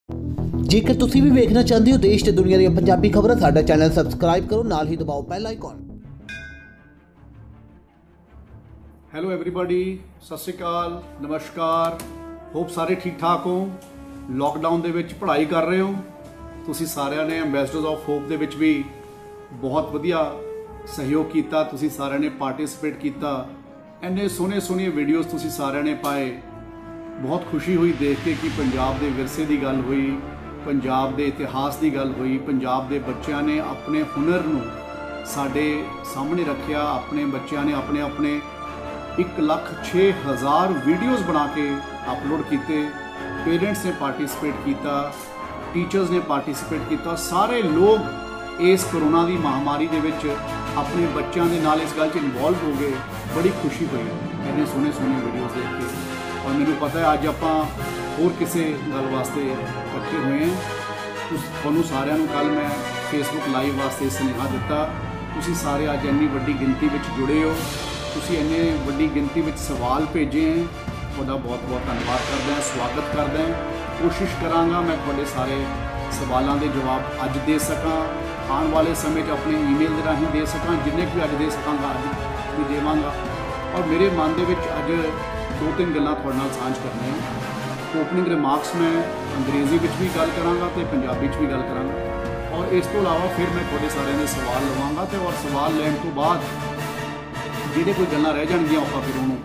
ਜੇਕਰ ਤੁਸੀਂ ਵੀ ਵੇਖਣਾ ਚਾਹੁੰਦੇ ਹੋ ਦੇਸ਼ ਤੇ ਦੁਨੀਆ ਦੀਆਂ ਪੰਜਾਬੀ ਖਬਰਾਂ, ਸਾਡਾ ਚੈਨਲ ਸਬਸਕ੍ਰਾइब ਕਰੋ, ਨਾਲ ਹੀ ਦਬਾਓ ਬੈਲ ਆਈਕਨ। ਹੈਲੋ ਐਵਰੀਬਾਡੀ, ਸਤਿ ਸ਼੍ਰੀ ਅਕਾਲ, ਨਮਸਕਾਰ। ਹੋਪ ਸਾਰੇ ਠੀਕ ਠਾਕ ਹੋ। ਲੋਕਡਾਊਨ ਦੇ ਵਿੱਚ ਪੜ੍ਹਾਈ ਕਰ ਰਹੇ ਹੋ ਤੁਸੀਂ ਸਾਰਿਆਂ ਨੇ। ਐਂਬੈਸਡਰਸ ਆਫ ਹੋਪ ਦੇ ਵਿੱਚ ਵੀ ਬਹੁਤ ਵਧੀਆ ਸਹਿਯੋਗ ਕੀਤਾ, ਤੁਸੀਂ ਸਾਰਿਆਂ ਨੇ ਪਾਰਟਿਸਿਪੇਟ ਕੀਤਾ। ਇੰਨੇ ਸੋਹਣੇ ਵੀਡੀਓਜ਼ ਤੁਸੀਂ ਸਾਰਿਆਂ ਨੇ ਪਾਏ। ਬਹੁਤ ਖੁਸ਼ੀ ਹੋਈ ਦੇਖ ਕੇ ਕਿ ਪੰਜਾਬ ਦੇ ਵਿਰਸੇ ਦੀ ਗੱਲ ਹੋਈ, ਪੰਜਾਬ ਦੇ ਇਤਿਹਾਸ ਦੀ ਗੱਲ ਹੋਈ। ਪੰਜਾਬ ਦੇ ਬੱਚਿਆਂ ਨੇ ਆਪਣੇ ਹੁਨਰ ਨੂੰ ਸਾਡੇ ਸਾਹਮਣੇ ਰੱਖਿਆ। ਆਪਣੇ ਬੱਚਿਆਂ ਨੇ ਆਪਣੇ 1,06,000 ਵੀਡੀਓਜ਼ ਬਣਾ ਕੇ ਅਪਲੋਡ ਕੀਤੇ। ਪੇਰੈਂਟਸ ਨੇ ਪਾਰਟਿਸਿਪੇਟ ਕੀਤਾ, ਟੀਚਰਸ ਨੇ ਪਾਰਟਿਸਿਪੇਟ ਕੀਤਾ। ਸਾਰੇ ਲੋਕ ਇਸ ਕਰੋਨਾ ਦੀ ਮਹਾਮਾਰੀ ਦੇ ਵਿੱਚ ਆਪਣੇ ਬੱਚਿਆਂ ਦੇ ਨਾਲ ਇਸ ਗੱਲ 'ਚ ਇਨਵੋਲਵ ਹੋ ਗਏ। ਬੜੀ ਖੁਸ਼ੀ ਹੋਈ ਇੰਨੇ ਸੋਹਣੇ ਵੀਡੀਓਜ਼ ਦੇਖ ਕੇ। ਔਰ ਮੈਨੂੰ ਪਤਾ ਹੈ ਅੱਜ ਆਪਾਂ ਹੋਰ ਕਿਸੇ ਗੱਲ ਵਾਸਤੇ ਇਕੱਠੇ ਹੋਏ ਹਾਂ। ਤੁਹਾਨੂੰ ਸਾਰਿਆਂ ਨੂੰ ਕੱਲ੍ਹ ਮੈਂ ਫੇਸਬੁੱਕ ਲਾਈਵ ਵਾਸਤੇ ਸੁਨੇਹਾ ਦਿੱਤਾ। ਤੁਸੀਂ ਸਾਰੇ ਅੱਜ ਇੰਨੀ ਵੱਡੀ ਗਿਣਤੀ ਵਿੱਚ ਜੁੜੇ ਹੋ, ਤੁਸੀਂ ਇੰਨੇ ਵੱਡੀ ਗਿਣਤੀ ਵਿੱਚ ਸਵਾਲ ਭੇਜੇ ਹੈ। ਤੁਹਾਡਾ ਬਹੁਤ ਧੰਨਵਾਦ ਕਰਦਾ ਹਾਂ, ਸਵਾਗਤ ਕਰਦਾ ਹਾਂ। ਕੋਸ਼ਿਸ਼ ਕਰਾਂਗਾ ਮੈਂ ਤੁਹਾਡੇ ਸਾਰੇ ਸਵਾਲਾਂ ਦੇ ਜਵਾਬ ਅੱਜ ਦੇ ਸਕਾਂ, ਆਉਣ ਵਾਲੇ ਸਮੇਂ 'ਚ ਆਪਣੇ ਈਮੇਲ ਦੇ ਰਾਹੀਂ ਦੇ ਸਕਾਂ। ਜਿੰਨੇ ਵੀ ਅੱਜ ਦੇ ਸਕਾਂਗਾ ਅੱਜ ਵੀ ਦੇਵਾਂਗਾ। ਔਰ ਮੇਰੇ ਮਨ ਦੇ ਵਿੱਚ ਅੱਜ 2-3 ਗੱਲਾਂ ਤੁਹਾਡੇ ਨਾਲ ਸਾਂਝ ਕਰਨੀਆਂ। ਓਪਨਿੰਗ ਰਿਮਾਰਕਸ ਮੈਂ ਅੰਗਰੇਜ਼ੀ ਵਿੱਚ ਵੀ ਗੱਲ ਕਰਾਂਗਾ ਅਤੇ ਪੰਜਾਬੀ 'ਚ ਵੀ ਗੱਲ ਕਰਾਂਗਾ। ਔਰ ਇਸ ਤੋਂ ਇਲਾਵਾ ਫਿਰ ਮੈਂ ਤੁਹਾਡੇ ਸਾਰਿਆਂ ਦੇ ਸਵਾਲ ਲਵਾਂਗਾ ਅਤੇ ਔਰ ਸਵਾਲ ਲੈਣ ਤੋਂ ਬਾਅਦ ਜਿਹੜੇ ਕੋਈ ਗੱਲਾਂ ਰਹਿ ਜਾਣਗੀਆਂ ਆਪਾਂ ਫਿਰ ਉਹਨੂੰ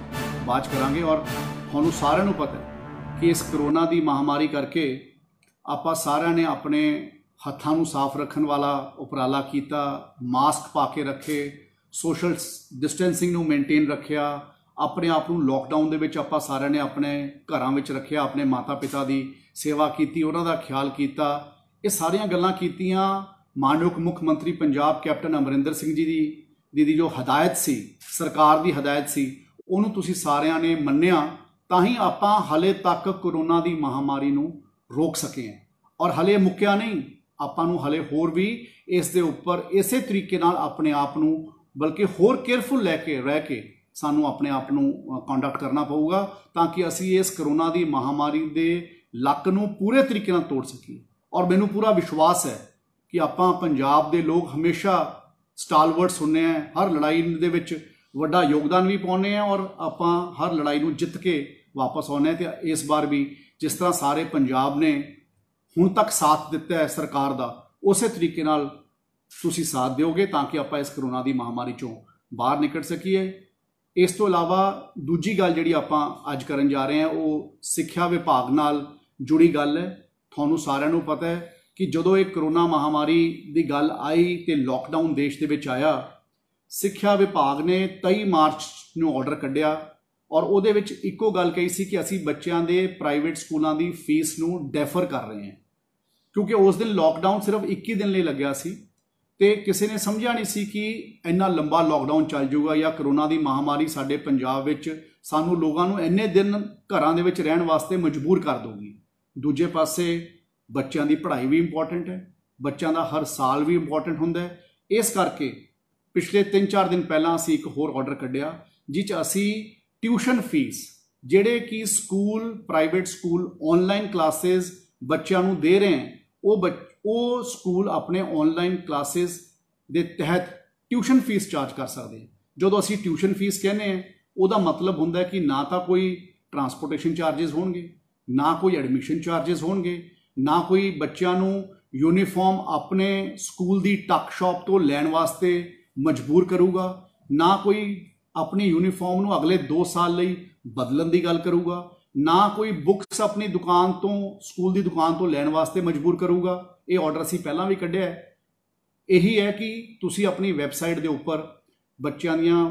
ਬਾਅਦ 'ਚ ਕਰਾਂਗੇ। ਔਰ ਤੁਹਾਨੂੰ ਸਾਰਿਆਂ ਨੂੰ ਪਤਾ ਕਿ ਇਸ ਕਰੋਨਾ ਦੀ ਮਹਾਮਾਰੀ ਕਰਕੇ ਆਪਾਂ ਸਾਰਿਆਂ ਨੇ ਆਪਣੇ ਹੱਥਾਂ ਨੂੰ ਸਾਫ਼ ਰੱਖਣ ਵਾਲਾ ਉਪਰਾਲਾ ਕੀਤਾ, ਮਾਸਕ ਪਾ ਕੇ ਰੱਖੇ, ਸੋਸ਼ਲ ਡਿਸਟੈਂਸਿੰਗ ਨੂੰ ਮੇਨਟੇਨ ਰੱਖਿਆ। ਆਪਣੇ ਆਪ ਨੂੰ ਲੋਕਡਾਊਨ ਦੇ ਵਿੱਚ ਆਪਾਂ ਸਾਰਿਆਂ ਨੇ ਆਪਣੇ ਘਰਾਂ ਵਿੱਚ ਰੱਖਿਆ, ਆਪਣੇ ਮਾਤਾ ਪਿਤਾ ਦੀ ਸੇਵਾ ਕੀਤੀ, ਉਹਨਾਂ ਦਾ ਖਿਆਲ ਕੀਤਾ। ਇਹ ਸਾਰੀਆਂ ਗੱਲਾਂ ਕੀਤੀਆਂ ਮਾਨਯੋਗ ਮੁੱਖ ਮੰਤਰੀ ਪੰਜਾਬ ਕੈਪਟਨ ਅਮਰਿੰਦਰ ਸਿੰਘ ਜੀ ਦੀ ਜੋ ਹਦਾਇਤ ਸੀ, ਸਰਕਾਰ ਦੀ ਹਦਾਇਤ ਸੀ, ਉਹਨੂੰ ਤੁਸੀਂ ਸਾਰਿਆਂ ਨੇ ਮੰਨਿਆ। ਤਾਂ ਹੀ ਆਪਾਂ ਹਲੇ ਤੱਕ ਕਰੋਨਾ ਦੀ ਮਹਾਮਾਰੀ ਨੂੰ ਰੋਕ ਸਕੇ ਹਾਂ। ਔਰ ਹਲੇ ਮੁੱਕਿਆ ਨਹੀਂ, ਆਪਾਂ ਨੂੰ ਹਲੇ ਹੋਰ ਵੀ ਇਸ ਦੇ ਉੱਪਰ ਇਸੇ ਤਰੀਕੇ ਨਾਲ ਆਪਣੇ ਆਪ ਨੂੰ ਬਲਕਿ ਹੋਰ ਕੇਅਰਫੁਲ ਰਹਿ ਕੇ ਸਾਨੂੰ ਆਪਣੇ ਆਪ ਨੂੰ ਕੰਡਕਟ ਕਰਨਾ ਪਊਗਾ, ਤਾਂ ਕਿ ਅਸੀਂ ਇਸ ਕਰੋਨਾ ਦੀ ਮਹਾਮਾਰੀ ਦੇ ਲੱਕ ਨੂੰ ਪੂਰੇ ਤਰੀਕੇ ਨਾਲ ਤੋੜ ਸਕੀਏ। ਔਰ ਮੈਨੂੰ ਪੂਰਾ ਵਿਸ਼ਵਾਸ ਹੈ ਕਿ ਆਪਾਂ ਪੰਜਾਬ ਦੇ ਲੋਕ ਹਮੇਸ਼ਾ ਸਟਾਲਵਰਟਸ ਹੁੰਦੇ ਹਾਂ, ਹਰ ਲੜਾਈ ਦੇ ਵਿੱਚ ਵੱਡਾ ਯੋਗਦਾਨ ਵੀ ਪਾਉਂਦੇ ਹਾਂ ਔਰ ਆਪਾਂ ਹਰ ਲੜਾਈ ਨੂੰ ਜਿੱਤ ਕੇ ਵਾਪਸ ਆਉਂਦੇ ਹਾਂ। ਅਤੇ ਇਸ ਵਾਰ ਵੀ ਜਿਸ ਤਰ੍ਹਾਂ ਸਾਰੇ ਪੰਜਾਬ ਨੇ ਹੁਣ ਤੱਕ ਸਾਥ ਦਿੱਤਾ ਹੈ ਸਰਕਾਰ ਦਾ, ਉਸੇ ਤਰੀਕੇ ਨਾਲ ਤੁਸੀਂ ਸਾਥ ਦਿਓਗੇ ਤਾਂ ਕਿ ਆਪਾਂ ਇਸ ਕਰੋਨਾ ਦੀ ਮਹਾਮਾਰੀ 'ਚੋਂ ਬਾਹਰ ਨਿਕਲ ਸਕੀਏ। ਇਸ ਤੋਂ ਇਲਾਵਾ ਦੂਜੀ ਗੱਲ ਜਿਹੜੀ ਆਪਾਂ ਅੱਜ ਕਰਨ ਜਾ ਰਹੇ ਹਾਂ ਉਹ ਸਿੱਖਿਆ ਵਿਭਾਗ ਨਾਲ ਜੁੜੀ ਗੱਲ ਹੈ। ਤੁਹਾਨੂੰ ਸਾਰਿਆਂ ਨੂੰ ਪਤਾ ਹੈ ਕਿ ਜਦੋਂ ਇਹ ਕਰੋਨਾ ਮਹਾਮਾਰੀ ਦੀ ਗੱਲ ਆਈ ਅਤੇ ਲੋਕਡਾਊਨ ਦੇਸ਼ ਦੇ ਵਿੱਚ ਆਇਆ, ਸਿੱਖਿਆ ਵਿਭਾਗ ਨੇ 23 ਮਾਰਚ ਨੂੰ ਆਰਡਰ ਕੱਢਿਆ ਔਰ ਉਹਦੇ ਵਿੱਚ ਇੱਕੋ ਗੱਲ ਕਹੀ ਸੀ ਕਿ ਅਸੀਂ ਬੱਚਿਆਂ ਦੇ ਪ੍ਰਾਈਵੇਟ ਸਕੂਲਾਂ ਦੀ ਫੀਸ ਨੂੰ ਡੈਫਰ ਕਰ ਰਹੇ ਹਾਂ। ਕਿਉਂਕਿ ਉਸ ਦਿਨ ਲੋਕਡਾਊਨ ਸਿਰਫ 21 ਦਿਨ ਲਈ ਲੱਗਿਆ ਸੀ ਅਤੇ ਕਿਸੇ ਨੇ ਸਮਝਿਆ ਨਹੀਂ ਸੀ ਕਿ ਇੰਨਾ ਲੰਬਾ ਲੋਕਡਾਊਨ ਚੱਲ ਜਾਊਗਾ ਜਾਂ ਕਰੋਨਾ ਦੀ ਮਹਾਮਾਰੀ ਸਾਡੇ ਪੰਜਾਬ ਵਿੱਚ ਸਾਨੂੰ ਲੋਕਾਂ ਨੂੰ ਇੰਨੇ ਦਿਨ ਘਰਾਂ ਦੇ ਵਿੱਚ ਰਹਿਣ ਵਾਸਤੇ ਮਜਬੂਰ ਕਰ ਦੇਊਗੀ। ਦੂਜੇ ਪਾਸੇ ਬੱਚਿਆਂ ਦੀ ਪੜ੍ਹਾਈ ਵੀ ਇੰਪੋਰਟੈਂਟ ਹੈ, ਬੱਚਿਆਂ ਦਾ ਹਰ ਸਾਲ ਵੀ ਇੰਪੋਰਟੈਂਟ ਹੁੰਦਾ ਹੈ। ਇਸ ਕਰਕੇ ਪਿਛਲੇ 3-4 ਦਿਨ ਪਹਿਲਾਂ ਅਸੀਂ ਇੱਕ ਹੋਰ ਆਰਡਰ ਕੱਢਿਆ ਜਿਸ 'ਚ ਅਸੀਂ ਟਿਊਸ਼ਨ ਫੀਸ ਜਿਹੜੇ ਕਿ school, private school online classes ਬੱਚਿਆਂ ਨੂੰ ਦੇ ਰਹੇ ਹੈ, ਉਹ ਸਕੂਲ ਆਪਣੇ ਆਨਲਾਈਨ ਕਲਾਸਿਸ ਦੇ ਤਹਿਤ ਟਿਊਸ਼ਨ ਫੀਸ ਚਾਰਜ ਕਰ ਸਕਦੇ। ਜਦੋਂ ਅਸੀਂ ਟਿਊਸ਼ਨ ਫੀਸ ਕਹਿੰਦੇ ਹਾਂ ਉਹਦਾ ਮਤਲਬ ਹੁੰਦਾ ਕਿ ਨਾ ਤਾਂ ਕੋਈ ਟਰਾਂਸਪੋਰਟੇਸ਼ਨ ਚਾਰਜਿਸ ਹੋਣਗੇ, ਨਾ ਕੋਈ ਐਡਮਿਸ਼ਨ ਚਾਰਜਿਸ ਹੋਣਗੇ, ਨਾ ਕੋਈ ਬੱਚਿਆਂ ਨੂੰ ਯੂਨੀਫਾਰਮ ਆਪਣੇ ਸਕੂਲ ਦੀ ਟੱਕ ਸ਼ਾਪ ਤੋਂ ਲੈਣ ਵਾਸਤੇ ਮਜਬੂਰ ਕਰੂਗਾ, ਨਾ ਕੋਈ ਆਪਣੀ ਯੂਨੀਫਾਰਮ ਨੂੰ ਅਗਲੇ 2 ਸਾਲ ਲਈ ਬਦਲਣ ਦੀ ਗੱਲ ਕਰੂਗਾ, ਨਾ ਕੋਈ ਬੁੱਕਸ ਆਪਣੀ ਦੁਕਾਨ ਤੋਂ, ਸਕੂਲ ਦੀ ਦੁਕਾਨ ਤੋਂ ਲੈਣ ਵਾਸਤੇ ਮਜਬੂਰ ਕਰੂਗਾ। ਇਹ ਆਰਡਰ ਅਸੀਂ ਪਹਿਲਾਂ ਵੀ ਕੱਢਿਆ ਹੈ। ਇਹੀ ਹੈ ਕਿ ਤੁਸੀਂ ਆਪਣੀ ਵੈਬਸਾਈਟ ਦੇ ਉੱਪਰ ਬੱਚਿਆਂ ਦੀਆਂ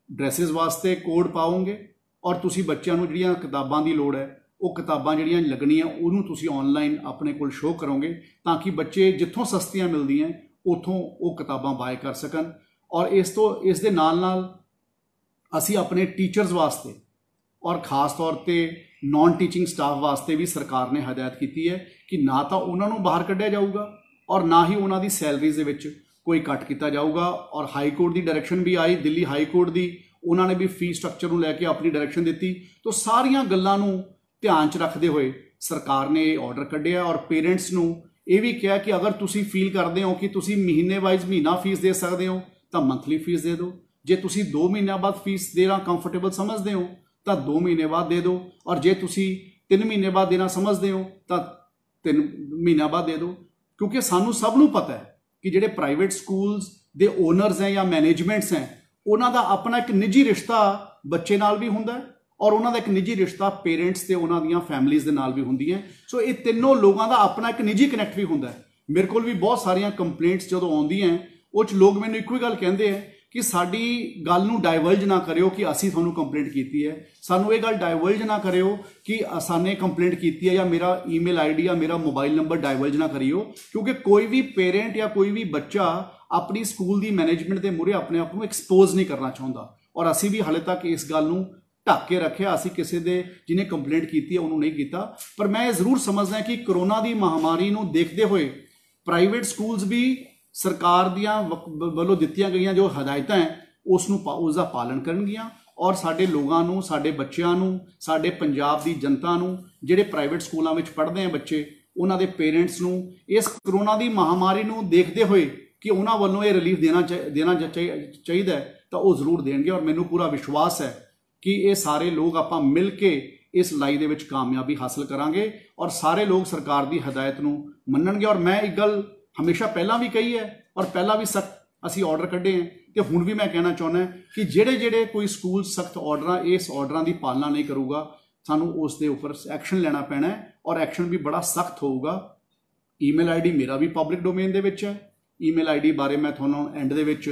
ਡਰੈਸਿਸ ਵਾਸਤੇ ਕੋਡ ਪਾਓਗੇ ਔਰ ਤੁਸੀਂ ਬੱਚਿਆਂ ਨੂੰ ਜਿਹੜੀਆਂ ਕਿਤਾਬਾਂ ਦੀ ਲੋੜ ਹੈ ਉਹ ਕਿਤਾਬਾਂ ਜਿਹੜੀਆਂ ਲੱਗਣੀਆਂ ਉਹਨੂੰ ਤੁਸੀਂ ਆਨਲਾਈਨ ਆਪਣੇ ਕੋਲ ਸ਼ੋਅ ਕਰੋਗੇ ਤਾਂ ਕਿ ਬੱਚੇ ਜਿੱਥੋਂ ਸਸਤੀਆਂ ਮਿਲਦੀਆਂ ਉੱਥੋਂ ਉਹ ਕਿਤਾਬਾਂ ਬਾਏ ਕਰ ਸਕਣ। ਔਰ ਇਸ ਦੇ ਨਾਲ ਅਸੀਂ ਆਪਣੇ ਟੀਚਰਸ ਵਾਸਤੇ ਔਰ ख़ास तौर पे नॉन टीचिंग स्टाफ वास्ते भी सरकार ने हदायत की है कि ना तो उन्होंने बाहर कढ़िया जाऊगा और ना ही उन्होंने सैलरीज दे विच कोई कट किया जाऊगा। और हाई कोर्ट की डायरैक्शन भी आई, दिल्ली हाई कोर्ट की, उन्होंने भी फी स्ट्रक्चर को लैके अपनी डायरैक्शन दी। तो सारिया गल्लां नूं ध्यान च रखते हुए ਸਰਕਾਰ ਨੇ ਇਹ ਆਰਡਰ ਕੱਢਿਆ ਔਰ ਪੇਰੈਂਟਸ ਨੂੰ ਇਹ ਵੀ ਕਿਹਾ ਕਿ ਅਗਰ ਤੁਸੀਂ ਫੀਲ ਕਰਦੇ ਹੋ ਕਿ ਤੁਸੀਂ ਮਹੀਨੇ ਵਾਈਜ਼ ਮਹੀਨਾ ਫੀਸ ਦੇ ਸਕਦੇ ਹੋ ਤਾਂ ਮੰਥਲੀ ਫੀਸ ਦੇ ਦਿਓ। ਜੇ ਤੁਸੀਂ 2 ਮਹੀਨਿਆਂ ਬਾਅਦ ਫੀਸ ਦੇਣਾ ਕੰਫਰਟੇਬਲ ਸਮਝਦੇ ਹੋ ਤਾਂ 2 ਮਹੀਨੇ ਬਾਅਦ ਦੇ ਦਿਓ ਔਰ ਜੇ ਤੁਸੀਂ 3 ਮਹੀਨੇ ਬਾਅਦ ਦੇਣਾ ਸਮਝਦੇ ਹੋ ਤਾਂ 3 ਮਹੀਨਿਆਂ ਬਾਅਦ ਦੇ ਦਿਓ। ਕਿਉਂਕਿ ਸਾਨੂੰ ਸਭ ਨੂੰ ਪਤਾ ਹੈ ਕਿ ਜਿਹੜੇ ਪ੍ਰਾਈਵੇਟ ਸਕੂਲਸ ਦੇ ਓਨਰਸ ਹੈ ਜਾਂ ਮੈਨੇਜਮੈਂਟਸ ਹੈ ਉਹਨਾਂ ਦਾ ਆਪਣਾ ਇੱਕ ਨਿੱਜੀ ਰਿਸ਼ਤਾ ਬੱਚੇ ਨਾਲ ਵੀ ਹੁੰਦਾ ਹੈ ਔਰ ਉਹਨਾਂ ਦਾ ਇੱਕ ਨਿੱਜੀ ਰਿਸ਼ਤਾ ਪੇਰੈਂਟਸ ਤੇ ਉਹਨਾਂ ਦੀਆਂ ਫੈਮਲੀਜ਼ ਦੇ ਨਾਲ ਵੀ ਹੁੰਦੀ ਹੈ। ਸੋ ਇਹ ਤਿੰਨੋਂ ਲੋਕਾਂ ਦਾ ਆਪਣਾ ਇੱਕ ਨਿੱਜੀ ਕਨੈਕਟ ਵੀ ਹੁੰਦਾ ਹੈ। ਮੇਰੇ ਕੋਲ ਵੀ ਬਹੁਤ ਸਾਰੀਆਂ ਕੰਪਲੇਂਟਸ ਜਦੋਂ ਆਉਂਦੀਆਂ ਉਹ 'ਚ ਲੋਕ ਮੈਨੂੰ ਇੱਕੋ ਹੀ ਗੱਲ ਕਹਿੰਦੇ ਹੈ ਕਿ ਸਾਡੀ ਗੱਲ ਨੂੰ ਡਾਇਵਰਜ ਨਾ ਕਰਿਓ ਕਿ ਅਸੀਂ ਤੁਹਾਨੂੰ ਕੰਪਲੇਂਟ ਕੀਤੀ ਹੈ, ਸਾਨੂੰ ਇਹ ਗੱਲ ਡਾਇਵਰਜ ਨਾ ਕਰਿਓ ਕਿ ਸਾਨੇ ਕੰਪਲੇਂਟ ਕੀਤੀ ਹੈ ਜਾਂ ਮੇਰਾ ਈਮੇਲ ਆਈਡੀ ਜਾਂ ਮੇਰਾ ਮੋਬਾਈਲ ਨੰਬਰ ਡਾਇਵਰਜ ਨਾ ਕਰਿਓ। ਕਿਉਂਕਿ ਕੋਈ ਵੀ ਪੇਰੈਂਟ ਜਾਂ ਕੋਈ ਵੀ ਬੱਚਾ ਆਪਣੀ ਸਕੂਲ ਦੀ ਮੈਨੇਜਮੈਂਟ ਦੇ ਮੂਹਰੇ ਆਪਣੇ ਆਪ ਨੂੰ ਐਕਸਪੋਜ਼ ਨਹੀਂ ਕਰਨਾ ਚਾਹੁੰਦਾ ਔਰ ਅਸੀਂ ਵੀ ਹਾਲੇ ਤੱਕ ਇਸ ਗੱਲ ਨੂੰ ਢੱਕ ਕੇ ਰੱਖਿਆ। ਅਸੀਂ ਕਿਸੇ ਦੇ ਜਿਹਨੇ ਕੰਪਲੇਂਟ ਕੀਤੀ ਹੈ ਉਹਨੂੰ ਨਹੀਂ ਕੀਤਾ। ਪਰ ਮੈਂ ਇਹ ਜ਼ਰੂਰ ਸਮਝਦਾ ਕਿ ਕਰੋਨਾ ਦੀ ਮਹਾਮਾਰੀ ਨੂੰ ਦੇਖਦੇ ਹੋਏ ਪ੍ਰਾਈਵੇਟ ਸਕੂਲਸ ਵੀ ਸਰਕਾਰ ਦੀਆਂ ਵੱਲੋਂ ਦਿੱਤੀਆਂ ਗਈਆਂ ਜੋ ਹਦਾਇਤਾਂ ਹੈ ਉਸ ਦਾ ਪਾਲਣ ਕਰਨਗੀਆਂ ਔਰ ਸਾਡੇ ਲੋਕਾਂ ਨੂੰ, ਸਾਡੇ ਬੱਚਿਆਂ ਨੂੰ, ਸਾਡੇ ਪੰਜਾਬ ਦੀ ਜਨਤਾ ਨੂੰ, ਜਿਹੜੇ ਪ੍ਰਾਈਵੇਟ ਸਕੂਲਾਂ ਵਿੱਚ ਪੜ੍ਹਦੇ ਆ ਬੱਚੇ, ਉਹਨਾਂ ਦੇ ਪੇਰੈਂਟਸ ਨੂੰ ਇਸ ਕਰੋਨਾ ਦੀ ਮਹਾਮਾਰੀ ਨੂੰ ਦੇਖਦੇ ਹੋਏ ਕਿ ਉਹਨਾਂ ਵੱਲੋਂ ਇਹ ਰਿਲੀਫ ਦੇਣਾ ਚਾਹੀਦਾ ਹੈ ਤਾਂ ਉਹ ਜ਼ਰੂਰ ਦੇਣਗੇ। ਔਰ ਮੈਨੂੰ ਪੂਰਾ ਵਿਸ਼ਵਾਸ ਹੈ ਕਿ ਇਹ ਸਾਰੇ ਲੋਕ ਆਪਾਂ ਮਿਲ ਕੇ ਇਸ ਲੜਾਈ ਦੇ ਵਿੱਚ ਕਾਮਯਾਬੀ ਹਾਸਲ ਕਰਾਂਗੇ ਔਰ ਸਾਰੇ ਲੋਕ ਸਰਕਾਰ ਦੀ ਹਦਾਇਤ ਨੂੰ ਮੰਨਣਗੇ। ਔਰ ਮੈਂ ਇੱਕ ਗੱਲ ਹਮੇਸ਼ਾ ਪਹਿਲਾਂ ਵੀ ਕਹੀ ਹੈ ਔਰ ਪਹਿਲਾਂ ਵੀ ਸਖਤ ਅਸੀਂ ਆਰਡਰ ਕੱਢੇ ਹੈ ਤੇ ਹੁਣ ਵੀ ਮੈਂ ਕਹਿਣਾ ਚਾਹੁੰਦਾ ਕਿ ਜਿਹੜੇ ਕੋਈ ਸਕੂਲ ਸਖਤ ਇਸ ਆਰਡਰਾਂ ਦੀ ਪਾਲਣਾ ਨਹੀਂ ਕਰੂਗਾ ਸਾਨੂੰ ਉਸ ਦੇ ਉੱਪਰ ਐਕਸ਼ਨ ਲੈਣਾ ਪੈਣਾ ਔਰ ਐਕਸ਼ਨ ਵੀ ਬੜਾ ਸਖਤ ਹੋਊਗਾ। ਈਮੇਲ ਆਈਡੀ ਮੇਰਾ ਵੀ ਪਬਲਿਕ ਡੋਮੇਨ ਦੇ ਵਿੱਚ ਹੈ। ਈਮੇਲ ਆਈਡੀ ਬਾਰੇ ਮੈਂ ਤੁਹਾਨੂੰ ਐਂਡ ਦੇ ਵਿੱਚ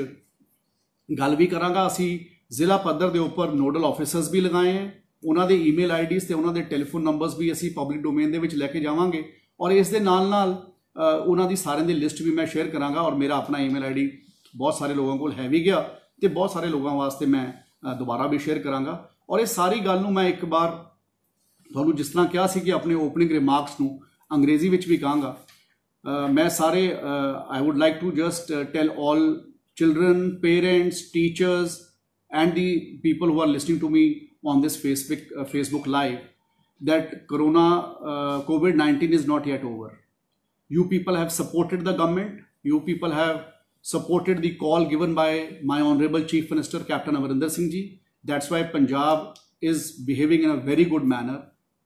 ਗੱਲ ਵੀ ਕਰਾਂਗਾ। ਅਸੀਂ ਜ਼ਿਲ੍ਹਾ ਪੱਧਰ ਦੇ ਉੱਪਰ ਨੋਡਲ ਆਫਿਸਰਸ ਵੀ ਲਗਾਏ ਹੈ, ਉਹਨਾਂ ਦੇ ਈਮੇਲ ਆਈਡੀਜ਼ ਤੇ ਉਹਨਾਂ ਦੇ ਟੈਲੀਫੋਨ ਨੰਬਰਸ ਵੀ ਅਸੀਂ ਪਬਲਿਕ ਡੋਮੇਨ ਦੇ ਵਿੱਚ ਲੈ ਕੇ ਜਾਵਾਂਗੇ ਔਰ ਇਸ ਦੇ ਨਾਲ ਉਹਨਾਂ ਦੀ ਸਾਰਿਆਂ ਦੀ ਲਿਸਟ ਵੀ ਮੈਂ ਸ਼ੇਅਰ ਕਰਾਂਗਾ। ਔਰ ਮੇਰਾ ਆਪਣਾ ਈਮੇਲ ਆਈਡੀ ਬਹੁਤ ਸਾਰੇ ਲੋਕਾਂ ਕੋਲ ਹੈ ਵੀ ਗਿਆ ਤੇ ਬਹੁਤ ਸਾਰੇ ਲੋਕਾਂ ਵਾਸਤੇ ਮੈਂ ਦੁਬਾਰਾ ਵੀ ਸ਼ੇਅਰ ਕਰਾਂਗਾ। ਔਰ ਇਸ ਸਾਰੀ ਗੱਲ ਨੂੰ ਮੈਂ ਇੱਕ ਵਾਰ ਤੁਹਾਨੂੰ ਜਿਸ ਤਰ੍ਹਾਂ ਕਿਹਾ ਸੀ ਕਿ ਆਪਣੇ ਓਪਨਿੰਗ ਰਿਮਾਰਕਸ ਨੂੰ ਅੰਗਰੇਜ਼ੀ ਵਿੱਚ ਵੀ ਕਹਾਂਗਾ। ਮੈਂ ਸਾਰੇ I would like to just tell all children, parents, teachers and the people who are listening to me on this Facebook Live that COVID-19 is not yet over. You people have supported the government. You people have supported the call given by my Honorable Chief Minister Captain Amarinder Singh Ji. That's why Punjab is behaving in a very good manner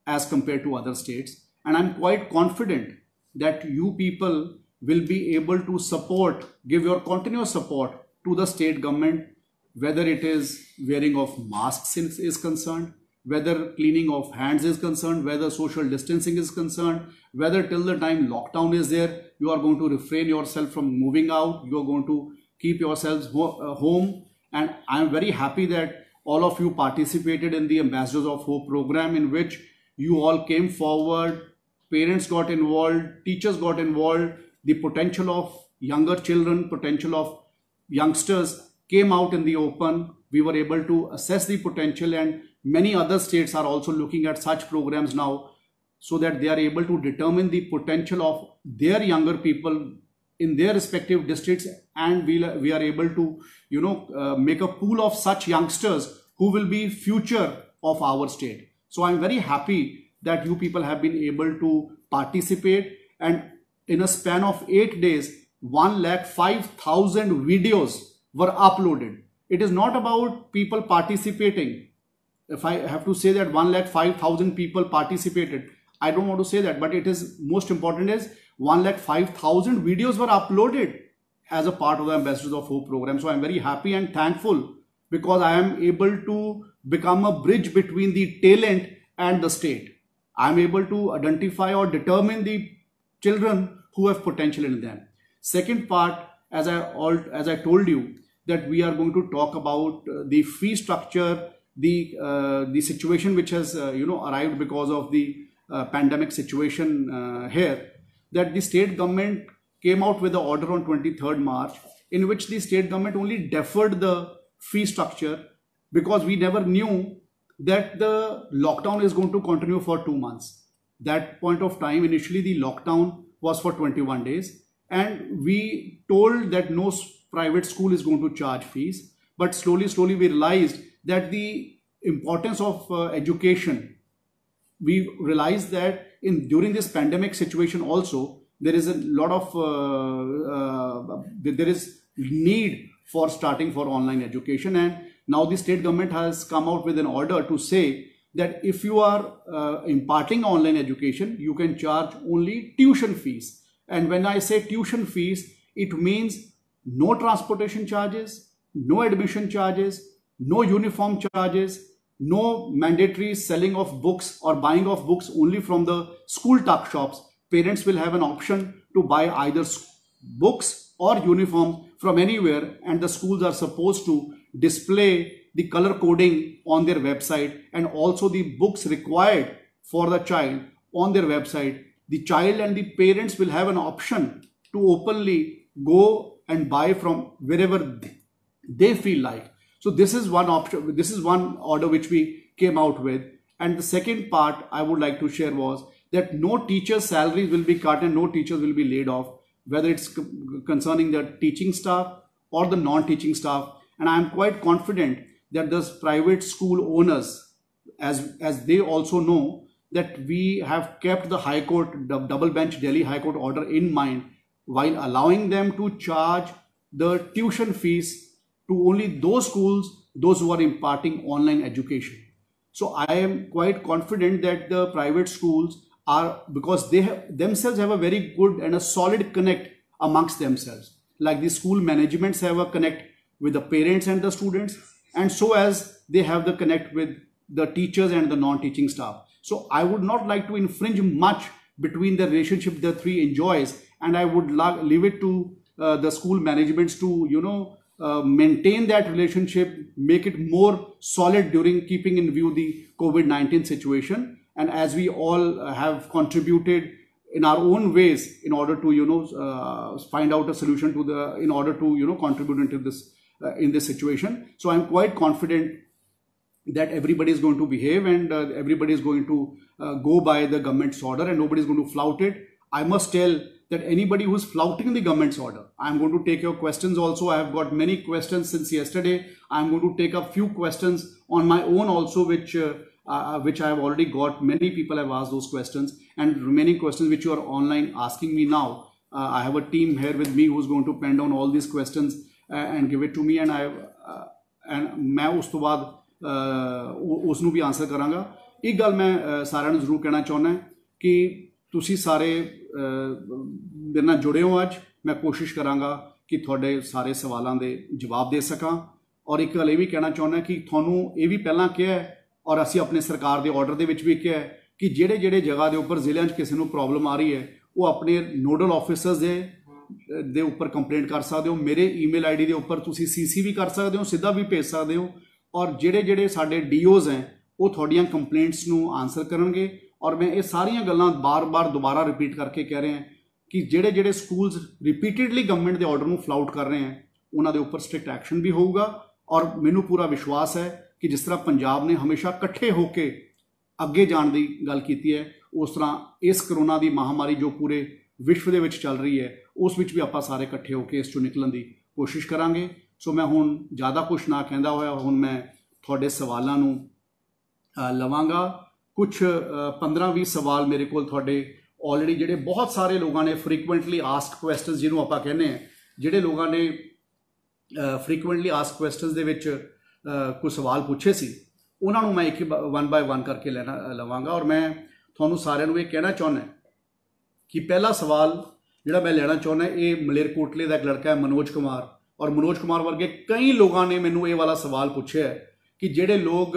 as compared to other states. And I'm quite confident that you people will be able to give your continuous support to the state government, whether it is wearing of masks is concerned, whether cleaning of hands is concerned, whether social distancing is concerned, whether till the time lockdown is there, you are going to refrain yourself from moving out, you are going to keep yourselves home. And I am very happy that all of you participated in the Ambassadors of Hope program, in which you all came forward. Parents got involved, teachers got involved, the potential of younger children, potential of youngsters came out in the open. We were able to assess the potential, and many other states are also looking at such programs now so that they are able to determine the potential of their younger people in their respective districts, and we are able to make a pool of such youngsters who will be future of our state. So I'm very happy that you people have been able to participate, and in a span of 8 days 1,05,000 videos were uploaded. It is not about people participating. If I have to say that 1,05,000 people participated, I don't want to say that, but it is most important is 1,05,000 videos were uploaded as a part of the Ambassadors of Hope program. So I'm very happy and thankful because I am able to become a bridge between the talent and the state. I'm able to identify or determine the children who have potential in them. Second part, as I told you, that we are going to talk about the fee structure, the situation which has arrived because of the pandemic situation here. That the state government came out with the order on 23rd March, in which the state government only deferred the fee structure because we never knew that the lockdown is going to continue for 2 months. That point of time, initially the lockdown was for 21 days, and we told that no private school is going to charge fees. But slowly we realized that the importance of education, we realized that during this pandemic situation also, there is a lot of there is need for starting for online education, and now the state government has come out with an order to say that if you are imparting online education, you can charge only tuition fees. And when I say tuition fees, it means no transportation charges, no admission charges, no uniform charges, no mandatory selling of books or buying of books only from the school tuck shops. Parents will have an option to buy either books or uniform from anywhere, and the schools are supposed to display the color coding on their website and also the books required for the child on their website. The child and the parents will have an option to openly go and buy from wherever they feel like. So this is one option, this is one order which we came out with. And the second part I would like to share was that no teacher's salaries will be cut and no teachers will be laid off, whether it's concerning the teaching staff or the non-teaching staff. And I am quite confident that the private school owners, as they also know, that we have kept the High Court, the double bench Delhi High Court order in mind while allowing them to charge the tuition fees to only those schools, those who are imparting online education. So I am quite confident that the private schools are, because they themselves have a very good and a solid connect amongst themselves. Like the school managements have a connect with the parents and the students, and so as they have the connect with the teachers and the non-teaching staff. So I would not like to infringe much between the relationship the three enjoys, and I would leave it to the school managements to maintain that relationship, make it more solid during keeping in view the COVID-19 situation. And as we all have contributed in our own ways in order to find out a solution to the, in order to contribute into this in this situation. So I'm quite confident that everybody is going to behave, and everybody is going to go by the government's order, and nobody is going to flout it. I must tell that anybody who is flouting the government's order, I'm going to take your questions also. I have got many questions since yesterday. I'm going to take a few questions on my own also, which I have already got. Many people have asked those questions, and remaining questions which you are online asking me now. I have a team here with me who's going to pen down all these questions and give it to me, and मैं उस तो बाद उसनू भी answer करांगा। एक गल मैं सारिਆਂ ਨੂੰ ਜ਼ਰੂਰ ਕਹਿਣਾ ਚਾਹੁੰਦਾ कि ਤੁਸੀਂ ਸਾਰੇ ਮੇਰੇ ਨਾਲ जुड़े हो। ਅੱਜ मैं कोशिश करांगा कि ਤੁਹਾਡੇ ਸਾਰੇ ਸਵਾਲਾਂ ਦੇ ਜਵਾਬ ਦੇ ਸਕਾਂ। ਔਰ ਇੱਕ ਗੱਲ ਇਹ ਵੀ ਕਹਿਣਾ ਚਾਹੁੰਦਾ कि ਤੁਹਾਨੂੰ ਇਹ ਵੀ ਪਹਿਲਾਂ ਕਿਹਾ ਔਰ ਅਸੀਂ ਆਪਣੇ ਸਰਕਾਰ ਦੇ ਆਰਡਰ ਦੇ ਵਿੱਚ ਵੀ ਕਿਹਾ ਕਿ ਜਿਹੜੇ ਜਗ੍ਹਾ ਦੇ ਉੱਪਰ ਜ਼ਿਲ੍ਹਿਆਂ 'ਚ ਕਿਸੇ ਨੂੰ ਪ੍ਰੋਬਲਮ ਆ ਰਹੀ ਹੈ ਉਹ ਆਪਣੇ ਨੋਡਲ ਆਫਿਸਰਸ ਦੇ ਉੱਪਰ ਕੰਪਲੇਂਟ ਕਰ ਸਕਦੇ ਹੋ। ਮੇਰੇ ਈਮੇਲ ਆਈਡੀ ਦੇ ਉੱਪਰ ਤੁਸੀਂ ਸੀਸੀ ਵੀ ਕਰ ਸਕਦੇ ਹੋ, ਸਿੱਧਾ ਵੀ ਭੇਜ ਸਕਦੇ ਹੋ। ਔਰ ਜਿਹੜੇ ਸਾਡੇ ਡੀਓਜ਼ ਹੈ ਉਹ ਤੁਹਾਡੀਆਂ ਕੰਪਲੇਂਟਸ ਨੂੰ ਆਨਸਰ ਕਰਨਗੇ। ਔਰ ਮੈਂ ਇਹ ਸਾਰੀਆਂ ਗੱਲਾਂ ਬਾਰ-ਬਾਰ ਦੁਬਾਰਾ ਰਿਪੀਟ ਕਰਕੇ ਕਹਿ ਰਿਹਾ ਕਿ ਜਿਹੜੇ ਸਕੂਲਸ ਰਿਪੀਟਡਲੀ ਗਵਰਨਮੈਂਟ ਦੇ ਆਰਡਰ ਨੂੰ ਫਲਾਊਟ ਕਰ ਰਹੇ ਹੈ ਉਹਨਾਂ ਦੇ ਉੱਪਰ ਸਟ੍ਰਿਕਟ ਐਕਸ਼ਨ ਵੀ ਹੋਊਗਾ। ਔਰ ਮੈਨੂੰ ਪੂਰਾ ਵਿਸ਼ਵਾਸ ਹੈ ਕਿ ਜਿਸ ਤਰ੍ਹਾਂ ਪੰਜਾਬ ਨੇ ਹਮੇਸ਼ਾ ਇਕੱਠੇ ਹੋ ਕੇ ਅੱਗੇ ਜਾਣ ਦੀ ਗੱਲ ਕੀਤੀ ਹੈ, ਉਸ ਤਰ੍ਹਾਂ ਇਸ ਕਰੋਨਾ ਦੀ ਮਹਾਮਾਰੀ ਜੋ ਪੂਰੇ ਵਿਸ਼ਵ ਦੇ ਵਿੱਚ ਚੱਲ ਰਹੀ ਹੈ ਉਸ ਵਿੱਚ ਵੀ ਆਪਾਂ ਸਾਰੇ ਇਕੱਠੇ ਹੋ ਕੇ ਇਸ 'ਚੋਂ ਨਿਕਲਣ ਦੀ ਕੋਸ਼ਿਸ਼ ਕਰਾਂਗੇ। ਸੋ ਮੈਂ ਹੁਣ ਜ਼ਿਆਦਾ ਕੁਛ ਨਾ ਕਹਿੰਦਾ ਹੋਇਆ ਹੁਣ ਮੈਂ ਤੁਹਾਡੇ ਸਵਾਲਾਂ ਨੂੰ ਲਵਾਂਗਾ। ਕੁਛ 15-20 ਸਵਾਲ ਮੇਰੇ ਕੋਲ ਤੁਹਾਡੇ ਆਲਰੇਡੀ ਜਿਹੜੇ ਬਹੁਤ ਸਾਰੇ ਲੋਕਾਂ ਨੇ ਫਰੀਕੁਐਂਟਲੀ ਆਸਕਡ ਕੁਐਸਚਨਸ ਜਿਹਨੂੰ ਆਪਾਂ ਕਹਿੰਦੇ ਹਾਂ, ਜਿਹੜੇ ਲੋਕਾਂ ਨੇ ਫਰੀਕੁਐਂਟਲੀ ਆਸਕਡ ਕੁਐਸਚਨਸ ਦੇ ਵਿੱਚ ਕੁਝ ਸਵਾਲ ਪੁੱਛੇ ਸੀ ਉਹਨਾਂ ਨੂੰ ਮੈਂ ਇੱਕ ਵਨ ਬਾਏ ਵਨ ਕਰਕੇ ਲਵਾਂਗਾ। ਔਰ ਮੈਂ ਤੁਹਾਨੂੰ ਸਾਰਿਆਂ ਨੂੰ ਇਹ ਕਹਿਣਾ ਚਾਹੁੰਦਾ ਕਿ ਪਹਿਲਾ ਸਵਾਲ ਜਿਹੜਾ मैं लेना चाहना ये मलेरकोटले का एक लड़का है मनोज कुमार। और मनोज कुमार वर्गे कई लोगों ने मैनू ये वाला सवाल पूछे है कि जेडे लोग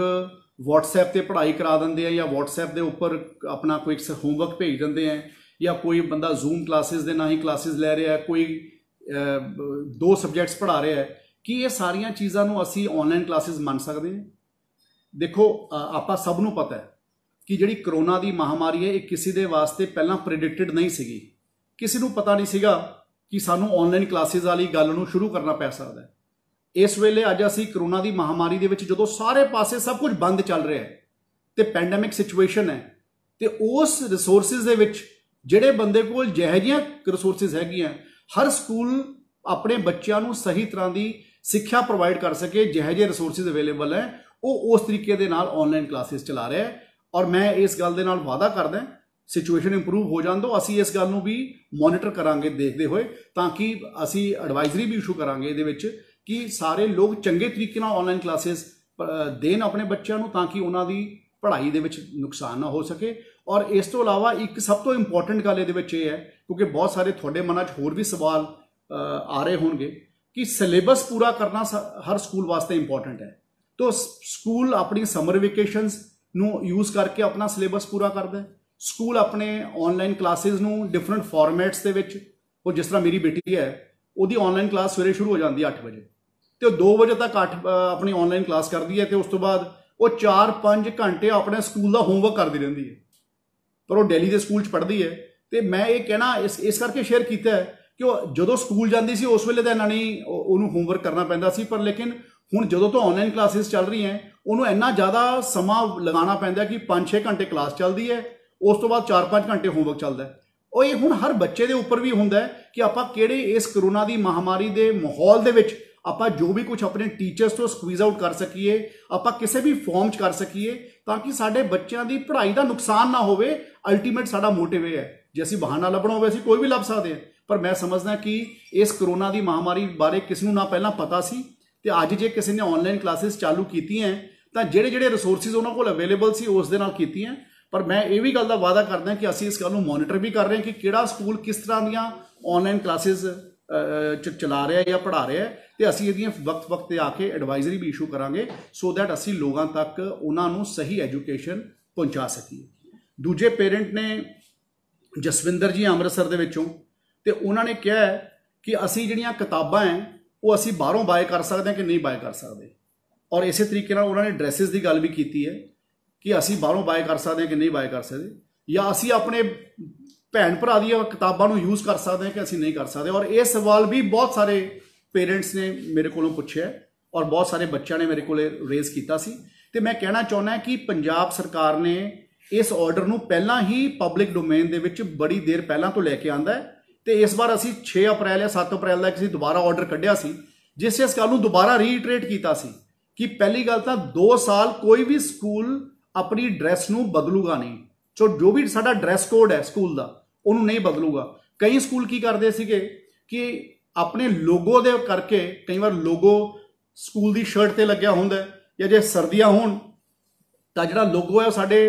व्हाट्सएप पर पढ़ाई करा देंगे हैं या व्हाट्सएप के उपर अपना कोई होमवर्क भेज देंगे हैं या कोई बंदा जूम क्लासिस के ना ही क्लासिस लै रहा है, कोई 2 सबजैक्ट्स पढ़ा रहा है, कि ये सारिया चीज़ों असी ऑनलाइन क्लासिस मन सकते हैं। देखो आप सबनों पता है कि जिहड़ी करोना की महामारी है ये किसी के वास्ते पहला प्रिडिक्टेड नहीं सी। किसी को पता नहीं सीगा कि सानू ऑनलाइन क्लासिस वाली गल नूं शुरू करना पै सकदा है। इस वेले अज असी करोना की महामारी दे विच जदों सारे पासे सब कुछ बंद चल रहा है तो पैंडैमिक सिचुएशन है, तो उस रिसोर्सिस दे विच जिहड़े बंदे कोल जिहो जिहियां रिसोर्सिस हैगियां, हर स्कूल अपने बच्चों नूं सही तरह की सिक्ख्या प्रोवाइड कर सके। जिहो जिहे रिसोर्सिस अवेलेबल है वो उस तरीके दे नाल ऑनलाइन क्लासिस चला रहा है। और मैं इस गल दे नाल वादा करदा ਸਿਚੁਏਸ਼ਨ ਇੰਪਰੂਵ ਹੋ ਜਾਣ ਤੋਂ ਅਸੀਂ ਇਸ ਗੱਲ ਨੂੰ ਵੀ ਮੋਨੀਟਰ ਕਰਾਂਗੇ ਦੇਖਦੇ ਹੋਏ, ਤਾਂ ਕਿ ਅਸੀਂ ਐਡਵਾਈਜ਼ਰੀ ਵੀ ਇਸ਼ੂ ਕਰਾਂਗੇ ਇਹਦੇ ਵਿੱਚ ਕਿ ਸਾਰੇ ਲੋਕ ਚੰਗੇ ਤਰੀਕੇ ਨਾਲ ਆਨਲਾਈਨ ਕਲਾਸਿਸ ਦੇਣ ਆਪਣੇ ਬੱਚਿਆਂ ਨੂੰ, ਤਾਂ ਕਿ ਉਹਨਾਂ ਦੀ ਪੜ੍ਹਾਈ ਦੇ ਵਿੱਚ ਨੁਕਸਾਨ ਨਾ ਹੋ ਸਕੇ। ਔਰ ਇਸ ਤੋਂ ਇਲਾਵਾ ਇੱਕ ਸਭ ਤੋਂ ਇੰਪੋਰਟੈਂਟ ਗੱਲ ਇਹਦੇ ਵਿੱਚ ਇਹ ਹੈ, ਕਿਉਂਕਿ ਬਹੁਤ ਸਾਰੇ ਤੁਹਾਡੇ ਮਨਾਂ 'ਚ ਹੋਰ ਵੀ ਸਵਾਲ ਆ ਰਹੇ ਹੋਣਗੇ ਕਿ ਸਿਲੇਬਸ ਪੂਰਾ ਕਰਨਾ ਹਰ ਸਕੂਲ ਵਾਸਤੇ ਇੰਪੋਰਟੈਂਟ ਹੈ। ਤਾਂ ਸਕੂਲ ਆਪਣੀ ਸਮਰ ਵੇਕੇਸ਼ਨਸ ਨੂੰ ਯੂਜ਼ ਕਰਕੇ ਆਪਣਾ ਸਿਲੇਬਸ ਪੂਰਾ ਕਰਦਾ ਹੈ। ਸਕੂਲ ਆਪਣੇ ਆਨਲਾਈਨ ਕਲਾਸਿਸ ਨੂੰ ਡਿਫਰੈਂਟ ਫਾਰਮੈਟਸ ਦੇ ਵਿੱਚ, ਉਹ ਜਿਸ ਤਰ੍ਹਾਂ ਮੇਰੀ ਬੇਟੀ ਹੈ ਉਹਦੀ ਆਨਲਾਈਨ ਕਲਾਸ ਸਵੇਰੇ ਸ਼ੁਰੂ ਹੋ ਜਾਂਦੀ ਹੈ 8 ਵਜੇ ਤੇ ਉਹ 2 ਵਜੇ ਤੱਕ ਆਪਣੀ ਆਨਲਾਈਨ ਕਲਾਸ ਕਰਦੀ ਹੈ, ਤੇ ਉਸ ਤੋਂ ਬਾਅਦ ਉਹ 4-5 ਘੰਟੇ ਆਪਣੇ ਸਕੂਲ ਦਾ ਹੋਮਵਰਕ ਕਰਦੀ ਰਹਿੰਦੀ ਹੈ। ਪਰ ਉਹ ਦਿੱਲੀ ਦੇ ਸਕੂਲ 'ਚ ਪੜ੍ਹਦੀ ਹੈ। ਤੇ ਮੈਂ ਇਹ ਕਹਿਣਾ ਇਸ ਕਰਕੇ ਸ਼ੇਅਰ ਕੀਤਾ ਹੈ ਕਿ ਉਹ ਜਦੋਂ ਸਕੂਲ ਜਾਂਦੀ ਸੀ ਉਸ ਵੇਲੇ ਤਾਂ ਇੰਨਾ ਨਹੀਂ ਉਹਨੂੰ ਹੋਮਵਰਕ ਕਰਨਾ ਪੈਂਦਾ ਸੀ, ਪਰ ਲੇਕਿਨ ਹੁਣ ਜਦੋਂ ਤੋਂ ਆਨਲਾਈਨ ਕਲਾਸਿਸ ਚੱਲ ਰਹੀਆਂ ਉਹਨੂੰ ਇੰਨਾ ਜ਼ਿਆਦਾ ਸਮਾਂ ਲਗਾਉਣਾ ਪੈਂਦਾ ਕਿ 5-6 ਘੰਟੇ ਕਲਾਸ ਚੱਲਦੀ ਹੈ, ਉਸ ਤੋਂ ਬਾਅਦ 4-5 ਘੰਟੇ ਹੋਮਵਰਕ ਚੱਲਦਾ। ਉਹ ਇਹ ਹੁਣ ਹਰ ਬੱਚੇ ਦੇ ਉੱਪਰ ਵੀ ਹੁੰਦਾ ਹੈ ਕਿ ਆਪਾਂ ਕਿਹੜੇ ਇਸ ਕਰੋਨਾ ਦੀ ਮਹਾਮਾਰੀ ਦੇ ਮਾਹੌਲ ਦੇ ਵਿੱਚ ਆਪਾਂ ਜੋ ਵੀ ਕੁਝ ਆਪਣੇ ਟੀਚਰਸ ਤੋਂ ਸਕਵੀਜ਼ ਆਊਟ ਕਰ ਸਕੀਏ, ਆਪਾਂ ਕਿਸੇ ਵੀ ਫਾਰਮ 'ਚ ਕਰ ਸਕੀਏ, ਤਾਂ ਕਿ ਸਾਡੇ ਬੱਚਿਆਂ ਦੀ ਪੜ੍ਹਾਈ ਦਾ ਨੁਕਸਾਨ ਨਾ ਹੋਵੇ। ਅਲਟੀਮੇਟ ਸਾਡਾ ਮੋਟਿਵ ਇਹ ਹੈ। ਜੇ ਅਸੀਂ ਬਹਾਨਾ ਲੱਭਣਾ ਹੋਵੇ ਅਸੀਂ ਕੋਈ ਵੀ ਲੱਭ ਸਕਦੇ ਹਾਂ, ਪਰ ਮੈਂ ਸਮਝਦਾ ਕਿ ਇਸ ਕਰੋਨਾ ਦੀ ਮਹਾਮਾਰੀ ਬਾਰੇ ਕਿਸੇ ਨੂੰ ਨਾ ਪਹਿਲਾਂ ਪਤਾ ਸੀ, ਤੇ ਅੱਜ ਜੇ ਕਿਸੇ ਨੇ ਆਨਲਾਈਨ ਕਲਾਸਿਸ ਚਾਲੂ ਕੀਤੀਆਂ ਤਾਂ ਜਿਹੜੇ ਰਿਸੋਰਸਿਸ ਉਹਨਾਂ ਕੋਲ ਅਵੇਲੇਬਲ ਸੀ ਉਸ ਦੇ ਨਾਲ ਕੀਤੀਆਂ। ਪਰ ਮੈਂ ਇਹ ਵੀ ਗੱਲ ਦਾ ਵਾਅਦਾ ਕਰਦਾ ਕਿ ਅਸੀਂ ਇਸ ਗੱਲ ਨੂੰ ਮੋਨੀਟਰ ਵੀ ਕਰ ਰਹੇ ਹਾਂ ਕਿ ਕਿਹੜਾ ਸਕੂਲ ਕਿਸ ਤਰ੍ਹਾਂ ਦੀਆਂ ਆਨਲਾਈਨ ਕਲਾਸਿਸ ਚਲਾ ਰਿਹਾ ਜਾਂ ਪੜ੍ਹਾ ਰਿਹਾ, ਤੇ ਅਸੀਂ ਇਹਦੀਆਂ ਵਕਤ ਤੇ ਆ ਕੇ ਐਡਵਾਈਜ਼ਰੀ ਵੀ ਇਸ਼ੂ ਕਰਾਂਗੇ ਸੋ ਦੈਟ ਅਸੀਂ ਲੋਕਾਂ ਤੱਕ ਉਹਨਾਂ ਨੂੰ ਸਹੀ ਐਜੂਕੇਸ਼ਨ ਪਹੁੰਚਾ ਸਕੀਏ। ਦੂਜੇ ਪੇਰੈਂਟ ਨੇ ਜਸਵਿੰਦਰ ਜੀ ਅੰਮ੍ਰਿਤਸਰ ਦੇ ਵਿੱਚੋਂ, ਤੇ ਉਹਨਾਂ ਨੇ ਕਿਹਾ ਕਿ ਅਸੀਂ ਜਿਹੜੀਆਂ ਕਿਤਾਬਾਂ ਹੈ ਉਹ ਅਸੀਂ ਬਾਹਰੋਂ ਬਾਏ ਕਰ ਸਕਦੇ ਹਾਂ ਕਿ ਨਹੀਂ ਬਾਏ ਕਰ ਸਕਦੇ, ਔਰ ਇਸੇ ਤਰੀਕੇ ਨਾਲ ਉਹਨਾਂ ਨੇ ਡਰੈਸਿਸ ਦੀ ਗੱਲ ਵੀ ਕੀਤੀ ਹੈ ਕਿ ਅਸੀਂ ਬਾਹਰੋਂ ਬਾਏ ਕਰ ਸਕਦੇ ਹਾਂ ਕਿ ਨਹੀਂ ਬਾਏ ਕਰ ਸਕਦੇ, ਜਾਂ ਅਸੀਂ ਆਪਣੇ ਭੈਣ ਭਰਾ ਦੀਆਂ ਕਿਤਾਬਾਂ ਨੂੰ ਯੂਜ਼ ਕਰ ਸਕਦੇ ਹਾਂ ਕਿ ਅਸੀਂ ਨਹੀਂ ਕਰ ਸਕਦੇ। ਔਰ ਇਹ ਸਵਾਲ ਵੀ ਬਹੁਤ ਸਾਰੇ ਪੇਰੈਂਟਸ ਨੇ ਮੇਰੇ ਕੋਲੋਂ ਪੁੱਛਿਆ ਔਰ ਬਹੁਤ ਸਾਰੇ ਬੱਚਿਆਂ ਨੇ ਮੇਰੇ ਕੋਲੇ ਰੇਜ਼ ਕੀਤਾ ਸੀ। ਤੇ ਮੈਂ ਕਹਿਣਾ ਚਾਹੁੰਦਾ ਕਿ ਪੰਜਾਬ ਸਰਕਾਰ ਨੇ ਇਸ ਆਰਡਰ ਨੂੰ ਪਹਿਲਾਂ ਹੀ ਪਬਲਿਕ ਡੋਮੇਨ ਦੇ ਵਿੱਚ ਬੜੀ ਦੇਰ ਪਹਿਲਾਂ ਤੋਂ ਲੈ ਕੇ ਆਂਦਾ ਹੈ, ਤੇ ਇਸ ਵਾਰ ਅਸੀਂ 6 ਅਪ੍ਰੈਲ ਜਾਂ 7 ਅਪ੍ਰੈਲ ਦਾ ਅਸੀਂ ਦੁਬਾਰਾ ਆਰਡਰ ਕੱਢਿਆ ਸੀ, ਜਿਸ ਇਸ ਗੱਲ ਨੂੰ ਦੁਬਾਰਾ ਰੀਇਟਰੇਟ ਕੀਤਾ ਸੀ ਕਿ ਪਹਿਲੀ ਗੱਲ ਤਾਂ 2 ਸਾਲ ਕੋਈ ਵੀ ਸਕੂਲ ਆਪਣੀ ਡਰੈਸ ਨੂੰ ਬਦਲੂਗਾ ਨਹੀਂ। ਸੋ ਜੋ ਵੀ ਸਾਡਾ ਡਰੈਸ ਕੋਡ ਹੈ ਸਕੂਲ ਦਾ ਉਹਨੂੰ ਨਹੀਂ ਬਦਲੂਗਾ। ਕਈ ਸਕੂਲ ਕੀ ਕਰਦੇ ਸੀਗੇ ਕਿ ਆਪਣੇ ਲੋਗੋ ਦੇ ਕਰਕੇ, ਕਈ ਵਾਰ ਲੋਗੋ ਸਕੂਲ ਦੀ ਸ਼ਰਟ ਤੇ ਲੱਗਿਆ ਹੁੰਦਾ, ਜਾਂ ਜੇ ਸਰਦੀਆਂ ਹੋਣ ਤਾਂ ਜਿਹੜਾ ਲੋਗੋ ਹੈ ਉਹ ਸਾਡੇ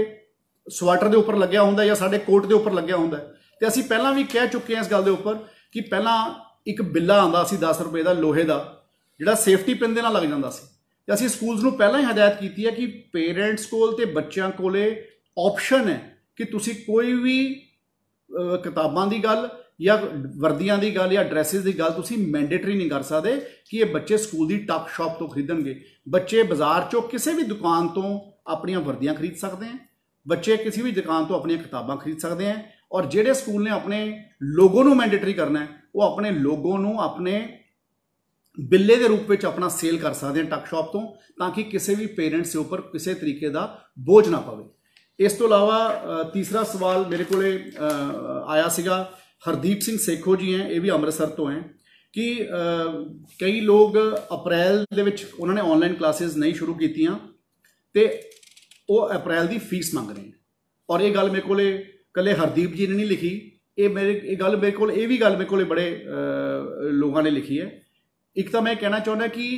ਸਵੈਟਰ ਦੇ ਉੱਪਰ ਲੱਗਿਆ ਹੁੰਦਾ ਜਾਂ ਸਾਡੇ ਕੋਟ ਦੇ ਉੱਪਰ ਲੱਗਿਆ ਹੁੰਦਾ। ਤੇ ਅਸੀਂ ਪਹਿਲਾਂ ਵੀ ਕਹਿ ਚੁੱਕੇ ਹਾਂ ਇਸ ਗੱਲ ਦੇ ਉੱਪਰ ਕਿ ਪਹਿਲਾਂ ਇੱਕ ਬਿੱਲਾ ਆਉਂਦਾ ਸੀ 10 ਰੁਪਏ ਦਾ ਲੋਹੇ ਦਾ, ਜਿਹੜਾ ਸੇਫਟੀ ਪਿਨ ਦੇ ਨਾਲ ਲੱਗ ਜਾਂਦਾ ਸੀ, ਤੇ ਅਸੀਂ ਸਕੂਲਸ ਨੂੰ ਪਹਿਲਾਂ ਹੀ ਹਦਾਇਤ ਕੀਤੀ ਹੈ ਕਿ ਪੇਰੈਂਟਸ ਕੋਲ ਤੇ ਬੱਚਿਆਂ ਕੋਲੇ ਆਪਸ਼ਨ ਹੈ ਕਿ ਤੁਸੀਂ ਕੋਈ ਵੀ ਕਿਤਾਬਾਂ ਦੀ ਗੱਲ ਜਾਂ ਵਰਦੀਆਂ ਦੀ ਗੱਲ ਜਾਂ ਡਰੈਸਿਸ ਦੀ ਗੱਲ ਤੁਸੀਂ ਮੈਂਡੇਟਰੀ ਨਹੀਂ ਕਰ ਸਕਦੇ ਕਿ ਇਹ ਬੱਚੇ ਸਕੂਲ ਦੀ ਟੱਕ ਸ਼ਾਪ ਤੋਂ ਖਰੀਦਣਗੇ। ਬੱਚੇ ਬਾਜ਼ਾਰ ਚੋਂ ਕਿਸੇ ਵੀ ਦੁਕਾਨ ਤੋਂ ਆਪਣੀਆਂ ਵਰਦੀਆਂ ਖਰੀਦ ਸਕਦੇ हैं, ਬੱਚੇ ਕਿਸੇ ਵੀ ਦੁਕਾਨ ਤੋਂ ਆਪਣੀਆਂ ਕਿਤਾਬਾਂ ਖਰੀਦ ਸਕਦੇ हैं। ਔਰ ਜਿਹੜੇ ਸਕੂਲ ਨੇ ਆਪਣੇ ਲੋਗੋ ਨੂੰ ਮੈਂਡੇਟਰੀ ਕਰਨਾ ਹੈ ਉਹ ਆਪਣੇ ਲੋਗੋ ਨੂੰ ਆਪਣੇ ਬਿੱਲੇ ਦੇ ਰੂਪ ਵਿੱਚ ਆਪਣਾ ਸੇਲ ਕਰ ਸਕਦੇ हैं ਟੱਕ ਸ਼ਾਪ ਤੋਂ, ਤਾਂ ਕਿ ਕਿਸੇ ਵੀ ਪੇਰੈਂਟਸ ਦੇ ਉੱਪਰ ਕਿਸੇ ਤਰੀਕੇ ਦਾ ਬੋਝ ਨਾ ਪਵੇ। ਇਸ ਤੋਂ ਇਲਾਵਾ ਤੀਸਰਾ ਸਵਾਲ ਮੇਰੇ ਕੋਲੇ ਆਇਆ ਸੀਗਾ, ਹਰਦੀਪ ਸਿੰਘ ਸੇਖੋ ਜੀ ਹੈ, ਇਹ ਵੀ ਅੰਮ੍ਰਿਤਸਰ ਤੋਂ ਹੈ, ਕਿ ਕਈ ਲੋਕ ਅਪ੍ਰੈਲ ਦੇ ਵਿੱਚ ਉਹਨਾਂ ਨੇ ਆਨਲਾਈਨ ਕਲਾਸਿਸ ਨਹੀਂ ਸ਼ੁਰੂ ਕੀਤੀਆਂ ਤੇ ਉਹ ਅਪ੍ਰੈਲ ਦੀ ਫੀਸ ਮੰਗ ਰਹੇ ਹਨ। ਔਰ ਇਹ ਗੱਲ ਮੇਰੇ ਕੋਲੇ ਕੱਲੇ ਹਰਦੀਪ ਜੀ ਨੇ ਨਹੀਂ ਲਿਖੀ, ਇਹ ਵੀ ਗੱਲ ਮੇਰੇ ਕੋਲੇ ਬੜੇ ਲੋਕਾਂ ਨੇ ਲਿਖੀ ਹੈ। ਇੱਕ ਤਾਂ ਮੈਂ ਕਹਿਣਾ ਚਾਹੁੰਦਾ ਕਿ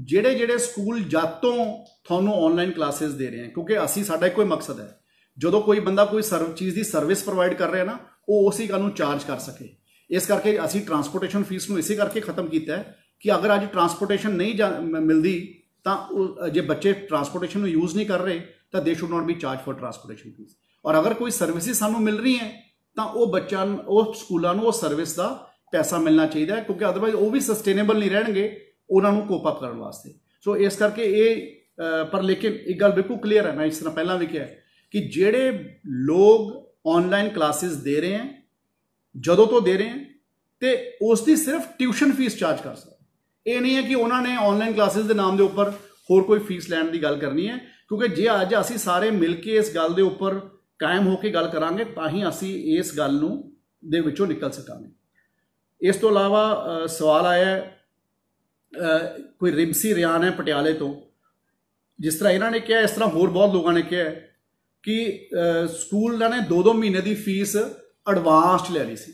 ਜਿਹੜੇ ਸਕੂਲ ਜਦ ਤੋਂ ਤੁਹਾਨੂੰ ਆਨਲਾਈਨ ਕਲਾਸਿਸ ਦੇ ਰਹੇ ਹਨ, ਕਿਉਂਕਿ ਅਸੀਂ ਸਾਡਾ ਇੱਕੋ ਹੀ ਮਕਸਦ ਹੈ, ਜਦੋਂ ਕੋਈ ਬੰਦਾ ਕੋਈ ਚੀਜ਼ ਦੀ ਸਰਵਿਸ ਪ੍ਰੋਵਾਈਡ ਕਰ ਰਿਹਾ ਨਾ ਉਹ ਉਸੇ ਗੱਲ ਨੂੰ ਚਾਰਜ ਕਰ ਸਕੇ। ਇਸ ਕਰਕੇ ਅਸੀਂ ਟਰਾਂਸਪੋਰਟੇਸ਼ਨ ਫੀਸ ਨੂੰ ਇਸੇ ਕਰਕੇ ਖਤਮ ਕੀਤਾ ਹੈ ਕਿ ਅਗਰ ਅੱਜ ਟਰਾਂਸਪੋਰਟੇਸ਼ਨ ਨਹੀਂ ਮਿਲਦੀ ਤਾਂ ਜੇ ਬੱਚੇ ਟਰਾਂਸਪੋਰਟੇਸ਼ਨ ਨੂੰ ਯੂਜ਼ ਨਹੀਂ ਕਰ ਰਹੇ ਤਾਂ they should not be charge for transportation fee. ਔਰ ਅਗਰ ਕੋਈ ਸਰਵਿਸਿਜ਼ ਸਾਨੂੰ ਮਿਲ ਰਹੀ ਹੈ ਤਾਂ ਉਹ ਸਕੂਲਾਂ ਨੂੰ ਉਹ ਸਰਵਿਸ ਦਾ ਪੈਸਾ ਮਿਲਣਾ ਚਾਹੀਦਾ ਹੈ, ਕਿਉਂਕਿ ਅਦਰਵਾਈਜ਼ ਉਹ ਵੀ ਸਸਟੇਨੇਬਲ ਨਹੀਂ ਰਹਿਣਗੇ ਉਹਨਾਂ ਨੂੰ ਕੋਪ ਅਪ ਕਰਨ ਵਾਸਤੇ। ਸੋ ਇਸ ਕਰਕੇ ਇਹ ਪਰ ਲੇਕਿਨ ਇੱਕ ਗੱਲ ਬਿਲਕੁਲ ਕਲੀਅਰ ਹੈ, ਮੈਂ ਇਸ ਤਰ੍ਹਾਂ ਪਹਿਲਾਂ ਵੀ ਕਿਹਾ ਕਿ ਜਿਹੜੇ ਲੋਕ ਆਨਲਾਈਨ ਕਲਾਸਿਸ ਦੇ ਰਹੇ ਹਨ ਜਦੋਂ ਤੋਂ ਦੇ ਰਹੇ ਹਨ ਤੇ ਉਸ ਦੀ ਸਿਰਫ ਟਿਊਸ਼ਨ ਫੀਸ ਚਾਰਜ ਕਰ ਸਕਦੇ। ਇਹ ਨਹੀਂ ਹੈ ਕਿ ਉਹਨਾਂ ਨੇ ਆਨਲਾਈਨ ਕਲਾਸਿਸ ਦੇ ਨਾਮ ਦੇ ਉੱਪਰ ਹੋਰ ਕੋਈ ਫੀਸ ਲੈਣ ਦੀ ਗੱਲ ਕਰਨੀ ਹੈ, ਕਿਉਂਕਿ ਜੇ ਅੱਜ ਅਸੀਂ ਸਾਰੇ ਮਿਲ ਕੇ ਇਸ ਗੱਲ ਦੇ ਉੱਪਰ ਕਾਇਮ ਹੋ ਕੇ ਗੱਲ ਕਰਾਂਗੇ ਤਾਂ ਹੀ ਅਸੀਂ ਇਸ ਗੱਲ ਨੂੰ ਦੇ ਵਿੱਚੋਂ ਨਿਕਲ ਸਕਾਂਗੇ। ਇਸ ਤੋਂ ਇਲਾਵਾ ਸਵਾਲ ਆਇਆ ਕੋਈ ਰਿਮਸੀ ਰਿਆਨ ਹੈ ਪਟਿਆਲੇ ਤੋਂ, ਜਿਸ ਤਰ੍ਹਾਂ ਇਹਨਾਂ ਨੇ ਕਿਹਾ ਇਸ ਤਰ੍ਹਾਂ ਹੋਰ ਬਹੁਤ ਲੋਕਾਂ ਨੇ ਕਿਹਾ कि ਸਕੂਲ ने 2-2 ਮਹੀਨੇ ਦੀ ਫੀਸ ਐਡਵਾਂਸ 'ਚ ਲੈ ਲਈ ਸੀ।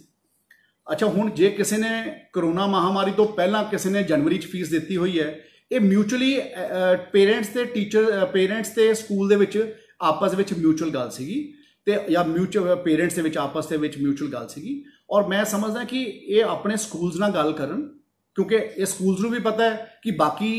ਅੱਛਾ, ਹੁਣ ਜੇ ਕਿਸੇ ਨੇ ਕਰੋਨਾ ਮਹਾਮਾਰੀ ਤੋਂ ਪਹਿਲਾਂ ਕਿਸੇ ਨੇ ਜਨਵਰੀ 'ਚ ਫੀਸ ਦਿੱਤੀ ਹੋਈ ਹੈ, ਇਹ ਮਿਊਚੁਅਲੀ ਪੇਰੈਂਟਸ ਤੇ ਸਕੂਲ ਦੇ ਵਿੱਚ ਆਪਸ ਵਿੱਚ ਮਿਊਚੁਅਲ ਗੱਲ ਸੀਗੀ, ਤੇ ਜਾਂ ਪੇਰੈਂਟਸ ਦੇ ਵਿੱਚ ਆਪਸ ਦੇ ਵਿੱਚ ਮਿਊਚੁਅਲ ਗੱਲ ਸੀਗੀ। ਔਰ ਮੈਂ ਸਮਝਦਾ ਕਿ ਇਹ ਆਪਣੇ ਸਕੂਲਸ ਨਾਲ ਗੱਲ ਕਰਨ, ਕਿਉਂਕਿ ਇਹ ਸਕੂਲਸ ਨੂੰ ਵੀ ਪਤਾ ਹੈ ਕਿ ਬਾਕੀ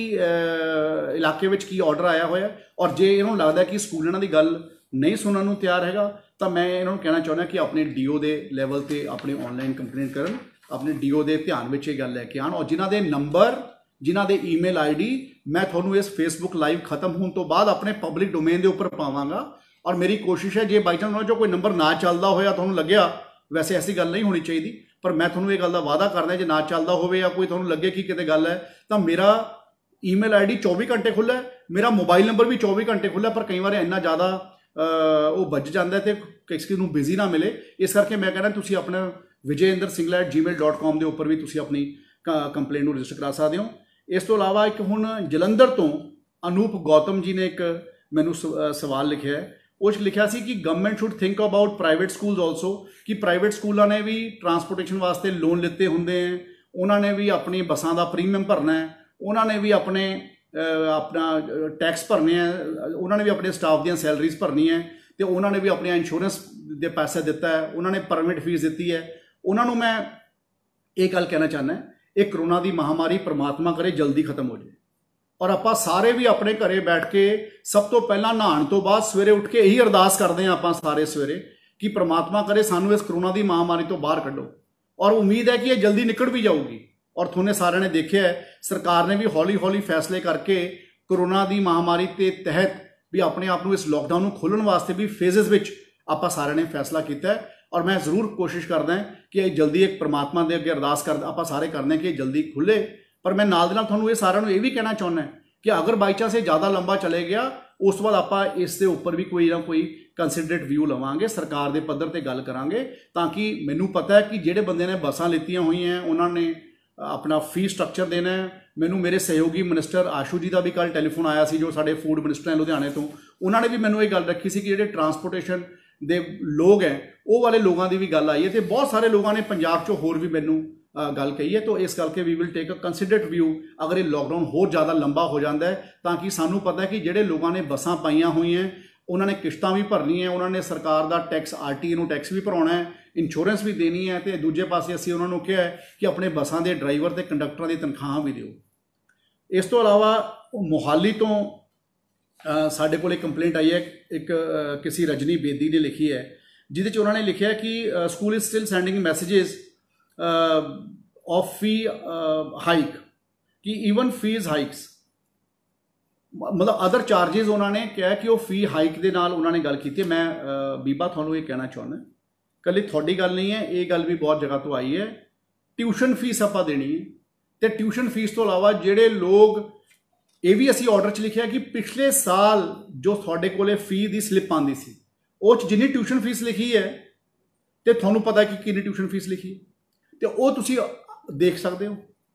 ਇਲਾਕੇ ਵਿੱਚ ਕੀ ਆਰਡਰ ਆਇਆ ਹੋਇਆ। ਔਰ ਜੇ ਇਹਨਾਂ ਨੂੰ ਲੱਗਦਾ ਕਿ ਸਕੂਲ ਇਹਨਾਂ ਦੀ ਗੱਲ ਨਹੀਂ ਸੁਣਨ ਨੂੰ ਤਿਆਰ ਹੈਗਾ, ਤਾਂ ਮੈਂ ਇਹਨਾਂ ਨੂੰ ਕਹਿਣਾ ਚਾਹੁੰਦਾ ਕਿ ਆਪਣੇ ਡੀਓ ਦੇ ਲੈਵਲ ਤੇ ਆਪਣੀ ਆਨਲਾਈਨ ਕੰਪਲੇਂਟ ਕਰਨ, ਆਪਣੇ ਡੀਓ ਦੇ ਧਿਆਨ ਵਿੱਚ ਇਹ ਗੱਲ ਲੈ ਕੇ ਆਉਣ। ਔਰ ਜਿਨ੍ਹਾਂ ਦੇ ਨੰਬਰ, ਜਿਨ੍ਹਾਂ ਦੇ ਈਮੇਲ ਆਈਡੀ ਮੈਂ ਤੁਹਾਨੂੰ ਇਸ ਫੇਸਬੁੱਕ ਲਾਈਵ ਖਤਮ ਹੋਣ ਤੋਂ ਬਾਅਦ ਆਪਣੇ ਪਬਲਿਕ ਡੋਮੇਨ ਦੇ ਉੱਪਰ ਪਾਵਾਂਗਾ। ਔਰ ਮੇਰੀ ਕੋਸ਼ਿਸ਼ ਹੈ, ਜੇ ਬਾਈ ਚਾਂਸ ਉਹਨਾਂ 'ਚੋਂ ਕੋਈ ਨੰਬਰ ਨਾ ਚੱਲਦਾ ਹੋਇਆ, ਤੁਹਾਨੂੰ ਲੱਗਿਆ, ਵੈਸੇ ਐਸੀ ਗੱਲ ਨਹੀਂ ਹੋਣੀ ਚਾਹੀਦੀ, ਪਰ ਮੈਂ ਤੁਹਾਨੂੰ ਇਹ ਗੱਲ ਦਾ ਵਾਅਦਾ ਕਰਦਾ, ਜੇ ਨਾ ਚੱਲਦਾ ਹੋਵੇ ਜਾਂ ਕੋਈ ਤੁਹਾਨੂੰ ਲੱਗੇ ਕਿ ਕਿਤੇ ਗੱਲ ਹੈ, ਤਾਂ ਮੇਰਾ ਈਮੇਲ ਆਈਡੀ 24 ਘੰਟੇ ਖੁੱਲ੍ਹਾ ਹੈ, ਮੇਰਾ ਮੋਬਾਈਲ ਨੰਬਰ ਵੀ 24 ਘੰਟੇ ਖੁੱਲ੍ਹਾ, ਪਰ ਕਈ ਵਾਰ ਇੰਨਾ ਜ਼ਿਆਦਾ ਉਹ ਵੱਜ ਜਾਂਦਾ ਤੇ ਕਿਸੇ ਨੂੰ ਬਿਜ਼ੀ ਨਾ ਮਿਲੇ। ਇਸ ਕਰਕੇ ਮੈਂ ਕਹਿੰਦਾ ਤੁਸੀਂ ਆਪਣਾ vijayindersingla@gmail.com ਦੇ ਉੱਪਰ ਵੀ ਤੁਸੀਂ ਆਪਣੀ ਕੰਪਲੇਂਟ ਨੂੰ ਰਜਿਸਟਰ ਕਰਾ ਸਕਦੇ ਹੋ। ਇਸ ਤੋਂ ਇਲਾਵਾ ਇੱਕ ਹੁਣ ਜਲੰਧਰ ਤੋਂ ਅਨੂਪ ਗੌਤਮ ਜੀ ਨੇ ਇੱਕ ਮੈਨੂੰ ਸਵਾਲ ਲਿਖਿਆ ਹੈ। ਉਹ 'ਚ ਲਿਖਿਆ ਸੀ ਕਿ government should think about private schools also, ਕਿ ਪ੍ਰਾਈਵੇਟ ਸਕੂਲਾਂ ਨੇ ਵੀ ਟਰਾਂਸਪੋਰਟੇਸ਼ਨ ਵਾਸਤੇ ਲੋਨ ਲਿੱਤੇ ਹੁੰਦੇ ਹੈ, ਉਹਨਾਂ ਨੇ ਵੀ ਆਪਣੀ ਬੱਸਾਂ ਦਾ ਪ੍ਰੀਮੀਅਮ ਭਰਨਾ ਹੈ, ਉਹਨਾਂ ਨੇ ਵੀ ਆਪਣਾ ਟੈਕਸ ਭਰਨੇ ਹੈ, ਉਹਨਾਂ ਨੇ ਵੀ ਆਪਣੇ ਸਟਾਫ ਦੀਆਂ ਸੈਲਰੀਜ਼ ਭਰਨੀਆਂ ਹੈ, ਤੇ ਉਹਨਾਂ ਨੇ ਵੀ ਆਪਣੀਆਂ ਇੰਸ਼ੋਰੈਂਸ ਦੇ ਪੈਸੇ ਦਿੱਤਾ ਹੈ, ਉਹਨਾਂ ਨੇ ਪਰਮਿਟ ਫੀਸ ਦਿੱਤੀ ਹੈ। ਉਹਨਾਂ ਨੂੰ ਮੈਂ ਇਹ ਗੱਲ ਕਹਿਣਾ ਚਾਹੁੰਦਾ, ਇਹ ਕਰੋਨਾ ਦੀ ਮਹਾਮਾਰੀ ਪ੍ਰਮਾਤਮਾ ਕਰੇ ਜਲਦੀ ਖਤਮ ਹੋ ਜਾਏ, ਔਰ ਆਪਾਂ ਸਾਰੇ ਵੀ ਆਪਣੇ ਘਰੇ ਬੈਠ ਕੇ ਸਭ ਤੋਂ ਪਹਿਲਾਂ ਨਹਾਉਣ ਤੋਂ ਬਾਅਦ ਸਵੇਰੇ ਉੱਠ ਕੇ ਇਹੀ ਅਰਦਾਸ ਕਰਦੇ ਹਾਂ ਆਪਾਂ ਸਾਰੇ ਸਵੇਰੇ ਕਿ ਪ੍ਰਮਾਤਮਾ ਕਰੇ ਸਾਨੂੰ ਇਸ ਕਰੋਨਾ ਦੀ ਮਹਾਮਾਰੀ ਤੋਂ ਬਾਹਰ ਕੱਢੋ। ਔਰ ਉਮੀਦ ਹੈ ਕਿ ਇਹ ਜਲਦੀ ਨਿਕਲ ਵੀ ਜਾਊਗੀ। ਔਰ ਤੁਹਾਨੂੰ ਸਾਰਿਆਂ ਨੇ ਦੇਖਿਆ ਹੈ, ਸਰਕਾਰ ਨੇ ਵੀ ਹੌਲੀ ਹੌਲੀ ਫੈਸਲੇ ਕਰਕੇ ਕਰੋਨਾ ਦੀ ਮਹਾਮਾਰੀ ਦੇ ਤਹਿਤ ਵੀ ਆਪਣੇ ਆਪ ਨੂੰ ਇਸ ਲੋਕਡਾਊਨ ਨੂੰ ਖੋਲ੍ਹਣ ਵਾਸਤੇ ਵੀ ਫੇਜ਼ਸ ਵਿੱਚ ਆਪਾਂ ਸਾਰਿਆਂ ਨੇ ਫੈਸਲਾ ਕੀਤਾ ਹੈ। ਔਰ ਮੈਂ ਜ਼ਰੂਰ ਕੋਸ਼ਿਸ਼ ਕਰਦਾ ਕਿ ਇਹ ਜਲਦੀ, ਇੱਕ ਪ੍ਰਮਾਤਮਾ ਦੇ ਅੱਗੇ ਅਰਦਾਸ ਕਰਦਾ ਆਪਾਂ ਸਾਰੇ ਕਰਦੇ ਕਿ ਇਹ ਜਲਦੀ ਖੁੱਲ੍ਹੇ। ਪਰ ਮੈਂ ਨਾਲ ਦੇ ਨਾਲ ਤੁਹਾਨੂੰ ਇਹ ਸਾਰਿਆਂ ਨੂੰ ਇਹ ਵੀ ਕਹਿਣਾ ਚਾਹੁੰਦਾ ਕਿ ਅਗਰ ਬਾਈ ਚਾਂਸ ਇਹ ਜ਼ਿਆਦਾ ਲੰਬਾ ਚਲੇ ਗਿਆ, ਉਸ ਤੋਂ ਬਾਅਦ ਆਪਾਂ ਇਸ ਦੇ ਉੱਪਰ ਵੀ ਕੋਈ ਨਾ ਕੋਈ ਕੰਸੀਡਰੇਟ ਵਿਊ ਲਵਾਂਗੇ, ਸਰਕਾਰ ਦੇ ਪੱਧਰ ਤੇ ਗੱਲ ਕਰਾਂਗੇ, ਤਾਂ ਕਿ ਮੈਨੂੰ ਪਤਾ ਹੈ ਕਿ ਜਿਹੜੇ ਬੰਦੇ ਨੇ ਬੱਸਾਂ ਲਿੱਤੀਆਂ ਹੋਈਆਂ ਉਹਨਾਂ ਨੇ ਆਪਣਾ ਫੀ ਸਟਰਕਚਰ ਦੇਣਾ ਹੈ। ਮੈਨੂੰ ਮੇਰੇ ਸਹਿਯੋਗੀ ਮਿਨਿਸਟਰ ਆਸ਼ੂ ਜੀ ਦਾ ਵੀ ਕੱਲ੍ਹ ਟੈਲੀਫੋਨ ਆਇਆ ਸੀ, ਜੋ ਸਾਡੇ ਫੂਡ ਮਿਨਿਸਟਰ ਹੈ ਲੁਧਿਆਣੇ ਤੋਂ। ਉਹਨਾਂ ਨੇ ਵੀ ਮੈਨੂੰ ਇਹ ਗੱਲ ਰੱਖੀ ਸੀ ਕਿ ਜਿਹੜੇ ਟਰਾਂਸਪੋਰਟੇਸ਼ਨ ਦੇ ਲੋਕ ਹੈ, ਉਹ ਵਾਲੇ ਲੋਕਾਂ ਦੀ ਵੀ ਗੱਲ ਆਈ ਹੈ, ਤੇ ਬਹੁਤ ਸਾਰੇ ਲੋਕਾਂ ਨੇ ਪੰਜਾਬ 'ਚੋਂ ਹੋਰ ਵੀ ਮੈਨੂੰ ਗੱਲ ਕਹੀ ਹੈ। ਤਾਂ ਇਸ ਕਰਕੇ we will take a ਕੰਸੀਡਰੇਟ view ਅਗਰ ਇਹ ਲੋਕਡਾਊਨ ਹੋਰ ਜ਼ਿਆਦਾ ਲੰਬਾ ਹੋ ਜਾਂਦਾ ਹੈ, ਤਾਂ ਕਿ ਸਾਨੂੰ ਪਤਾ ਹੈ ਕਿ ਜਿਹੜੇ ਲੋਕਾਂ ਨੇ ਬੱਸਾਂ ਪਾਈਆਂ ਹੋਈਆਂ ਉਹਨਾਂ ਨੇ ਕਿਸ਼ਤਾਂ ਵੀ ਭਰਨੀਆਂ, ਉਹਨਾਂ ਨੇ ਸਰਕਾਰ ਦਾ ਟੈਕਸ RTE ਨੂੰ ਟੈਕਸ ਵੀ ਭਰਾਉਣਾ ਹੈ, ਇੰਸ਼ੋਰੈਂਸ ਵੀ ਦੇਣੀ ਹੈ, ਤੇ ਦੂਜੇ ਪਾਸੇ ਅਸੀਂ ਉਹਨਾਂ ਨੂੰ ਕਿਹਾ ਹੈ ਕਿ ਆਪਣੇ ਬੱਸਾਂ ਦੇ ਡਰਾਈਵਰ ਤੇ ਕੰਡਕਟਰਾਂ ਦੀ ਤਨਖਾਹਾਂ ਵੀ ਦਿਓ। ਇਸ ਤੋਂ ਇਲਾਵਾ ਮੋਹਾਲੀ ਤੋਂ ਸਾਡੇ ਕੋਲ ਇੱਕ ਕੰਪਲੇਂਟ ਆਈ ਹੈ, ਇੱਕ ਕਿਸੇ ਰਜਨੀ ਬੇਦੀ ਨੇ ਲਿਖੀ ਹੈ, ਜਿਹਦੇ 'ਚ ਉਹਨਾਂ ਨੇ ਲਿਖਿਆ ਕਿ school is still sending messages of fee hike, ਕਿ ਈਵਨ ਫੀਸ ਹਾਈਕਸ, ਮਤਲਬ ਅਦਰ ਚਾਰजेस ਉਹਨਾਂ ਨੇ ਕਿਹਾ ਕਿ ਉਹ ਫੀ ਹਾਈਕ ਦੇ ਨਾਲ ਉਹਨਾਂ ਨੇ ਗੱਲ ਕੀਤੀ। ਮੈਂ ਬੀਬਾ ਤੁਹਾਨੂੰ ਇਹ ਕਹਿਣਾ ਚਾਹੁੰਦਾ, ਇਕੱਲੀ ਤੁਹਾਡੀ ਗੱਲ ਨਹੀਂ ਹੈ, ਇਹ ਗੱਲ ਵੀ ਬਹੁਤ ਜਗ੍ਹਾ ਤੋਂ ਆਈ ਹੈ। ਟਿਊਸ਼ਨ ਫੀਸ ਆਪਾਂ ਦੇਣੀ ਹੈ, ਤੇ ਟਿਊਸ਼ਨ ਫੀਸ ਤੋਂ ਇਲਾਵਾ ਜਿਹੜੇ ਲੋਕ, ਇਹ ਵੀ ਅਸੀਂ ਆਰਡਰ 'ਚ ਲਿਖਿਆ ਕਿ ਪਿਛਲੇ ਸਾਲ ਜੋ ਤੁਹਾਡੇ ਕੋਲੇ ਫੀ ਦੀ ਸਲਿੱਪ ਆਉਂਦੀ ਸੀ, ਉਹ 'ਚ ਜਿੰਨੀ ਟਿਊਸ਼ਨ ਫੀਸ ਲਿਖੀ ਹੈ, ਤੇ ਤੁਹਾਨੂੰ ਪਤਾ ਕਿ ਕਿੰਨੀ ਟਿਊਸ਼ਨ ਫੀਸ ਲਿਖੀ ਹੈ, ਤੇ ਉਹ ਤੁਸੀਂ ਦੇਖ ਸਕਦੇ ਹੋ।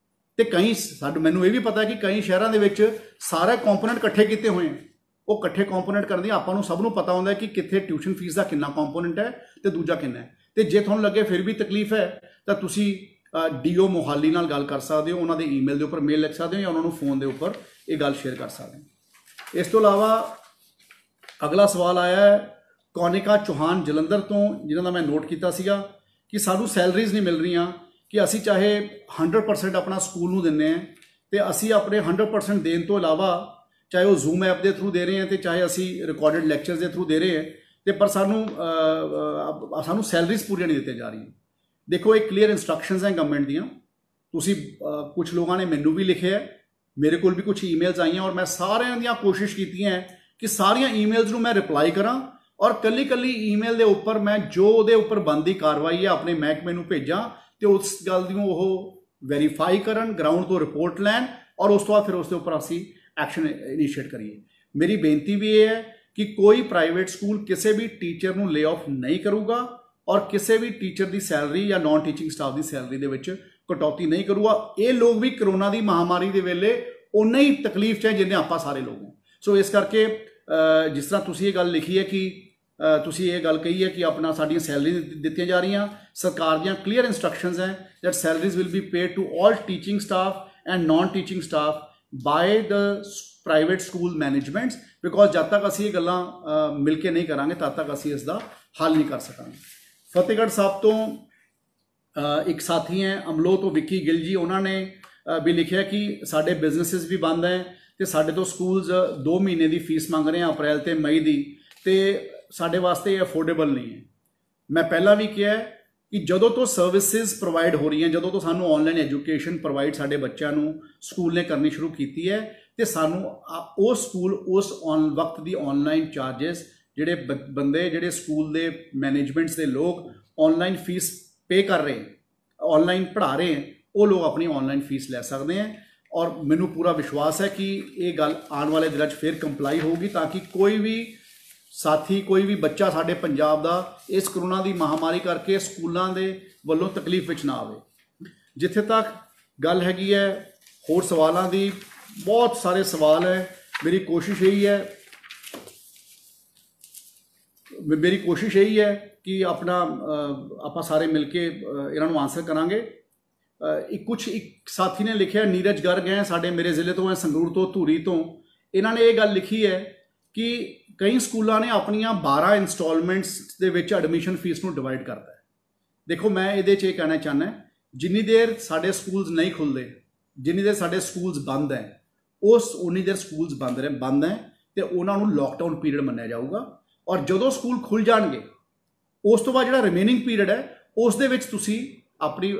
ਤੇ ਕਈ ਮੈਨੂੰ ਇਹ ਵੀ ਪਤਾ ਕਿ ਕਈ ਸ਼ਹਿਰਾਂ ਦੇ ਵਿੱਚ ਸਾਰੇ ਕੰਪੋਨੈਂਟ ਇਕੱਠੇ ਕੀਤੇ ਹੋਏ, ਉਹ ਇਕੱਠੇ ਕੰਪੋਨੈਂਟ ਕਰਨ ਦੀ ਆਪਾਂ ਨੂੰ ਸਭ ਨੂੰ ਪਤਾ ਹੁੰਦਾ ਕਿ ਕਿੱਥੇ ਟਿਊਸ਼ਨ ਫੀਸ ਦਾ ਕਿੰਨਾ ਕੰਪੋਨੈਂਟ ਹੈ ਤੇ ਦੂਜਾ ਕਿੰਨਾ ਹੈ। ਤੇ ਜੇ ਤੁਹਾਨੂੰ ਲੱਗੇ ਫਿਰ ਵੀ ਤਕਲੀਫ ਹੈ, ਤਾਂ ਤੁਸੀਂ ਡੀਓ ਮੋਹਾਲੀ ਨਾਲ ਗੱਲ ਕਰ ਸਕਦੇ ਹੋ, ਉਹਨਾਂ ਦੇ ਈਮੇਲ ਦੇ ਉੱਪਰ ਮੇਲ ਲਿਖ ਸਕਦੇ ਹੋ, ਜਾਂ ਉਹਨਾਂ ਨੂੰ ਫੋਨ ਦੇ ਉੱਪਰ ਇਹ ਗੱਲ ਸ਼ੇਅਰ ਕਰ ਸਕਦੇ ਹੋ। ਇਸ ਤੋਂ ਇਲਾਵਾ ਅਗਲਾ ਸਵਾਲ ਆਇਆ ਹੈ ਕੌਨਿਕਾ ਚੌਹਾਨ ਜਲੰਧਰ ਤੋਂ, ਜਿਨ੍ਹਾਂ ਦਾ ਮੈਂ ਨੋਟ ਕੀਤਾ ਸੀਗਾ ਕਿ ਸਾਨੂੰ ਸੈਲਰੀਜ਼ ਨਹੀਂ ਮਿਲ ਰਹੀਆਂ, ਕਿ ਅਸੀਂ ਚਾਹੇ 100% ਆਪਣਾ ਸਕੂਲ ਨੂੰ ਦਿੰਦੇ ਹਾਂ, ਤੇ ਅਸੀਂ ਆਪਣੇ 100% ਦੇਣ ਤੋਂ ਇਲਾਵਾ ਚਾਹੇ ਉਹ ਜ਼ੂਮ ਐਪ ਦੇ ਥਰੂ ਦੇ ਰਹੇ ਹਾਂ, ਤੇ ਚਾਹੇ ਅਸੀਂ ਰਿਕਾਰਡਡ ਲੈਕਚਰਸ ਦੇ ਥਰੂ ਦੇ ਰਹੇ ਹਾਂ, ਤੇ ਪਰ ਸਾਨੂੰ ਸੈਲਰੀਜ਼ ਪੂਰੀਆਂ ਨਹੀਂ ਦਿੱਤੀਆਂ ਜਾ ਰਹੀਆਂ। ਦੇਖੋ, ਇਹ ਕਲੀਅਰ ਇੰਸਟਰਕਸ਼ਨਸ ਹੈ ਗਵਰਨਮੈਂਟ ਦੀਆਂ। ਤੁਸੀਂ ਕੁਝ ਲੋਕਾਂ ਨੇ ਮੈਨੂੰ ਵੀ ਲਿਖਿਆ, ਮੇਰੇ ਕੋਲ ਵੀ ਕੁਝ ਈਮੇਲਸ ਆਈਆਂ, ਔਰ ਮੈਂ ਸਾਰਿਆਂ ਦੀਆਂ ਕੋਸ਼ਿਸ਼ ਕੀਤੀਆਂ ਕਿ ਸਾਰੀਆਂ ਈਮੇਲਸ ਨੂੰ ਮੈਂ ਰਿਪਲਾਈ ਕਰਾਂ, ਔਰ ਕੱਲੀ ਕੱਲੀ ਈਮੇਲ ਦੇ ਉੱਪਰ ਮੈਂ ਜੋ ਉਹਦੇ ਉੱਪਰ ਬਣਦੀ ਕਾਰਵਾਈ ਹੈ ਆਪਣੇ ਮਹਿਕਮੇ ਨੂੰ ਭੇਜਾਂ, ਤੇ ਉਸ ਗੱਲ ਦੀ ਉਹ ਵੈਰੀਫਾਈ ਕਰਨ, ਗਰਾਊਂਡ ਤੋਂ ਰਿਪੋਰਟ ਲੈਣ, ਔਰ ਉਸ ਤੋਂ ਬਾਅਦ ਫਿਰ ਉਸ ਦੇ ਉੱਪਰ ਅਸੀਂ ਐਕਸ਼ਨ ਇਨੀਸ਼ੀਏਟ ਕਰੀਏ। ਮੇਰੀ ਬੇਨਤੀ ਵੀ ਇਹ ਹੈ ਕਿ ਕੋਈ ਪ੍ਰਾਈਵੇਟ ਸਕੂਲ ਕਿਸੇ ਵੀ ਟੀਚਰ ਨੂੰ ਲੇ ਆਫ ਨਹੀਂ ਕਰੂਗਾ, ਔਰ ਕਿਸੇ ਵੀ ਟੀਚਰ ਦੀ ਸੈਲਰੀ ਜਾਂ ਨਾਨ ਟੀਚਿੰਗ ਸਟਾਫ ਦੀ ਸੈਲਰੀ ਦੇ ਵਿੱਚ ਕਟੌਤੀ ਨਹੀਂ ਕਰੂਗਾ। ਇਹ ਲੋਕ ਵੀ ਕਰੋਨਾ ਦੀ ਮਹਾਮਾਰੀ ਦੇ ਵੇਲੇ ਉਨਾ ਹੀ ਤਕਲੀਫ 'ਚ ਹੈ ਜਿੰਨੇ ਆਪਾਂ ਸਾਰੇ ਲੋਕ ਹਾਂ। ਸੋ ਇਸ ਕਰਕੇ ਜਿਸ ਤਰ੍ਹਾਂ ਤੁਸੀਂ ਇਹ ਗੱਲ ਲਿਖੀ ਹੈ ਕਿ ਤੁਸੀਂ ਇਹ ਗੱਲ ਕਹੀ ਹੈ ਕਿ ਆਪਣਾ ਸਾਡੀਆਂ ਸੈਲਰੀ ਦਿੱਤੀਆਂ ਜਾ ਰਹੀਆਂ। ਸਰਕਾਰ ਦੀਆਂ ਕਲੀਅਰ ਇੰਸਟਰਕਸ਼ਨਸ ਹੈ that salaries will be paid to all teaching staff and non teaching staff by the private school managements, because ਜਦ ਤੱਕ ਅਸੀਂ ਇਹ ਗੱਲਾਂ ਮਿਲ ਕੇ ਨਹੀਂ ਕਰਾਂਗੇ ਤਦ ਤੱਕ ਅਸੀਂ ਇਸ ਦਾ ਹੱਲ ਨਹੀਂ ਕਰ ਸਕਾਂਗੇ। ਫਤਿਹਗੜ੍ਹ ਸਾਹਿਬ ਤੋਂ ਇੱਕ ਸਾਥੀ ਹੈ ਅਮਲੋ ਤੋਂ ਵਿੱਕੀ ਗਿੱਲ ਜੀ, ਉਹਨਾਂ ਨੇ ਵੀ ਲਿਖਿਆ ਕਿ ਸਾਡੇ ਬਿਜ਼ਨਸਿਸ ਵੀ ਬੰਦ ਹੈ ਤੇ ਸਾਡੇ ਤੋਂ ਸਕੂਲਸ 2 ਮਹੀਨੇ ਦੀ ਫੀਸ ਮੰਗ ਰਹੇ ਆ ਅਪ੍ਰੈਲ ਤੇ ਮਈ ਦੀ, ਤੇ ਸਾਡੇ ਵਾਸਤੇ ਇਹ ਅਫੋਰਡੇਬਲ ਨਹੀਂ ਹੈ। ਮੈਂ ਪਹਿਲਾਂ ਵੀ ਕਿਹਾ ਕਿ ਜਦੋਂ ਤੋਂ ਸਰਵਿਸਿਜ਼ ਪ੍ਰੋਵਾਈਡ ਹੋ ਰਹੀਆਂ, ਜਦੋਂ ਤੋਂ ਸਾਨੂੰ ਆਨਲਾਈਨ ਐਜੂਕੇਸ਼ਨ ਪ੍ਰੋਵਾਈਡ ਸਾਡੇ ਬੱਚਿਆਂ ਨੂੰ ਸਕੂਲ ਨੇ ਕਰਨੀ ਸ਼ੁਰੂ ਕੀਤੀ ਹੈ, ਤੇ ਸਾਨੂੰ ਉਹ ਸਕੂਲ ਉਸ ਵਕਤ ਦੀ ਆਨਲਾਈਨ ਚਾਰजेस ਜਿਹੜੇ ਬੰਦੇ ਜਿਹੜੇ ਸਕੂਲ ਦੇ ਮੈਨੇਜਮੈਂਟਸ ਦੇ ਲੋਕ ਆਨਲਾਈਨ ਫੀਸ ਪੇ ਕਰ ਰਹੇ, ਆਨਲਾਈਨ ਪੜ੍ਹਾ ਰਹੇ ਹੈ, ਉਹ ਲੋਕ ਆਪਣੀ ਆਨਲਾਈਨ ਫੀਸ ਲੈ ਸਕਦੇ ਹੈ। ਔਰ ਮੈਨੂੰ ਪੂਰਾ ਵਿਸ਼ਵਾਸ ਹੈ ਕਿ ਇਹ ਗੱਲ ਆਉਣ ਵਾਲੇ ਦਿਨਾਂ 'ਚ ਫਿਰ ਕੰਪਲਾਈ ਹੋਊਗੀ ਤਾਂ ਕਿ ਕੋਈ ਵੀ ਸਾਥੀ, ਕੋਈ ਵੀ ਬੱਚਾ ਸਾਡੇ ਪੰਜਾਬ ਦਾ ਇਸ ਕਰੋਨਾ ਦੀ ਮਹਾਮਾਰੀ ਕਰਕੇ ਸਕੂਲਾਂ ਦੇ ਵੱਲੋਂ ਤਕਲੀਫ ਵਿੱਚ ਨਾ ਆਵੇ। ਜਿੱਥੇ ਤੱਕ ਗੱਲ ਹੈਗੀ ਹੈ ਹੋਰ ਸਵਾਲਾਂ ਦੀ, ਬਹੁਤ ਸਾਰੇ ਸਵਾਲ ਹੈ, ਮੇਰੀ ਕੋਸ਼ਿਸ਼ ਇਹੀ ਹੈ ਕਿ ਆਪਣਾ ਆਪਾਂ ਸਾਰੇ ਮਿਲ ਕੇ ਇਹਨਾਂ ਨੂੰ ਆਨਸਰ ਕਰਾਂਗੇ। ਇੱਕ ਸਾਥੀ ਨੇ ਲਿਖਿਆ, ਨੀਰਜ ਗਰਗ ਹੈ, ਸਾਡੇ ਮੇਰੇ ਜ਼ਿਲ੍ਹੇ ਤੋਂ ਹੈ, ਸੰਗਰੂਰ ਤੋਂ, ਧੂਰੀ ਤੋਂ। ਇਹਨਾਂ ਨੇ ਇਹ ਗੱਲ ਲਿਖੀ ਹੈ ਕਿ ਕਈ ਸਕੂਲਾਂ ਨੇ ਆਪਣੀਆਂ 12 ਇੰਸਟਾਲਮੈਂਟਸ ਦੇ ਵਿੱਚ ਐਡਮਿਸ਼ਨ ਫੀਸ ਨੂੰ ਡਿਵਾਈਡ ਕਰਤਾ ਹੈ। ਦੇਖੋ, ਮੈਂ ਇਹਦੇ 'ਚ ਇਹ ਕਹਿਣਾ ਚਾਹੁੰਦਾ, ਜਿੰਨੀ ਦੇਰ ਸਾਡੇ ਸਕੂਲਸ ਨਹੀਂ ਖੁੱਲ੍ਹਦੇ, ਜਿੰਨੀ ਦੇਰ ਸਾਡੇ ਸਕੂਲਸ ਬੰਦ ਹੈ, ਉਨੀ ਦੇਰ ਸਕੂਲਸ ਬੰਦ ਹੈ ਤੇ ਉਹਨਾਂ ਨੂੰ ਲੋਕਡਾਊਨ ਪੀਰੀਅਡ ਮੰਨਿਆ ਜਾਊਗਾ। ਔਰ ਜਦੋਂ ਸਕੂਲ ਖੁੱਲ੍ਹ ਜਾਣਗੇ ਉਸ ਤੋਂ ਬਾਅਦ ਜਿਹੜਾ ਰਿਮੇਨਿੰਗ ਪੀਰੀਅਡ ਹੈ ਉਸ ਦੇ ਵਿੱਚ ਤੁਸੀਂ ਆਪਣੇ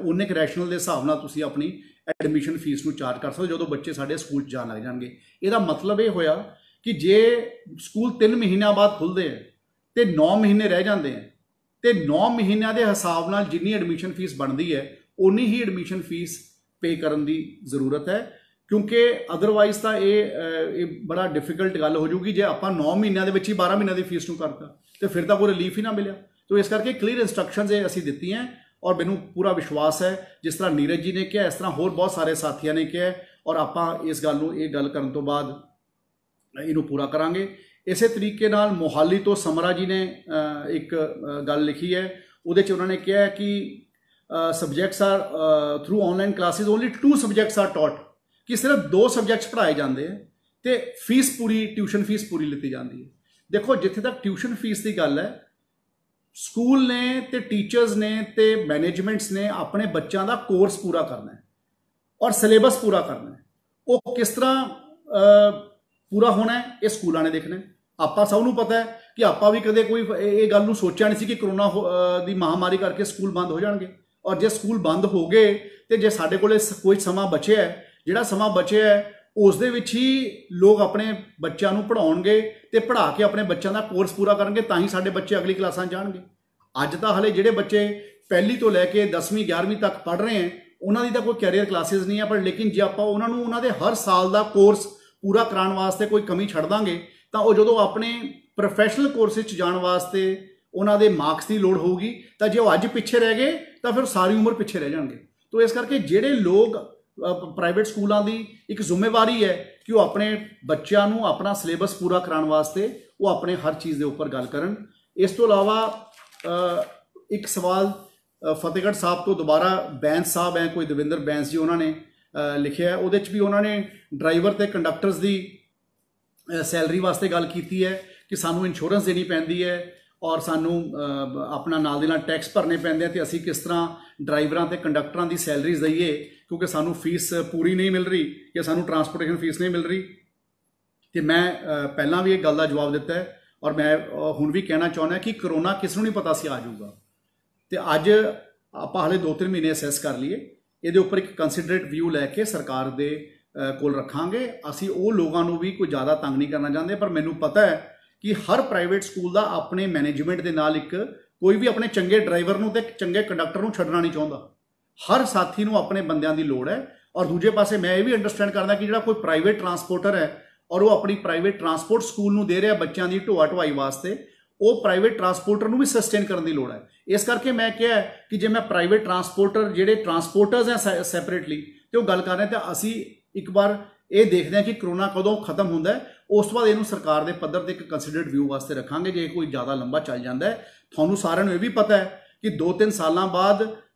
ਓਨਿਕ ਰੈਸ਼ਨਲ ਦੇ ਹਿਸਾਬ ਨਾਲ ਤੁਸੀਂ ਆਪਣੀ ਐਡਮਿਸ਼ਨ ਫੀਸ ਨੂੰ ਚਾਰਜ ਕਰ ਸਕਦੇ ਜਦੋਂ ਬੱਚੇ ਸਾਡੇ ਸਕੂਲ 'ਚ ਜਾਣ ਲੱਗ ਜਾਣਗੇ। ਇਹਦਾ ਮਤਲਬ ਇਹ ਹੋਇਆ ਕਿ ਜੇ ਸਕੂਲ 3 ਮਹੀਨਿਆਂ ਬਾਅਦ ਖੁੱਲ੍ਹਦੇ ਹੈ ਤੇ 9 ਮਹੀਨੇ ਰਹਿ ਜਾਂਦੇ ਹੈ, ਤੇ 9 ਮਹੀਨਿਆਂ ਦੇ ਹਿਸਾਬ ਨਾਲ ਜਿੰਨੀ ਐਡਮਿਸ਼ਨ ਫੀਸ ਬਣਦੀ ਹੈ ਉਨੀ ਹੀ ਐਡਮਿਸ਼ਨ ਫੀਸ ਪੇ ਕਰਨ ਦੀ ਜ਼ਰੂਰਤ ਹੈ, ਕਿਉਂਕਿ ਅਦਰਵਾਈਜ਼ ਤਾਂ ਇਹ ਬੜਾ ਡਿਫਿਕਲਟ ਗੱਲ ਹੋ ਜੂਗੀ ਜੇ ਆਪਾਂ 9 ਮਹੀਨਿਆਂ ਦੇ ਵਿੱਚ ਹੀ 12 ਮਹੀਨਿਆਂ ਦੀ ਫੀਸ ਨੂੰ ਕਰਤਾ ਤੇ ਫਿਰ ਤਾਂ ਕੋਈ ਰਿਲੀਫ ਹੀ ਨਾ ਮਿਲਿਆ। ਤੋ ਇਸ ਕਰਕੇ ਕਲੀਅਰ ਇੰਸਟਰਕਸ਼ਨਸ ਇਹ ਅਸੀਂ ਦਿੱਤੀਆਂ ਔਰ ਮੈਨੂੰ ਪੂਰਾ ਵਿਸ਼ਵਾਸ ਹੈ ਜਿਸ ਤਰ੍ਹਾਂ ਨੀਰਜ ਜੀ ਨੇ ਕਿਹਾ, ਇਸ ਤਰ੍ਹਾਂ ਹੋਰ ਬਹੁਤ ਸਾਰੇ ਸਾਥੀਆਂ ਨੇ ਕਿਹਾ ਔਰ ਆਪਾਂ ਇਸ ਗੱਲ ਨੂੰ ਇਹ ਗੱਲ ਕਰਨ ਤੋਂ ਬਾਅਦ ਇਹਨੂੰ ਪੂਰਾ ਕਰਾਂਗੇ। ਇਸੇ ਤਰੀਕੇ ਨਾਲ ਮੋਹਾਲੀ ਤੋਂ ਸਮਰਾ ਜੀ ਨੇ ਇੱਕ ਗੱਲ ਲਿਖੀ ਹੈ, ਉਹਦੇ 'ਚ ਉਹਨਾਂ ਨੇ ਕਿਹਾ ਕਿ subjects are through online classes only 2 subjects are taught, ਕਿ ਸਿਰਫ 2 ਸਬਜੈਕਟਸ ਪੜ੍ਹਾਏ ਜਾਂਦੇ ਹੈ ਤੇ ਫੀਸ ਪੂਰੀ, ਟਿਊਸ਼ਨ ਫੀਸ ਪੂਰੀ ਲਿੱਤੀ ਜਾਂਦੀ ਹੈ। ਦੇਖੋ, ਜਿੱਥੇ ਤੱਕ ਟਿਊਸ਼ਨ ਫੀਸ ਦੀ ਗੱਲ ਹੈ, ਸਕੂਲ ਨੇ ਤੇ ਟੀਚਰਸ ਨੇ ਤੇ ਮੈਨੇਜਮੈਂਟਸ ਨੇ ਆਪਣੇ ਬੱਚਿਆਂ ਦਾ ਕੋਰਸ ਪੂਰਾ ਕਰਨਾ ਹੈ ਔਰ ਸਿਲੇਬਸ ਪੂਰਾ ਕਰਨਾ ਹੈ। ਉਹ ਕਿਸ ਤਰ੍ਹਾਂ ਪੂਰਾ ਹੋਣਾ ਹੈ ਇਹ ਸਕੂਲਾਂ ਨੇ ਦੇਖਣਾ ਹੈ। ਆਪਾਂ ਸਭ ਨੂੰ ਪਤਾ ਹੈ ਕਿ ਆਪਾਂ ਵੀ ਕਦੇ ਕੋਈ ਇਹ ਗੱਲ ਨੂੰ ਸੋਚਿਆ ਨਹੀਂ ਸੀ ਕਿ ਕਰੋਨਾ ਦੀ ਮਹਾਮਾਰੀ ਕਰਕੇ ਸਕੂਲ ਬੰਦ ਹੋ ਜਾਣਗੇ, ਔਰ ਜੇ ਸਕੂਲ ਬੰਦ ਹੋ ਗਏ ਤੇ ਜੇ ਸਾਡੇ ਕੋਲ ਕੋਈ ਸਮਾਂ ਬਚਿਆ ਹੈ, ਜਿਹੜਾ ਸਮਾਂ ਬਚਿਆ ਹੈ ਉਸ ਦੇ ਵਿੱਚ ਹੀ ਲੋਕ ਆਪਣੇ ਬੱਚਿਆਂ ਨੂੰ ਪੜ੍ਹਾਉਣਗੇ ਤੇ ਪੜ੍ਹਾ ਕੇ ਆਪਣੇ ਬੱਚਿਆਂ ਦਾ ਕੋਰਸ ਪੂਰਾ ਕਰਨਗੇ, ਤਾਂ ਹੀ ਸਾਡੇ ਬੱਚੇ ਅਗਲੀ ਕਲਾਸਾਂ 'ਚ ਜਾਣਗੇ। ਅੱਜ ਤਾਂ ਹਲੇ ਜਿਹੜੇ ਬੱਚੇ ਪਹਿਲੀ ਤੋਂ ਲੈ ਕੇ 10ਵੀਂ 11ਵੀਂ ਤੱਕ ਪੜ੍ਹ ਰਹੇ ਹੈ ਉਹਨਾਂ ਦੀ ਤਾਂ ਕੋਈ ਕੈਰੀਅਰ ਕਲਾਸਿਸ ਨਹੀਂ ਹੈ, ਪਰ ਲੇਕਿਨ ਜੇ ਆਪਾਂ ਉਹਨਾਂ ਨੂੰ ਉਹਨਾਂ ਦੇ ਹਰ ਸਾਲ ਦਾ ਕੋਰਸ ਪੂਰਾ ਕਰਾਉਣ ਵਾਸਤੇ ਕੋਈ ਕਮੀ ਛੱਡ ਦਾਂਗੇ ਤਾਂ ਉਹ ਜਦੋਂ ਆਪਣੇ ਪ੍ਰੋਫੈਸ਼ਨਲ ਕੋਰਸ ਵਿੱਚ ਜਾਣ ਵਾਸਤੇ ਉਹਨਾਂ ਦੇ ਮਾਰਕਸ ਦੀ ਲੋੜ ਹੋਊਗੀ, ਤਾਂ ਜੇ ਉਹ ਅੱਜ ਪਿੱਛੇ ਰਹਿ ਗਏ ਤਾਂ ਫਿਰ ਸਾਰੀ ਉਮਰ ਪਿੱਛੇ ਰਹਿ ਜਾਣਗੇ। ਤੋ ਇਸ ਕਰਕੇ ਜਿਹੜੇ ਲੋਕ ਪ੍ਰਾਈਵੇਟ ਸਕੂਲਾਂ ਦੀ ਇੱਕ ਜ਼ਿੰਮੇਵਾਰੀ ਹੈ ਕਿ ਉਹ ਆਪਣੇ ਬੱਚਿਆਂ ਨੂੰ ਆਪਣਾ ਸਿਲੇਬਸ ਪੂਰਾ ਕਰਾਉਣ ਵਾਸਤੇ ਉਹ ਆਪਣੇ ਹਰ ਚੀਜ਼ ਦੇ ਉੱਪਰ ਗੱਲ ਕਰਨ। ਇਸ ਤੋਂ ਇਲਾਵਾ ਇੱਕ ਸਵਾਲ ਫਤਿਹਗੜ੍ਹ ਸਾਹਿਬ ਤੋਂ ਦੁਬਾਰਾ ਬੈਂਸ ਸਾਹਿਬ ਹੈ, ਕੋਈ ਦਵਿੰਦਰ ਬੈਂਸ ਜੀ, ਉਹਨਾਂ ਨੇ ਲਿਖਿਆ, ਉਹਦੇ 'ਚ ਵੀ ਉਹਨਾਂ ਨੇ ਡਰਾਈਵਰ ਤੇ ਕੰਡਕਟਰਸ ਦੀ ਸੈਲਰੀ ਵਾਸਤੇ ਗੱਲ ਕੀਤੀ ਹੈ ਕਿ ਸਾਨੂੰ ਇੰਸ਼ੋਰੈਂਸ ਦੇਣੀ ਪੈਂਦੀ ਹੈ ਔਰ ਸਾਨੂੰ ਆਪਣਾ ਨਾਲ ਦੇ ਨਾਲ ਟੈਕਸ ਭਰਨੇ ਪੈਂਦੇ ਆ, ਤੇ ਅਸੀਂ ਕਿਸ ਤਰ੍ਹਾਂ ਡਰਾਈਵਰਾਂ ਤੇ ਕੰਡਕਟਰਾਂ ਦੀ ਸੈਲਰੀਜ਼ ਦਈਏ ਕਿਉਂਕਿ ਸਾਨੂੰ ਫੀਸ ਪੂਰੀ ਨਹੀਂ ਮਿਲ ਰਹੀ ਕਿ ਸਾਨੂੰ ਟਰਾਂਸਪੋਰਟੇਸ਼ਨ ਫੀਸ ਨਹੀਂ ਮਿਲ ਰਹੀ। ਤੇ ਮੈਂ ਪਹਿਲਾਂ ਵੀ ਇਹ ਗੱਲ ਦਾ ਜਵਾਬ ਦਿੱਤਾ ਹੈ ਔਰ ਮੈਂ ਹੁਣ ਵੀ ਕਹਿਣਾ ਚਾਹੁੰਦਾ ਕਿ ਕਰੋਨਾ ਕਿਸ ਨੂੰ ਨਹੀਂ ਪਤਾ ਸੀ ਆ ਜਾਊਗਾ, ਤੇ ਅੱਜ ਆਪਾਂ ਹਾਲੇ 2-3 ਮਹੀਨੇ ਅਸੈਸ ਕਰ ਲਈਏ, ਇਹਦੇ ਉੱਪਰ ਇੱਕ ਕੰਸੀਡਰੇਟ ਵਿਊ ਲੈ ਕੇ ਸਰਕਾਰ ਦੇ ਕੋਲ ਰੱਖਾਂਗੇ। ਅਸੀਂ ਉਹ ਲੋਕਾਂ ਨੂੰ ਵੀ ਕੋਈ ਜ਼ਿਆਦਾ ਤੰਗ ਨਹੀਂ ਕਰਨਾ ਚਾਹੁੰਦੇ, ਪਰ ਮੈਨੂੰ ਪਤਾ ਹੈ ਕਿ ਹਰ ਪ੍ਰਾਈਵੇਟ ਸਕੂਲ ਦਾ ਆਪਣੇ ਮੈਨੇਜਮੈਂਟ ਦੇ ਨਾਲ ਕੋਈ ਵੀ ਆਪਣੇ ਚੰਗੇ ਡਰਾਈਵਰ ਨੂੰ ਤੇ ਚੰਗੇ ਕੰਡਕਟਰ ਨੂੰ ਛੱਡਣਾ ਨਹੀਂ ਚਾਹੁੰਦਾ। ਹਰ ਸਾਥੀ ਨੂੰ ਆਪਣੇ ਬੰਦਿਆਂ ਦੀ ਲੋੜ ਹੈ। ਔਰ ਦੂਜੇ ਪਾਸੇ ਮੈਂ ਇਹ ਵੀ ਅੰਡਰਸਟੈਂਡ ਕਰਦਾ ਕਿ ਜਿਹੜਾ ਕੋਈ ਪ੍ਰਾਈਵੇਟ ਟਰਾਂਸਪੋਰਟਰ ਹੈ ਔਰ ਉਹ ਆਪਣੀ ਪ੍ਰਾਈਵੇਟ ਟਰਾਂਸਪੋਰਟ ਸਕੂਲ ਨੂੰ ਦੇ ਰਿਹਾ ਬੱਚਿਆਂ ਦੀ ਢੋਆ ਢੁਆਈ ਵਾਸਤੇ, ਉਹ ਪ੍ਰਾਈਵੇਟ ਟਰਾਂਸਪੋਰਟਰ ਨੂੰ ਵੀ ਸਸਟੇਨ ਕਰਨ ਦੀ ਲੋੜ ਹੈ। ਇਸ ਕਰਕੇ ਮੈਂ ਕਿਹਾ ਕਿ ਜੇ ਮੈਂ ਪ੍ਰਾਈਵੇਟ ਟਰਾਂਸਪੋਰਟਰ ਜਿਹੜੇ ਟਰਾਂਸਪੋਰਟਰਸ ਹੈ ਸੈਪਰੇਟਲੀ ਤੇ ਉਹ ਗੱਲ ਕਰ ਰਹੇ ਤਾਂ ਅਸੀਂ ਇੱਕ ਵਾਰ ਇਹ ਦੇਖਦੇ ਹਾਂ ਕਿ ਕਰੋਨਾ ਕਦੋਂ ਖਤਮ ਹੁੰਦਾ ਹੈ ਉਸ ਤੋਂ ਬਾਅਦ ਇਹਨੂੰ ਸਰਕਾਰ ਦੇ ਪੱਧਰ ਤੇ ਇੱਕ ਕੰਸੀਡਰਡ ਵਿਊ ਵਾਸਤੇ ਰੱਖਾਂਗੇ। ਜੇ ਕੋਈ ਜ਼ਿਆਦਾ ਲੰਬਾ ਚੱਲ ਜਾਂਦਾ ਹੈ, ਤੁਹਾਨੂੰ ਸਾਰਿਆਂ ਨੂੰ ਇਹ ਵੀ ਪਤਾ ਹੈ ਕਿ 2-3 ਸਾਲਾਂ ਬਾਅਦ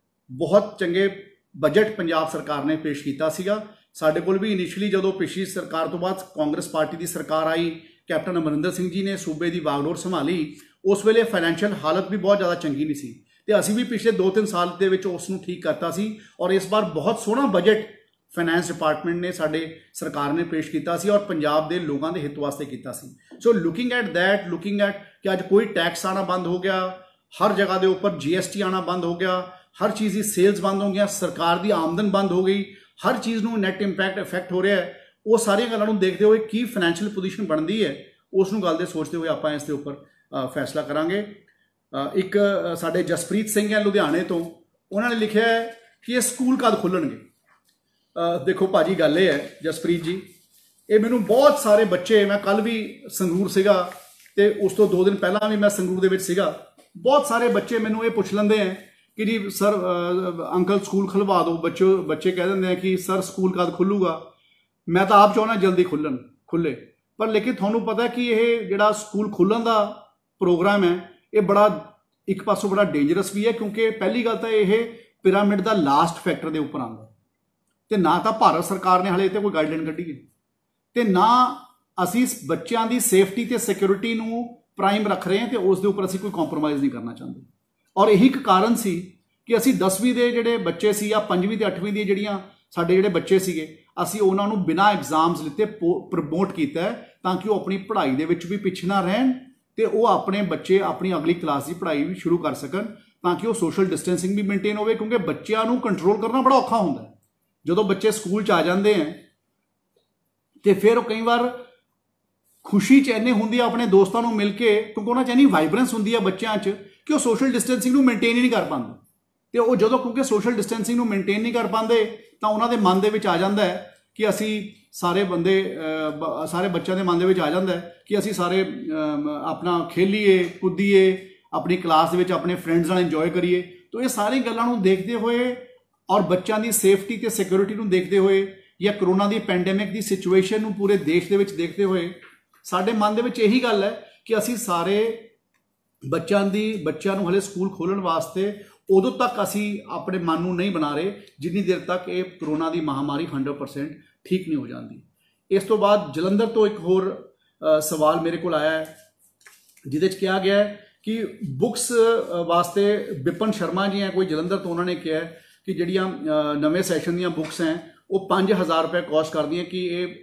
ਬਹੁਤ ਚੰਗੇ ਬਜਟ ਪੰਜਾਬ ਸਰਕਾਰ ਨੇ ਪੇਸ਼ ਕੀਤਾ ਸੀਗਾ। ਸਾਡੇ ਕੋਲ ਵੀ ਇਨੀਸ਼ੀਅਲੀ ਜਦੋਂ ਪਿਛਲੀ ਸਰਕਾਰ ਤੋਂ ਬਾਅਦ ਕਾਂਗਰਸ ਪਾਰਟੀ ਦੀ ਸਰਕਾਰ ਆਈ, ਕੈਪਟਨ ਅਮਰਿੰਦਰ ਸਿੰਘ ਜੀ ਨੇ ਸੂਬੇ ਦੀ ਵਾਗਡੋਰ ਸੰਭਾਲੀ, ਉਸ ਵੇਲੇ ਫਾਈਨੈਂਸ਼ੀਅਲ ਹਾਲਤ ਵੀ ਬਹੁਤ ਜ਼ਿਆਦਾ ਚੰਗੀ ਨਹੀਂ ਸੀ ਤੇ ਅਸੀਂ ਵੀ ਪਿਛਲੇ 2-3 ਸਾਲ ਦੇ ਵਿੱਚ ਉਸ ਨੂੰ ਠੀਕ ਕਰਤਾ ਸੀ ਔਰ ਇਸ ਵਾਰ ਬਹੁਤ ਸੋਹਣਾ ਬਜਟ ਫਾਈਨੈਂਸ ਡਿਪਾਰਟਮੈਂਟ ਨੇ ਸਾਡੇ ਸਰਕਾਰ ਨੇ ਪੇਸ਼ ਕੀਤਾ ਸੀ ਔਰ ਪੰਜਾਬ ਦੇ ਲੋਕਾਂ ਦੇ ਹਿੱਤ ਵਾਸਤੇ ਕੀਤਾ ਸੀ। ਸੋ ਲੁਕਿੰਗ ਐਟ ਕਿ ਅੱਜ ਕੋਈ ਟੈਕਸ ਆਣਾ ਬੰਦ ਹੋ ਗਿਆ, ਹਰ ਜਗ੍ਹਾ ਦੇ ਉੱਪਰ GST ਆਣਾ ਬੰਦ ਹੋ ਗਿਆ, ਹਰ ਚੀਜ਼ ਦੀ ਸੇਲਸ ਬੰਦ ਹੋ ਗਈਆਂ, ਸਰਕਾਰ ਦੀ ਆਮਦਨ ਬੰਦ ਹੋ ਗਈ, ਹਰ ਚੀਜ਼ ਨੂੰ ਨੈਟ ਇੰਪੈਕਟ ਇਫੈਕਟ ਹੋ ਰਿਹਾ ਹੈ। ਉਹ ਸਾਰੀਆਂ ਗੱਲਾਂ ਨੂੰ ਦੇਖਦੇ ਹੋਏ ਕੀ ਫਾਈਨੈਂਸ਼ੀਅਲ ਪੋਜੀਸ਼ਨ ਬਣਦੀ ਹੈ ਉਸ ਨੂੰ ਗੱਲ ਦੇ ਸੋਚਦੇ ਹੋਏ ਆਪਾਂ ਇਸ ਦੇ ਉੱਪਰ ਫੈਸਲਾ ਕਰਾਂਗੇ। ਇੱਕ ਸਾਡੇ ਜਸਪ੍ਰੀਤ ਸਿੰਘ ਹੈ ਲੁਧਿਆਣੇ ਤੋਂ, ਉਹਨਾਂ ਨੇ ਲਿਖਿਆ ਹੈ ਕਿ ਇਹ ਸਕੂਲ ਕਦ ਖੁੱਲ੍ਹਣਗੇ। ਦੇਖੋ ਭਾਜੀ, ਗੱਲ ਇਹ ਹੈ ਜਸਪ੍ਰੀਤ ਜੀ, ਇਹ ਮੈਨੂੰ ਬਹੁਤ ਸਾਰੇ ਬੱਚੇ, ਮੈਂ ਕੱਲ ਵੀ ਸੰਗਰੂਰ ਸੀਗਾ ਤੇ ਉਸ ਤੋਂ 2 ਦਿਨ ਪਹਿਲਾਂ ਵੀ ਮੈਂ ਸੰਗਰੂਰ ਦੇ ਵਿੱਚ ਸੀਗਾ, ਬਹੁਤ ਸਾਰੇ ਬੱਚੇ ਮੈਨੂੰ ਇਹ ਪੁੱਛ ਲੈਂਦੇ ਹੈ ਕਿ ਜੀ ਸਰ ਅੰਕਲ ਸਕੂਲ ਖੁਲਵਾ ਦਿਓ। ਬੱਚੇ ਕਹਿ ਦਿੰਦੇ ਆ ਕਿ ਸਰ ਸਕੂਲ ਕਦ ਖੁੱਲੂਗਾ। ਮੈਂ ਤਾਂ ਆਪ ਚਾਹੁੰਦਾ ਜਲਦੀ ਖੁੱਲੇ, ਪਰ ਲੇਕਿਨ ਤੁਹਾਨੂੰ ਪਤਾ ਕਿ ਇਹ ਜਿਹੜਾ ਸਕੂਲ ਖੁੱਲ੍ਹਣ ਦਾ ਪ੍ਰੋਗਰਾਮ ਹੈ ਇਹ ਇੱਕ ਪਾਸੋਂ ਬੜਾ ਡੇਂਜਰਸ ਵੀ ਹੈ, ਕਿਉਂਕਿ ਪਹਿਲੀ ਗੱਲ ਤਾਂ ਇਹ ਪਿਰਾਮਿਡ ਦਾ ਲਾਸਟ ਫੈਕਟਰ ਦੇ ਉੱਪਰ ਆਉਂਦਾ ਤੇ ਨਾ ਤਾਂ ਭਾਰਤ ਸਰਕਾਰ ਨੇ ਹਾਲੇ ਤੇ ਕੋਈ ਗਾਈਡਲਾਈਨ ਕੱਢੀ ਹੈ ਤੇ ਨਾ ਅਸੀਂ ਬੱਚਿਆਂ ਦੀ ਸੇਫਟੀ ਤੇ ਸਿਕਿਉਰਿਟੀ ਨੂੰ ਪ੍ਰਾਈਮ ਰੱਖ ਰਹੇ ਹਾਂ ਤੇ ਉਸ ਦੇ ਉੱਪਰ ਅਸੀਂ ਕੋਈ ਕੰਪਰੋਮਾਈਜ਼ ਨਹੀਂ ਕਰਨਾ ਚਾਹੁੰਦੇ। ਔਰ ਇਹੀ ਇੱਕ ਕਾਰਨ ਸੀ ਕਿ ਅਸੀਂ 10ਵੀਂ ਦੇ ਜਿਹੜੇ ਬੱਚੇ ਸੀ ਜਾਂ 5ਵੀਂ ਤੇ 8ਵੀਂ ਦੀ ਜਿਹੜੀਆਂ ਸਾਡੇ ਜਿਹੜੇ ਬੱਚੇ ਸੀਗੇ, ਅਸੀਂ ਉਹਨਾਂ ਨੂੰ ਬਿਨਾਂ ਐਗਜ਼ਾਮਸ ਲਿੱਤੇ ਪ੍ਰਮੋਟ ਕੀਤਾ ਹੈ ਤਾਂ ਕਿ ਉਹ ਆਪਣੀ ਪੜ੍ਹਾਈ ਦੇ ਵਿੱਚ ਵੀ ਪਿੱਛੇ ਨਾ ਰਹਿਣ ਤੇ ਉਹ ਆਪਣੇ ਬੱਚੇ ਆਪਣੀ ਅਗਲੀ ਕਲਾਸ ਦੀ ਪੜ੍ਹਾਈ ਵੀ ਸ਼ੁਰੂ ਕਰ ਸਕਣ ਤਾਂ ਕਿ ਉਹ ਸੋਸ਼ਲ ਡਿਸਟੈਂਸਿੰਗ ਵੀ ਮੇਨਟੇਨ ਹੋਵੇ, ਕਿਉਂਕਿ ਬੱਚਿਆਂ ਨੂੰ ਕੰਟਰੋਲ ਕਰਨਾ ਬੜਾ ਔਖਾ ਹੁੰਦਾ ਹੈ। ਜਦੋਂ ਬੱਚੇ ਸਕੂਲ 'ਚ ਆ ਜਾਂਦੇ ਹੈ ਤੇ ਫਿਰ ਉਹ ਕਈ ਵਾਰ ਖੁਸ਼ੀ 'ਚ ਇੰਨੇ ਹੁੰਦੀ ਆ ਆਪਣੇ ਦੋਸਤਾਂ ਨੂੰ ਮਿਲ ਕੇ, ਕਿਉਂਕਿ ਉਹਨਾਂ 'ਚ ਇੰਨੀ ਵਾਈਬਰੈਂਸ ਹੁੰਦੀ ਆ ਬੱਚਿਆਂ 'ਚ ਕਿ ਉਹ ਸੋਸ਼ਲ ਡਿਸਟੈਂਸਿੰਗ ਨੂੰ ਮੇਨਟੇਨ ਹੀ ਨਹੀਂ ਕਰ ਪਾਉਂਦੇ ਤੇ ਉਹ ਜਦੋਂ ਕਿਉਂਕਿ ਸੋਸ਼ਲ ਡਿਸਟੈਂਸਿੰਗ ਨੂੰ ਮੇਨਟੇਨ ਨਹੀਂ ਕਰ ਪਾਉਂਦੇ ਤਾਂ ਉਹਨਾਂ ਦੇ ਮਨ ਦੇ ਵਿੱਚ ਆ ਜਾਂਦਾ ਹੈ ਕਿ ਅਸੀਂ ਸਾਰੇ ਬੱਚਿਆਂ ਦੇ ਮਨ ਦੇ ਵਿੱਚ ਆ ਜਾਂਦਾ ਹੈ ਕਿ ਅਸੀਂ ਸਾਰੇ ਆਪਣਾ ਖੇਲੀਏ ਕੁੱਦੀਏ, ਆਪਣੀ ਕਲਾਸ ਦੇ ਵਿੱਚ ਆਪਣੇ ਫਰੈਂਡਸ ਨਾਲ ਇੰਜੋਏ ਕਰੀਏ। ਤਾਂ ਇਹ ਸਾਰੀ ਗੱਲਾਂ ਨੂੰ ਦੇਖਦੇ ਹੋਏ ਔਰ ਬੱਚਿਆਂ ਦੀ ਸੇਫਟੀ ਤੇ ਸਿਕਿਉਰਿਟੀ ਨੂੰ ਦੇਖਦੇ ਹੋਏ ਜਾਂ ਕਰੋਨਾ ਦੀ ਪੈਂਡੇਮਿਕ ਦੀ ਸਿਚੁਏਸ਼ਨ ਨੂੰ ਪੂਰੇ ਦੇਸ਼ ਦੇ ਵਿੱਚ ਦੇਖਦੇ ਹੋਏ ਸਾਡੇ ਮਨ ਦੇ ਵਿੱਚ ਇਹੀ ਗੱਲ ਹੈ ਕਿ ਅਸੀਂ ਸਾਰੇ ਬੱਚਿਆਂ ਨੂੰ ਹਲੇ ਸਕੂਲ ਖੋਲ੍ਹਣ ਵਾਸਤੇ ਉਦੋਂ ਤੱਕ ਅਸੀਂ ਆਪਣੇ ਮਨ ਨੂੰ ਨਹੀਂ ਬਣਾ ਰਹੇ ਜਿੰਨੀ ਦੇਰ ਤੱਕ ਇਹ ਕਰੋਨਾ ਦੀ ਮਹਾਮਾਰੀ 100% ਠੀਕ ਨਹੀਂ ਹੋ ਜਾਂਦੀ। ਇਸ ਤੋਂ ਬਾਅਦ ਜਲੰਧਰ ਤੋਂ ਇੱਕ ਹੋਰ ਸਵਾਲ ਮੇਰੇ ਕੋਲ ਆਇਆ ਹੈ ਜਿਹਦੇ 'ਚ ਕਿਹਾ ਗਿਆ ਹੈ ਕਿ ਬੁੱਕਸ ਵਾਸਤੇ ਵਿਪਨ ਸ਼ਰਮਾ ਜੀ ਹੈ ਕੋਈ ਜਲੰਧਰ ਤੋਂ, ਉਹਨਾਂ ਨੇ ਕਿਹਾ ਕਿ ਜਿਹੜੀਆਂ ਨਵੇਂ ਸੈਸ਼ਨ ਦੀਆਂ ਬੁੱਕਸ ਹੈ ਉਹ 5000 ਰੁਪਏ ਕੋਸਟ ਕਰਦੀਆਂ ਕਿ ਇਹ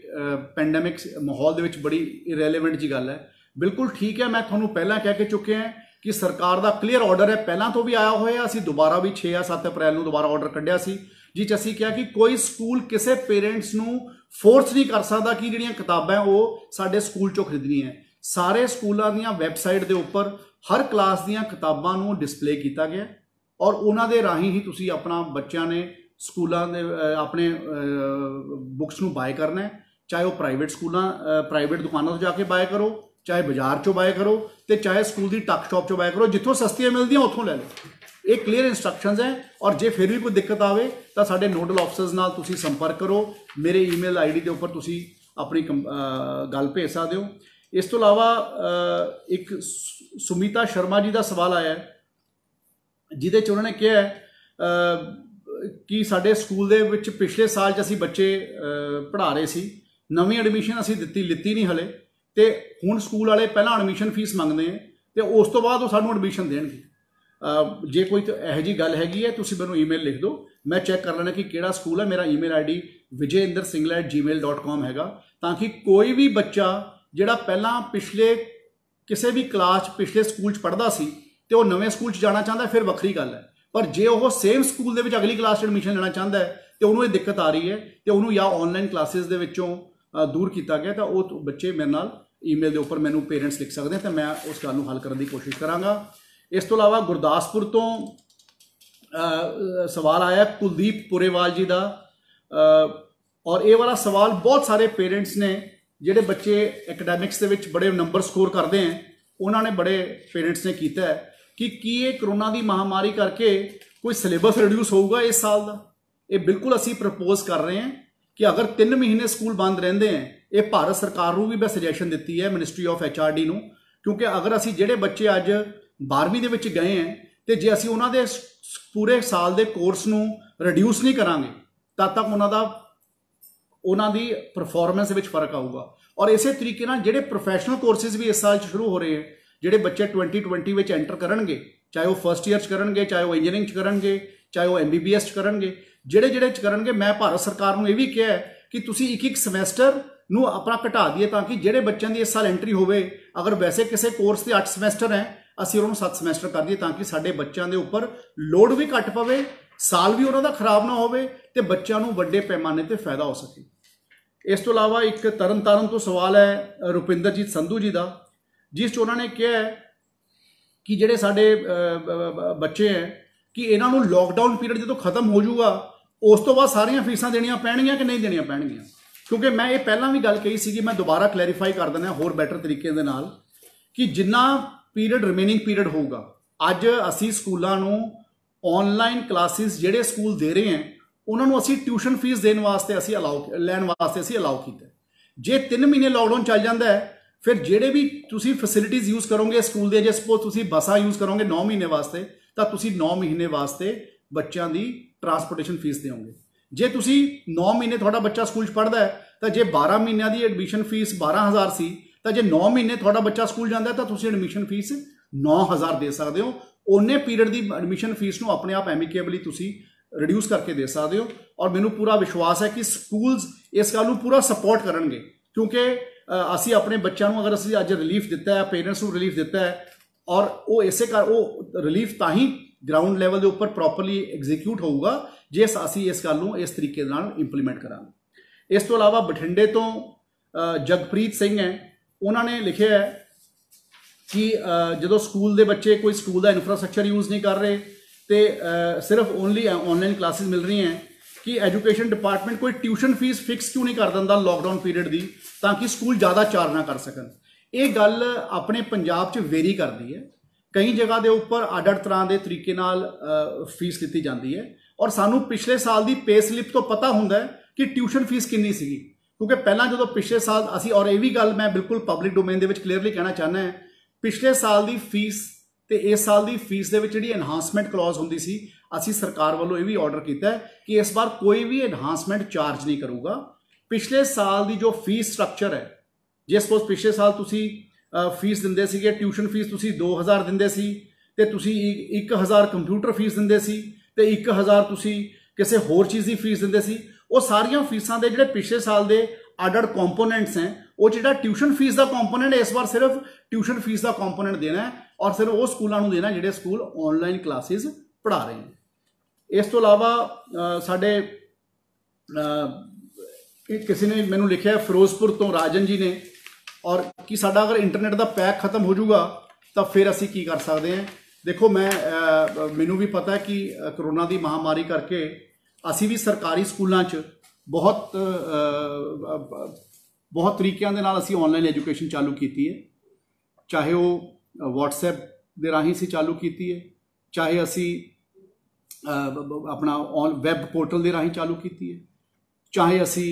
ਪੈਂਡੇਮਿਕ ਮਾਹੌਲ ਦੇ ਵਿੱਚ ਬੜੀ ਇਰੈਲੇਵੈਂਟ ਜੀ ਗੱਲ ਹੈ। ਬਿਲਕੁਲ ਠੀਕ ਹੈ, ਮੈਂ ਤੁਹਾਨੂੰ ਪਹਿਲਾਂ ਕਹਿ ਕੇ ਚੁੱਕੇ ਹਾਂ ਕਿ ਸਰਕਾਰ ਦਾ ਕਲੀਅਰ ਆਰਡਰ ਹੈ, ਪਹਿਲਾਂ ਤੋਂ ਵੀ ਆਇਆ ਹੋਇਆ, ਅਸੀਂ ਦੁਬਾਰਾ ਵੀ 6 ਜਾਂ 7 ਅਪ੍ਰੈਲ ਨੂੰ ਦੁਬਾਰਾ ਆਰਡਰ ਕੱਢਿਆ ਸੀ ਜਿਸ 'ਚ ਅਸੀਂ ਕਿਹਾ ਕਿ ਕੋਈ ਸਕੂਲ ਕਿਸੇ ਪੇਰੈਂਟਸ ਨੂੰ ਫੋਰਸ ਨਹੀਂ ਕਰ ਸਕਦਾ ਕਿ ਜਿਹੜੀਆਂ ਕਿਤਾਬਾਂ ਉਹ ਸਾਡੇ ਸਕੂਲ 'ਚੋਂ ਖਰੀਦਣੀਆਂ ਹੈ। ਸਾਰੇ ਸਕੂਲਾਂ ਦੀਆਂ ਵੈਬਸਾਈਟ ਦੇ ਉੱਪਰ ਹਰ ਕਲਾਸ ਦੀਆਂ ਕਿਤਾਬਾਂ ਨੂੰ ਡਿਸਪਲੇ ਕੀਤਾ ਗਿਆ ਔਰ ਉਹਨਾਂ ਦੇ ਰਾਹੀਂ ਹੀ ਤੁਸੀਂ ਆਪਣਾ ਬੱਚਿਆਂ ਨੇ ਸਕੂਲਾਂ ਦੇ ਆਪਣੇ ਬੁੱਕਸ ਨੂੰ ਬਾਏ ਕਰਨਾ ਹੈ, ਚਾਹੇ ਉਹ ਪ੍ਰਾਈਵੇਟ ਦੁਕਾਨਾਂ ਤੋਂ ਜਾ ਕੇ ਬਾਏ ਕਰੋ, ਚਾਹੇ ਬਾਜ਼ਾਰ 'ਚੋਂ ਬਾਏ ਕਰੋ ਤੇ ਚਾਹੇ ਸਕੂਲ ਦੀ ਟੱਕ ਸ਼ਾਪ 'ਚੋਂ ਬਾਏ ਕਰੋ, ਜਿੱਥੋਂ ਸਸਤੀਆਂ ਮਿਲਦੀਆਂ ਉੱਥੋਂ ਲੈ ਲਓ। ਇਹ ਕਲੀਅਰ ਇੰਸਟਰਕਸ਼ਨਸ ਹੈ ਔਰ ਜੇ ਫਿਰ ਵੀ ਕੋਈ ਦਿੱਕਤ ਆਵੇ ਤਾਂ ਸਾਡੇ ਨੋਡਲ ਆਫਿਸਰਸ ਨਾਲ ਤੁਸੀਂ ਸੰਪਰਕ ਕਰੋ, ਮੇਰੇ ਈਮੇਲ ਆਈਡੀ ਦੇ ਉੱਪਰ ਤੁਸੀਂ ਆਪਣੀ ਗੱਲ ਭੇਜ ਸਕਦੇ ਹੋ। ਇਸ ਤੋਂ ਇਲਾਵਾ ਇੱਕ ਸੁਮੀਤਾ ਸ਼ਰਮਾ ਜੀ ਦਾ ਸਵਾਲ ਆਇਆ ਹੈ ਜਿਹਦੇ 'ਚ ਉਹਨਾਂ ਨੇ ਕਿਹਾ ਕਿ ਸਾਡੇ ਸਕੂਲ ਦੇ ਵਿੱਚ ਪਿਛਲੇ ਸਾਲ 'ਚ ਅਸੀਂ ਬੱਚੇ ਪੜ੍ਹਾ ਰਹੇ ਸੀ, ਨਵੀਂ ਐਡਮਿਸ਼ਨ ਅਸੀਂ ਲਿੱਤੀ ਨਹੀਂ ਹਲੇ ਤੇ ਹੁਣ ਸਕੂਲ ਵਾਲੇ ਪਹਿਲਾਂ ਐਡਮਿਸ਼ਨ ਫੀਸ ਮੰਗਦੇ ਆ ਤੇ ਉਸ ਤੋਂ ਬਾਅਦ ਉਹ ਸਾਨੂੰ ਐਡਮਿਸ਼ਨ ਦੇਣਗੇ। ਜੇ ਕੋਈ ਇਹੋ ਜਿਹੀ ਗੱਲ ਹੈਗੀ ਹੈ ਤੁਸੀਂ ਮੈਨੂੰ ਈਮੇਲ ਲਿਖ ਦਿਓ, ਮੈਂ ਚੈੱਕ ਕਰ ਲੈਣਾ ਕਿ ਕਿਹੜਾ ਸਕੂਲ ਹੈ। ਮੇਰਾ ਈਮੇਲ ਆਈਡੀ vijayindersingla@gmail.com ਹੈਗਾ ਤਾਂ ਕਿ ਕੋਈ ਵੀ ਬੱਚਾ ਜਿਹੜਾ ਪਹਿਲਾਂ ਕਿਸੇ ਵੀ ਕਲਾਸ 'ਚ ਪਿਛਲੇ ਸਕੂਲ 'ਚ ਪੜ੍ਹਦਾ ਸੀ ਤੇ ਉਹ ਨਵੇਂ ਸਕੂਲ 'ਚ ਜਾਣਾ ਚਾਹੁੰਦਾ ਫਿਰ ਵੱਖਰੀ ਗੱਲ ਹੈ, ਪਰ ਜੇ ਉਹ ਸੇਮ ਸਕੂਲ ਦੇ ਵਿੱਚ ਅਗਲੀ ਕਲਾਸ 'ਚ ਐਡਮਿਸ਼ਨ ਲੈਣਾ ਚਾਹੁੰਦਾ ਹੈ ਤੇ ਉਹਨੂੰ ਇਹ ਦਿੱਕਤ ਆ ਰਹੀ ਹੈ ਤੇ ਉਹਨੂੰ ਜਾਂ ਆਨਲਾਈਨ ਕਲਾਸਿਸ ਦੇ ਵਿੱਚੋਂ ਦੂਰ ਕੀਤਾ ਗਿਆ ਤਾਂ ਉਹ ਬੱਚੇ ਮੇਰੇ ਨਾਲ ਈਮੇਲ ਦੇ ਉੱਪਰ ਮੈਨੂੰ ਪੇਰੈਂਟਸ ਲਿਖ ਸਕਦੇ ਤਾਂ ਮੈਂ ਉਸ ਗੱਲ ਨੂੰ ਹੱਲ ਕਰਨ ਦੀ ਕੋਸ਼ਿਸ਼ ਕਰਾਂਗਾ। ਇਸ ਤੋਂ ਇਲਾਵਾ ਗੁਰਦਾਸਪੁਰ ਤੋਂ ਸਵਾਲ ਆਇਆ ਕੁਲਦੀਪ ਪੁਰੇਵਾਲ ਜੀ ਦਾ ਔਰ ਇਹ ਵਾਲਾ ਸਵਾਲ ਬਹੁਤ ਸਾਰੇ ਪੇਰੈਂਟਸ ਨੇ ਜਿਹੜੇ ਬੱਚੇ ਐਕੈਡੈਮਿਕਸ ਦੇ ਵਿੱਚ ਬੜੇ ਨੰਬਰ ਸਕੋਰ ਕਰਦੇ ਹੈ ਉਹਨਾਂ ਨੇ ਬੜੇ ਪੇਰੈਂਟਸ ਨੇ ਕੀਤਾ ਹੈ ਕਿ ਕੀ ਇਹ ਕਰੋਨਾ ਦੀ ਮਹਾਮਾਰੀ ਕਰਕੇ ਕੋਈ ਸਿਲੇਬਸ ਰਿਡਿਊਸ ਹੋਊਗਾ ਇਸ ਸਾਲ ਦਾ। ਇਹ ਬਿਲਕੁਲ ਅਸੀਂ ਪ੍ਰਪੋਜ਼ ਕਰ ਰਹੇ ਹਾਂ ਕਿ ਅਗਰ 3 ਮਹੀਨੇ ਸਕੂਲ ਬੰਦ ਰਹਿੰਦੇ ਹੈ ये भारत सरकार को भी मैं सुजैशन दी है, मिनिस्ट्री ऑफ HRD ਨੂੰ, क्योंकि अगर असी ਜਿਹੜੇ ਬੱਚੇ ਅੱਜ 12ਵੀਂ ਦੇ ਵਿੱਚ गए हैं तो जे असी उन्होंने पूरे साल के कोर्स ਨੂੰ रिड्यूस नहीं करांगे तद तक उन्होंने परफॉर्मेंस में फर्क आऊगा। और इस तरीके नाल ਜਿਹੜੇ प्रोफैशनल कोर्सिज भी इस साल शुरू हो रहे हैं, ਜਿਹੜੇ बच्चे 2020 में एंटर करेंगे, चाहे वह फर्स्ट ईयर करेंगे, चाहे वह इंजीनियरिंग करेंगे, चाहे वह MBBS करेंगे, ਜਿਹੜੇ करेंगे, मैं भारत सरकार को यह भी कहा है कि तुसी एक समैसटर ਨੂੰ अपना घटा दिए ताकि ਜਿਹੜੇ ਬੱਚਿਆਂ ਦੀ इस साल एंट्री ਹੋਵੇ, अगर वैसे किसी कोर्स के 8 ਸਮੈਸਟਰ हैं ਅਸੀਂ ਉਹਨਾਂ ਨੂੰ 7 ਸਮੈਸਟਰ ਕਰ ਦਈਏ, ਤਾਂ ਕਿ ਸਾਡੇ ਬੱਚਿਆਂ ਦੇ ਉੱਪਰ ਲੋਡ ਵੀ ਘੱਟ ਪਵੇ, ਸਾਲ ਵੀ ਉਹਨਾਂ ਦਾ ਖਰਾਬ ਨਾ ਹੋਵੇ ਤੇ ਬੱਚਿਆਂ ਨੂੰ ਵੱਡੇ ਪੈਮਾਨੇ ਤੇ ਫਾਇਦਾ ਹੋ ਸਕੇ। ਇਸ ਤੋਂ ਇਲਾਵਾ ਇੱਕ ਤਰਨਤਾਰਨ ਤੋਂ ਸਵਾਲ ਹੈ ਰੁਪਿੰਦਰਜੀਤ ਸੰਧੂ ਜੀ ਦਾ, ਜਿਸ 'ਚ ਉਹਨਾਂ ਨੇ ਕਿਹਾ ਹੈ ਕਿ ਜਿਹੜੇ ਸਾਡੇ ਬੱਚੇ ਹੈ ਕਿ ਇਹਨਾਂ ਨੂੰ ਲੋਕਡਾਊਨ ਪੀਰੀਅਡ ਜਦੋਂ ਖਤਮ ਹੋ ਜਾਊਗਾ ਉਸ ਤੋਂ ਬਾਅਦ ਸਾਰੀਆਂ ਫੀਸਾਂ ਦੇਣੀਆਂ ਪੈਣਗੀਆਂ ਕਿ ਨਹੀਂ ਦੇਣੀਆਂ ਪੈਣਗੀਆਂ। ਕਿਉਂਕਿ ਮੈਂ ਇਹ ਪਹਿਲਾਂ ਵੀ ਗੱਲ ਕਹੀ ਸੀਗੀ, ਮੈਂ ਦੁਬਾਰਾ ਕਲੈਰੀਫਾਈ ਕਰ ਦਿੰਦਾ ਹੋਰ ਬੈਟਰ ਤਰੀਕੇ ਦੇ ਨਾਲ, ਕਿ ਜਿੰਨਾ ਪੀਰੀਅਡ ਰਿਮੇਨਿੰਗ ਪੀਰੀਅਡ ਹੋਊਗਾ, ਅੱਜ ਅਸੀਂ ਸਕੂਲਾਂ ਨੂੰ ਆਨਲਾਈਨ ਕਲਾਸਿਸ ਜਿਹੜੇ ਸਕੂਲ ਦੇ ਰਹੇ हैं ਉਹਨਾਂ ਨੂੰ ਅਸੀਂ ਟਿਊਸ਼ਨ ਫੀਸ ਦੇਣ ਵਾਸਤੇ ਅਸੀਂ ਲੈਣ ਵਾਸਤੇ ਅਸੀਂ ਅਲਾਉ ਕੀਤਾ। ਜੇ 3 ਮਹੀਨੇ ਲਾਕਡਾਊਨ ਚੱਲ ਜਾਂਦਾ ਹੈ, ਫਿਰ ਜਿਹੜੇ ਵੀ ਤੁਸੀਂ ਫੈਸਿਲਿਟੀਜ਼ ਯੂਜ਼ ਕਰੋਗੇ ਸਕੂਲ ਦੇ, ਜੇ ਸਪੋਜ਼ ਤੁਸੀਂ ਬੱਸਾਂ ਯੂਜ਼ ਕਰੋਗੇ 9 ਮਹੀਨੇ ਵਾਸਤੇ, ਤਾਂ ਤੁਸੀਂ 9 ਮਹੀਨੇ ਵਾਸਤੇ ਬੱਚਿਆਂ ਦੀ ਟਰਾਂਸਪੋਰਟੇਸ਼ਨ ਫੀਸ ਦਿਓਗੇ। ਜੇ ਤੁਸੀਂ 9 ਮਹੀਨੇ ਤੁਹਾਡਾ ਬੱਚਾ ਸਕੂਲ 'ਚ ਪੜ੍ਹਦਾ ਹੈ ਤਾਂ ਜੇ 12 ਮਹੀਨਿਆਂ ਦੀ ਐਡਮਿਸ਼ਨ ਫੀਸ 12,000 ਸੀ, ਤਾਂ ਜੇ 9 ਮਹੀਨੇ ਤੁਹਾਡਾ ਬੱਚਾ ਸਕੂਲ ਜਾਂਦਾ ਤਾਂ ਤੁਸੀਂ ਐਡਮਿਸ਼ਨ ਫੀਸ 9,000 ਦੇ ਸਕਦੇ ਹੋ। ਉਹਨੇ ਪੀਰੀਅਡ ਦੀ ਐਡਮਿਸ਼ਨ ਫੀਸ ਨੂੰ ਆਪਣੇ ਆਪ ਐਮਿਕੇਬਲੀ ਤੁਸੀਂ ਰਿਡਿਊਸ ਕਰਕੇ ਦੇ ਸਕਦੇ ਹੋ। ਔਰ ਮੈਨੂੰ ਪੂਰਾ ਵਿਸ਼ਵਾਸ ਹੈ ਕਿ ਸਕੂਲਸ ਇਸ ਗੱਲ ਨੂੰ ਪੂਰਾ ਸਪੋਰਟ ਕਰਨਗੇ, ਕਿਉਂਕਿ ਅਸੀਂ ਆਪਣੇ ਬੱਚਿਆਂ ਨੂੰ ਅਗਰ ਅਸੀਂ ਅੱਜ ਰਿਲੀਫ ਦਿੱਤਾ ਹੈ, ਪੇਰੈਂਟਸ ਨੂੰ ਰਿਲੀਫ ਦਿੱਤਾ ਹੈ, ਔਰ ਉਹ ਇਸੇ ਕਰ ਉਹ ਰਿਲੀਫ ਤਾਂ ਹੀ ਗਰਾਊਂਡ ਲੈਵਲ ਦੇ ਉੱਪਰ ਪ੍ਰੋਪਰਲੀ ਐਗਜ਼ੀਕਿਊਟ ਹੋਊਗਾ ਜੇ ਅਸੀਂ ਇਸ ਗੱਲ ਨੂੰ ਇਸ ਤਰੀਕੇ ਨਾਲ ਇੰਪਲੀਮੈਂਟ ਕਰਾਂਗੇ। ਇਸ ਤੋਂ ਇਲਾਵਾ ਬਠਿੰਡੇ ਤੋਂ ਜਗਪ੍ਰੀਤ ਸਿੰਘ ਹੈ, ਉਹਨਾਂ ਨੇ ਲਿਖਿਆ ਹੈ ਕਿ ਜਦੋਂ ਸਕੂਲ ਦੇ ਬੱਚੇ ਕੋਈ ਸਕੂਲ ਦਾ ਇਨਫਰਾਸਟਰਕਚਰ ਯੂਜ਼ ਨਹੀਂ ਕਰ ਰਹੇ ਤੇ ਸਿਰਫ ਓਨਲੀ ਆਨਲਾਈਨ ਕਲਾਸਿਸ ਮਿਲ ਰਹੀਆਂ ਹੈ, ਕਿ ਐਜੂਕੇਸ਼ਨ ਡਿਪਾਰਟਮੈਂਟ ਕੋਈ ਟਿਊਸ਼ਨ ਫੀਸ ਫਿਕਸ ਕਿਉਂ ਨਹੀਂ ਕਰ ਦਿੰਦਾ ਲੋਕਡਾਊਨ ਪੀਰੀਅਡ ਦੀ, ਤਾਂ ਕਿ ਸਕੂਲ ਜ਼ਿਆਦਾ ਚਾਰਜ ਨਾ ਕਰ ਸਕਣ। ਇਹ ਗੱਲ ਆਪਣੇ ਪੰਜਾਬ 'ਚ ਵੇਰੀ ਕਰਦੀ ਹੈ, ਕਈ ਜਗ੍ਹਾ ਦੇ ਉੱਪਰ ਅੱਡ-ਅੱਡ ਤਰ੍ਹਾਂ ਦੇ ਤਰੀਕੇ ਨਾਲ ਫੀਸ ਲਿੱਤੀ ਜਾਂਦੀ ਹੈ, ਔਰ ਸਾਨੂੰ ਪਿਛਲੇ ਸਾਲ ਦੀ ਪੇ ਸਲਿੱਪ ਤੋਂ ਪਤਾ ਹੁੰਦਾ ਹੈ ਕਿ ਟਿਊਸ਼ਨ ਫੀਸ ਕਿੰਨੀ ਸੀਗੀ। ਕਿਉਂਕਿ ਪਹਿਲਾਂ ਜਦੋਂ ਪਿਛਲੇ ਸਾਲ ਅਸੀਂ, ਔਰ ਇਹ ਵੀ ਗੱਲ ਮੈਂ ਬਿਲਕੁਲ ਪਬਲਿਕ ਡੋਮੇਨ ਦੇ ਵਿੱਚ ਕਲੀਅਰਲੀ ਕਹਿਣਾ ਚਾਹੁੰਦਾ ਹਾਂ, ਪਿਛਲੇ ਸਾਲ ਦੀ ਫੀਸ ਤੇ ਇਸ ਸਾਲ ਦੀ ਫੀਸ ਦੇ ਵਿੱਚ ਜਿਹੜੀ ਐਨਹਾਂਸਮੈਂਟ ਕਲੌਜ਼ ਹੁੰਦੀ ਸੀ, ਅਸੀਂ ਸਰਕਾਰ ਵੱਲੋਂ ਇਹ ਵੀ ਆਰਡਰ ਕੀਤਾ ਹੈ ਕਿ ਇਸ ਵਾਰ ਕੋਈ ਵੀ ਐਨਹਾਂਸਮੈਂਟ ਚਾਰਜ ਨਹੀਂ ਕਰੂਗਾ। ਪਿਛਲੇ ਸਾਲ ਦੀ ਜੋ ਫੀਸ ਸਟਰਕਚਰ ਹੈ, ਜੇ ਸਪੋਜ਼ ਪਿਛਲੇ ਸਾਲ ਤੁਸੀਂ ਫੀਸ ਦਿੰਦੇ ਸੀਗੇ, ਟਿਊਸ਼ਨ ਫੀਸ ਤੁਸੀਂ 2,000 ਦਿੰਦੇ ਸੀ ਤੇ ਤੁਸੀਂ 1,000 ਕੰਪਿਊਟਰ ਫੀਸ ਦਿੰਦੇ ਸੀ ਤੇ 1,000 ਤੁਸੀਂ ਕਿਸੇ ਹੋਰ ਚੀਜ਼ ਦੀ ਫੀਸ ਦਿੰਦੇ ਸੀ, ਉਹ ਸਾਰੀਆਂ ਫੀਸਾਂ ਦੇ ਜਿਹੜੇ ਪਿਛਲੇ ਸਾਲ ਦੇ ਅੱਡ-ਅੱਡ ਕੰਪੋਨੈਂਟਸ ਹੈ, ਉਹ ਜਿਹੜਾ ਟਿਊਸ਼ਨ ਫੀਸ ਦਾ ਕੰਪੋਨੈਂਟ ਇਸ ਵਾਰ ਸਿਰਫ ਟਿਊਸ਼ਨ ਫੀਸ ਦਾ ਕੰਪੋਨੈਂਟ ਦੇਣਾ ਹੈ, ਔਰ ਸਿਰਫ ਉਹ ਸਕੂਲਾਂ ਨੂੰ ਦੇਣਾ ਜਿਹੜੇ ਸਕੂਲ ਆਨਲਾਈਨ ਕਲਾਸਿਸ ਪੜ੍ਹਾ ਰਹੇ ਨੇ। ਇਸ ਤੋਂ ਇਲਾਵਾ ਸਾਡੇ ਕਿਸੇ ਨੇ ਮੈਨੂੰ ਲਿਖਿਆ ਫਿਰੋਜ਼ਪੁਰ ਤੋਂ ਰਾਜਨ ਜੀ ਨੇ, ਔਰ ਕਿ ਸਾਡਾ ਅਗਰ ਇੰਟਰਨੈਟ ਦਾ ਪੈਕ ਖਤਮ ਹੋ ਜਾਊਗਾ ਤਾਂ ਫਿਰ ਅਸੀਂ ਕੀ ਕਰ ਸਕਦੇ ਹਾਂ। ਦੇਖੋ, ਮੈਨੂੰ ਵੀ ਪਤਾ ਕਿ ਕਰੋਨਾ ਦੀ ਮਹਾਮਾਰੀ ਕਰਕੇ ਅਸੀਂ ਵੀ ਸਰਕਾਰੀ ਸਕੂਲਾਂ 'ਚ ਬਹੁਤ ਤਰੀਕਿਆਂ ਦੇ ਨਾਲ ਅਸੀਂ ਆਨਲਾਈਨ ਐਜੂਕੇਸ਼ਨ ਚਾਲੂ ਕੀਤੀ ਹੈ, ਚਾਹੇ ਉਹ WhatsApp ਦੇ ਰਾਹੀਂ ਅਸੀਂ ਚਾਲੂ ਕੀਤੀ ਹੈ, ਚਾਹੇ ਅਸੀਂ ਆਪਣਾ ਵੈਬ ਪੋਰਟਲ ਦੇ ਰਾਹੀਂ ਚਾਲੂ ਕੀਤੀ ਹੈ, ਚਾਹੇ ਅਸੀਂ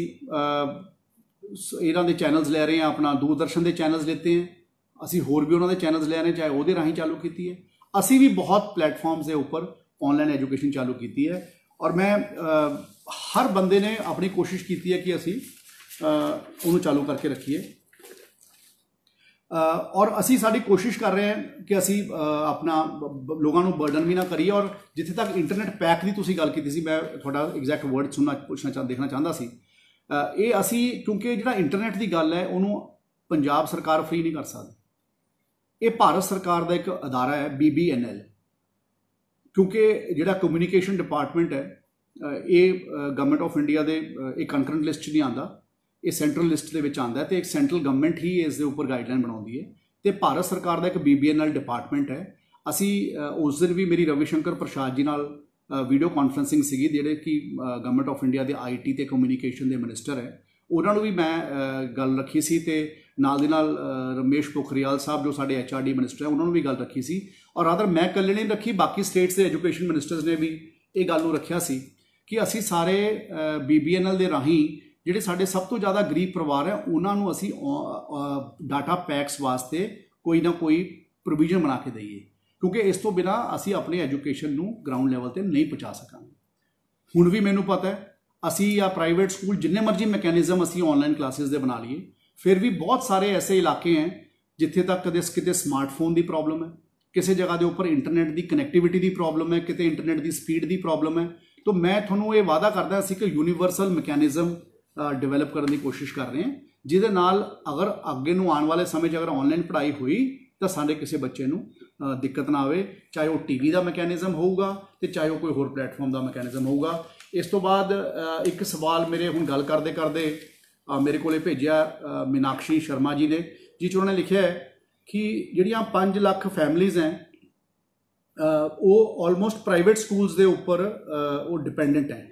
ਇਹਨਾਂ ਦੇ ਚੈਨਲਸ ਲੈ ਰਹੇ ਹਾਂ, ਆਪਣਾ ਦੂਰਦਰਸ਼ਨ ਦੇ ਚੈਨਲਸ ਲੈਤੇ हैं, ਅਸੀਂ ਹੋਰ ਵੀ ਉਹਨਾਂ ਦੇ ਚੈਨਲਸ ਲੈ ਰਹੇ ਚਾਹੇ ਉਹਦੇ ਰਾਹੀਂ ਚਾਲੂ ਕੀਤੀ ਹੈ। ਅਸੀਂ ਵੀ ਬਹੁਤ ਪਲੇਟਫਾਰਮਸ ਦੇ ਉੱਪਰ ਆਨਲਾਈਨ ਐਜੂਕੇਸ਼ਨ ਚਾਲੂ ਕੀਤੀ ਹੈ, ਔਰ ਮੈਂ ਹਰ ਬੰਦੇ ਨੇ ਆਪਣੀ ਕੋਸ਼ਿਸ਼ ਕੀਤੀ ਹੈ ਕਿ ਅਸੀਂ ਉਹਨੂੰ ਚਾਲੂ ਕਰਕੇ ਰੱਖੀਏ। ਔਰ ਅਸੀਂ ਸਾਡੀ ਕੋਸ਼ਿਸ਼ ਕਰ ਰਹੇ ਹਾਂ ਕਿ ਅਸੀਂ ਆਪਣਾ ਲੋਕਾਂ ਨੂੰ ਬਰਡਨ ਵੀ ਨਾ ਕਰੀਏ। ਔਰ ਜਿੱਥੇ ਤੱਕ ਇੰਟਰਨੈਟ ਪੈਕ ਦੀ ਤੁਸੀਂ ਗੱਲ ਕੀਤੀ ਸੀ, ਮੈਂ ਤੁਹਾਡਾ ਐਗਜ਼ੈਕਟ ਵਰਡ ਦੇਖਣਾ ਚਾਹੁੰਦਾ ਸੀ। ਇਹ ਅਸੀਂ ਕਿਉਂਕਿ ਜਿਹੜਾ ਇੰਟਰਨੈਟ ਦੀ ਗੱਲ ਹੈ ਉਹਨੂੰ ਪੰਜਾਬ ਸਰਕਾਰ ਫ੍ਰੀ ਨਹੀਂ ਕਰ ਸਕਦੀ, ਇਹ ਭਾਰਤ ਸਰਕਾਰ ਦਾ ਇੱਕ ਅਦਾਰਾ ਹੈ BBNL, ਕਿਉਂਕਿ ਜਿਹੜਾ ਕਮਿਊਨੀਕੇਸ਼ਨ ਡਿਪਾਰਟਮੈਂਟ ਹੈ ਇਹ ਗਵਰਨਮੈਂਟ ਆਫ ਇੰਡੀਆ ਦੇ ਇਹ ਕੰਕਰੈਂਟ ਲਿਸਟ 'ਚ ਨਹੀਂ ਆਉਂਦਾ, ਇਹ ਸੈਂਟਰਲ ਲਿਸਟ ਦੇ ਵਿੱਚ ਆਉਂਦਾ, ਤੇ ਇੱਕ ਸੈਂਟਰਲ ਗਵਰਨਮੈਂਟ ਹੀ ਇਸ ਦੇ ਉੱਪਰ ਗਾਈਡਲਾਈਨ ਬਣਾਉਂਦੀ ਹੈ, ਤੇ ਭਾਰਤ ਸਰਕਾਰ ਦਾ ਇੱਕ BBNL ਡਿਪਾਰਟਮੈਂਟ ਹੈ। ਅਸੀਂ ਉਸ ਦਿਨ ਵੀ ਮੇਰੀ ਰਵੀ ਸ਼ੰਕਰ ਪ੍ਰਸਾਦ ਜੀ ਨਾਲ ਵੀਡੀਓ ਕਾਨਫਰੰਸਿੰਗ ਸੀਗੀ, ਜਿਹੜੇ ਕਿ ਗਵਰਨਮੈਂਟ ਆਫ ਇੰਡੀਆ ਦੇ IT ਤੇ ਕਮਿਊਨੀਕੇਸ਼ਨ ਦੇ ਮਿਨਿਸਟਰ ਹੈ, ਉਹਨਾਂ ਨੂੰ ਵੀ ਮੈਂ ਗੱਲ ਰੱਖੀ ਸੀ, ਤੇ ਨਾਲ ਦੀ ਨਾਲ ਰਮੇਸ਼ ਪੋਖਰਿਆਲ ਸਾਹਿਬ ਜੋ ਸਾਡੇ HRD ਮਿਨਿਸਟਰ ਹੈ ਉਹਨਾਂ ਨੂੰ ਵੀ ਗੱਲ ਰੱਖੀ ਸੀ। ਔਰ ਰਾਦਰ ਮੈਂ ਇਕੱਲੇ ਨਹੀਂ ਰੱਖੀ, ਬਾਕੀ ਸਟੇਟਸ ਦੇ ਐਜੂਕੇਸ਼ਨ ਮਿਨਿਸਟਰਸ ਨੇ ਵੀ ਇਹ ਗੱਲ ਨੂੰ ਰੱਖਿਆ ਸੀ ਕਿ ਅਸੀਂ ਸਾਰੇ BBNL ਦੇ ਰਾਹੀਂ ਜਿਹੜੇ ਸਾਡੇ ਸਭ ਤੋਂ ਜ਼ਿਆਦਾ ਗਰੀਬ ਪਰਿਵਾਰ ਹੈ ਉਹਨਾਂ ਨੂੰ ਅਸੀਂ ਡਾਟਾ ਪੈਕਸ ਵਾਸਤੇ ਕੋਈ ਨਾ ਕੋਈ ਪ੍ਰੋਵੀਜ਼ਨ ਬਣਾ ਕੇ ਦਈਏ, ਕਿਉਂਕਿ ਇਸ ਤੋਂ ਬਿਨਾਂ ਅਸੀਂ ਆਪਣੀ ਐਜੂਕੇਸ਼ਨ ਨੂੰ ਗਰਾਊਂਡ ਲੈਵਲ ਤੇ ਨਹੀਂ ਪਹੁੰਚਾ ਸਕਾਂਗੇ। ਹੁਣ ਵੀ ਮੈਨੂੰ ਪਤਾ ਹੈ ਅਸੀਂ ਜਾਂ ਪ੍ਰਾਈਵੇਟ ਸਕੂਲ ਜਿੰਨੇ ਮਰਜ਼ੀ ਮੈਕੈਨਿਜ਼ਮ ਅਸੀਂ ਆਨਲਾਈਨ ਕਲਾਸਿਸ ਦੇ ਬਣਾ ਲਈਏ, ਫਿਰ ਵੀ ਬਹੁਤ ਸਾਰੇ ਐਸੇ ਇਲਾਕੇ ਹੈ ਜਿੱਥੇ ਤੱਕ ਕਿਤੇ ਸਮਾਰਟਫੋਨ ਦੀ ਪ੍ਰੋਬਲਮ ਹੈ, ਕਿਸੇ ਜਗ੍ਹਾ ਦੇ ਉੱਪਰ ਇੰਟਰਨੈਟ ਦੀ ਕਨੈਕਟੀਵਿਟੀ ਦੀ ਪ੍ਰੋਬਲਮ ਹੈ, ਕਿਤੇ ਇੰਟਰਨੈਟ ਦੀ ਸਪੀਡ ਦੀ ਪ੍ਰੋਬਲਮ ਹੈ। ਤਾਂ ਮੈਂ ਤੁਹਾਨੂੰ ਇਹ ਵਾਅਦਾ ਕਰਦਾ ਸੀ ਕਿ ਯੂਨੀਵਰਸਲ ਮੈਕੈਨਿਜ਼ਮ ਡਿਵੈਲਪ ਕਰਨ ਦੀ ਕੋਸ਼ਿਸ਼ ਕਰ ਰਹੇ ਹਾਂ, ਜਿਹਦੇ ਨਾਲ ਅਗਰ ਅੱਗੇ ਨੂੰ ਆਉਣ ਵਾਲੇ ਸਮੇਂ 'ਚ ਅਗਰ ਆਨਲਾਈਨ ਪੜ੍ਹਾਈ ਹੋਈ ਤਾਂ ਸਾਡੇ ਕਿਸੇ ਬੱਚੇ ਨੂੰ ਦਿੱਕਤ ਨਾ ਆਵੇ, ਚਾਹੇ ਉਹ ਟੀਵੀ ਦਾ ਮੈਕੈਨਿਜ਼ਮ ਹੋਊਗਾ ਤੇ ਚਾਹੇ ਉਹ ਕੋਈ ਹੋਰ ਪਲੇਟਫਾਰਮ ਦਾ ਮੈਕੈਨਿਜ਼ਮ ਹੋਊਗਾ। ਇਸ ਤੋਂ ਬਾਅਦ ਇੱਕ ਸਵਾਲ ਮੇਰੇ ਹੁਣ ਗੱਲ ਕਰਦੇ ਕਰਦੇ ਮੇਰੇ ਕੋਲੇ ਭੇਜਿਆ ਮੀਨਾਕਸ਼ੀ ਸ਼ਰਮਾ ਜੀ ਨੇ, ਜਿਸ 'ਚ ਉਹਨਾਂ ਨੇ ਲਿਖਿਆ ਹੈ ਕਿ ਜਿਹੜੀਆਂ 5 ਲੱਖ ਫੈਮਲੀਜ਼ ਹੈ ਉਹ ਆਲਮੋਸਟ ਪ੍ਰਾਈਵੇਟ ਸਕੂਲਸ ਦੇ ਉੱਪਰ ਉਹ ਡਿਪੈਂਡੈਂਟ ਹੈ।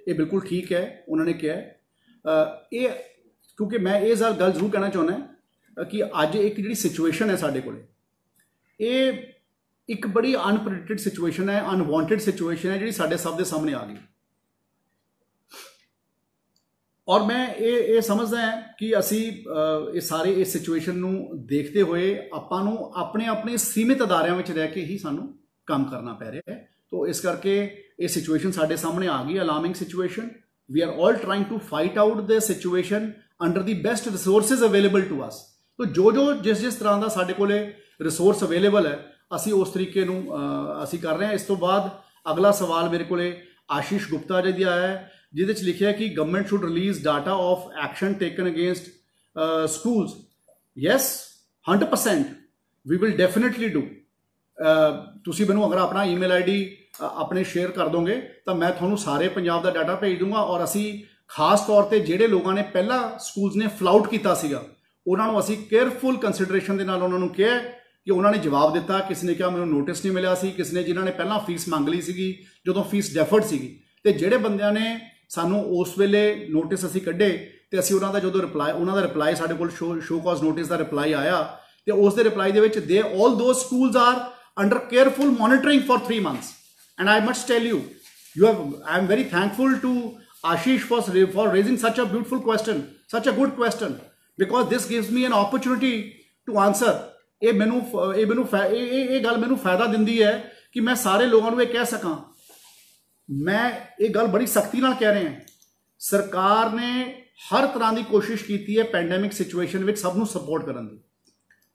ਇਹ ਬਿਲਕੁਲ ਠੀਕ ਹੈ, ਉਹਨਾਂ ਨੇ ਕਿਹਾ ਇਹ, ਕਿਉਂਕਿ ਮੈਂ ਇਹ ਗੱਲ ਜ਼ਰੂਰ ਕਹਿਣਾ ਚਾਹੁੰਦਾ ਕਿ ਅੱਜ ਇੱਕ ਜਿਹੜੀ ਸਿਚੁਏਸ਼ਨ ਹੈ ਸਾਡੇ ਕੋਲੇ, ਇਹ ਇੱਕ ਬੜੀ ਅਨਪ੍ਰੈਡਿਕਟਡ ਸਿਚੁਏਸ਼ਨ ਹੈ, ਅਨਵਾਂਟਡ ਸਿਚੁਏਸ਼ਨ ਹੈ ਜਿਹੜੀ ਸਾਡੇ ਸਭ ਦੇ ਸਾਹਮਣੇ ਆ ਗਈ। ਔਰ ਮੈਂ ਇਹ ਸਮਝਦਾ ਹਾਂ ਕਿ ਅਸੀਂ ਇਹ ਸਾਰੇ ਇਸ ਸਿਚੁਏਸ਼ਨ ਨੂੰ ਦੇਖਦੇ ਹੋਏ ਆਪਾਂ ਨੂੰ ਆਪਣੇ ਸੀਮਿਤ ਅਦਾਰਿਆਂ ਵਿੱਚ ਰਹਿ ਕੇ ਹੀ ਸਾਨੂੰ ਕੰਮ ਕਰਨਾ ਪੈ ਰਿਹਾ ਹੈ। ਤੋ ਇਸ ਕਰਕੇ ਇਹ ਸਿਚੁਏਸ਼ਨ ਸਾਡੇ ਸਾਹਮਣੇ ਆ ਗਈ, alarming situation. We are all trying to fight out the situation under the best resources available to us. ਤੋ ਜੋ ਜਿਸ ਤਰ੍ਹਾਂ ਦਾ ਸਾਡੇ ਕੋਲੇ ਰਿਸੋਰਸ ਅਵੇਲੇਬਲ ਹੈ ਅਸੀਂ ਉਸ ਤਰੀਕੇ ਨੂੰ ਅਸੀਂ ਕਰ ਰਹੇ ਹਾਂ। ਇਸ ਤੋਂ ਬਾਅਦ ਅਗਲਾ ਸਵਾਲ ਮੇਰੇ ਕੋਲੇ ਆਸ਼ੀਸ਼ ਗੁਪਤਾ ਜੀ ਦਾ ਆਇਆ ਹੈ, ਜਿਹਦੇ 'ਚ ਲਿਖਿਆ ਕਿ government should release data of action taken against schools. Yes 100% we will definitely do. ਤੁਸੀਂ ਮੈਨੂੰ ਅਗਰ ਆਪਣਾ ਈਮੇਲ ਆਈਡੀ ਆਪਣੇ ਸ਼ੇਅਰ ਕਰ ਦੋਗੇ ਤਾਂ ਮੈਂ ਤੁਹਾਨੂੰ ਸਾਰੇ ਪੰਜਾਬ ਦਾ ਡਾਟਾ ਭੇਜ ਦੂੰਗਾ। ਔਰ ਅਸੀਂ ਖਾਸ ਤੌਰ ਤੇ ਜਿਹੜੇ ਲੋਕਾਂ ਨੇ ਪਹਿਲਾਂ ਸਕੂਲਸ ਨੇ ਫਲਾਊਟ ਕੀਤਾ ਸੀਗਾ ਉਹਨਾਂ ਨੂੰ ਅਸੀਂ ਕੇਅਰਫੁਲ ਕੰਸੀਡਰੇਸ਼ਨ ਦੇ ਨਾਲ ਉਹਨਾਂ ਨੂੰ ਕਿਹਾ ਕਿ ਉਹਨਾਂ ਨੇ ਜਵਾਬ ਦਿੱਤਾ। ਕਿਸੇ ਨੇ ਕਿਹਾ ਮੈਨੂੰ ਨੋਟਿਸ ਨਹੀਂ ਮਿਲਿਆ ਸੀ, ਕਿਸੇ ਨੇ ਜਿਨ੍ਹਾਂ ਨੇ ਪਹਿਲਾਂ ਫੀਸ ਮੰਗ ਲਈ ਸੀਗੀ ਜਦੋਂ ਫੀਸ ਡੈਫਰਡ ਸੀਗੀ, ਤੇ ਜਿਹੜੇ ਬੰਦਿਆਂ ਨੇ ਸਾਨੂੰ ਉਸ ਵੇਲੇ ਨੋਟਿਸ ਅਸੀਂ ਕੱਢੇ ਤੇ ਅਸੀਂ ਉਹਨਾਂ ਦਾ ਜਦੋਂ ਉਹਨਾਂ ਦਾ ਰਿਪਲਾਈ ਸਾਡੇ ਕੋਲ ਸ਼ੋ ਕਾਜ਼ ਨੋਟਿਸ ਦਾ ਰਿਪਲਾਈ ਆਇਆ ਤੇ ਉਸ ਦੇ ਰਿਪਲਾਈ ਦੇ ਵਿੱਚ the all those schools are under careful monitoring for 3 months and I must tell you I am very thankful to Ashish for raising such a beautiful question, such a good question, because this gives me an opportunity to answer। ਇਹ ਗੱਲ ਮੈਨੂੰ ਫਾਇਦਾ ਦਿੰਦੀ ਹੈ ਕਿ ਮੈਂ ਸਾਰੇ ਲੋਕਾਂ ਨੂੰ ਇਹ ਕਹਿ ਸਕਾਂ। ਮੈਂ ਇਹ ਗੱਲ ਬੜੀ ਸਖਤੀ ਨਾਲ ਕਹਿ ਰਿਹਾ, ਸਰਕਾਰ ਨੇ ਹਰ ਤਰ੍ਹਾਂ ਦੀ ਕੋਸ਼ਿਸ਼ ਕੀਤੀ ਹੈ ਪੈਂਡੈਮਿਕ ਸਿਚੁਏਸ਼ਨ ਵਿੱਚ ਸਭ ਨੂੰ ਸਪੋਰਟ ਕਰਨ ਦੀ।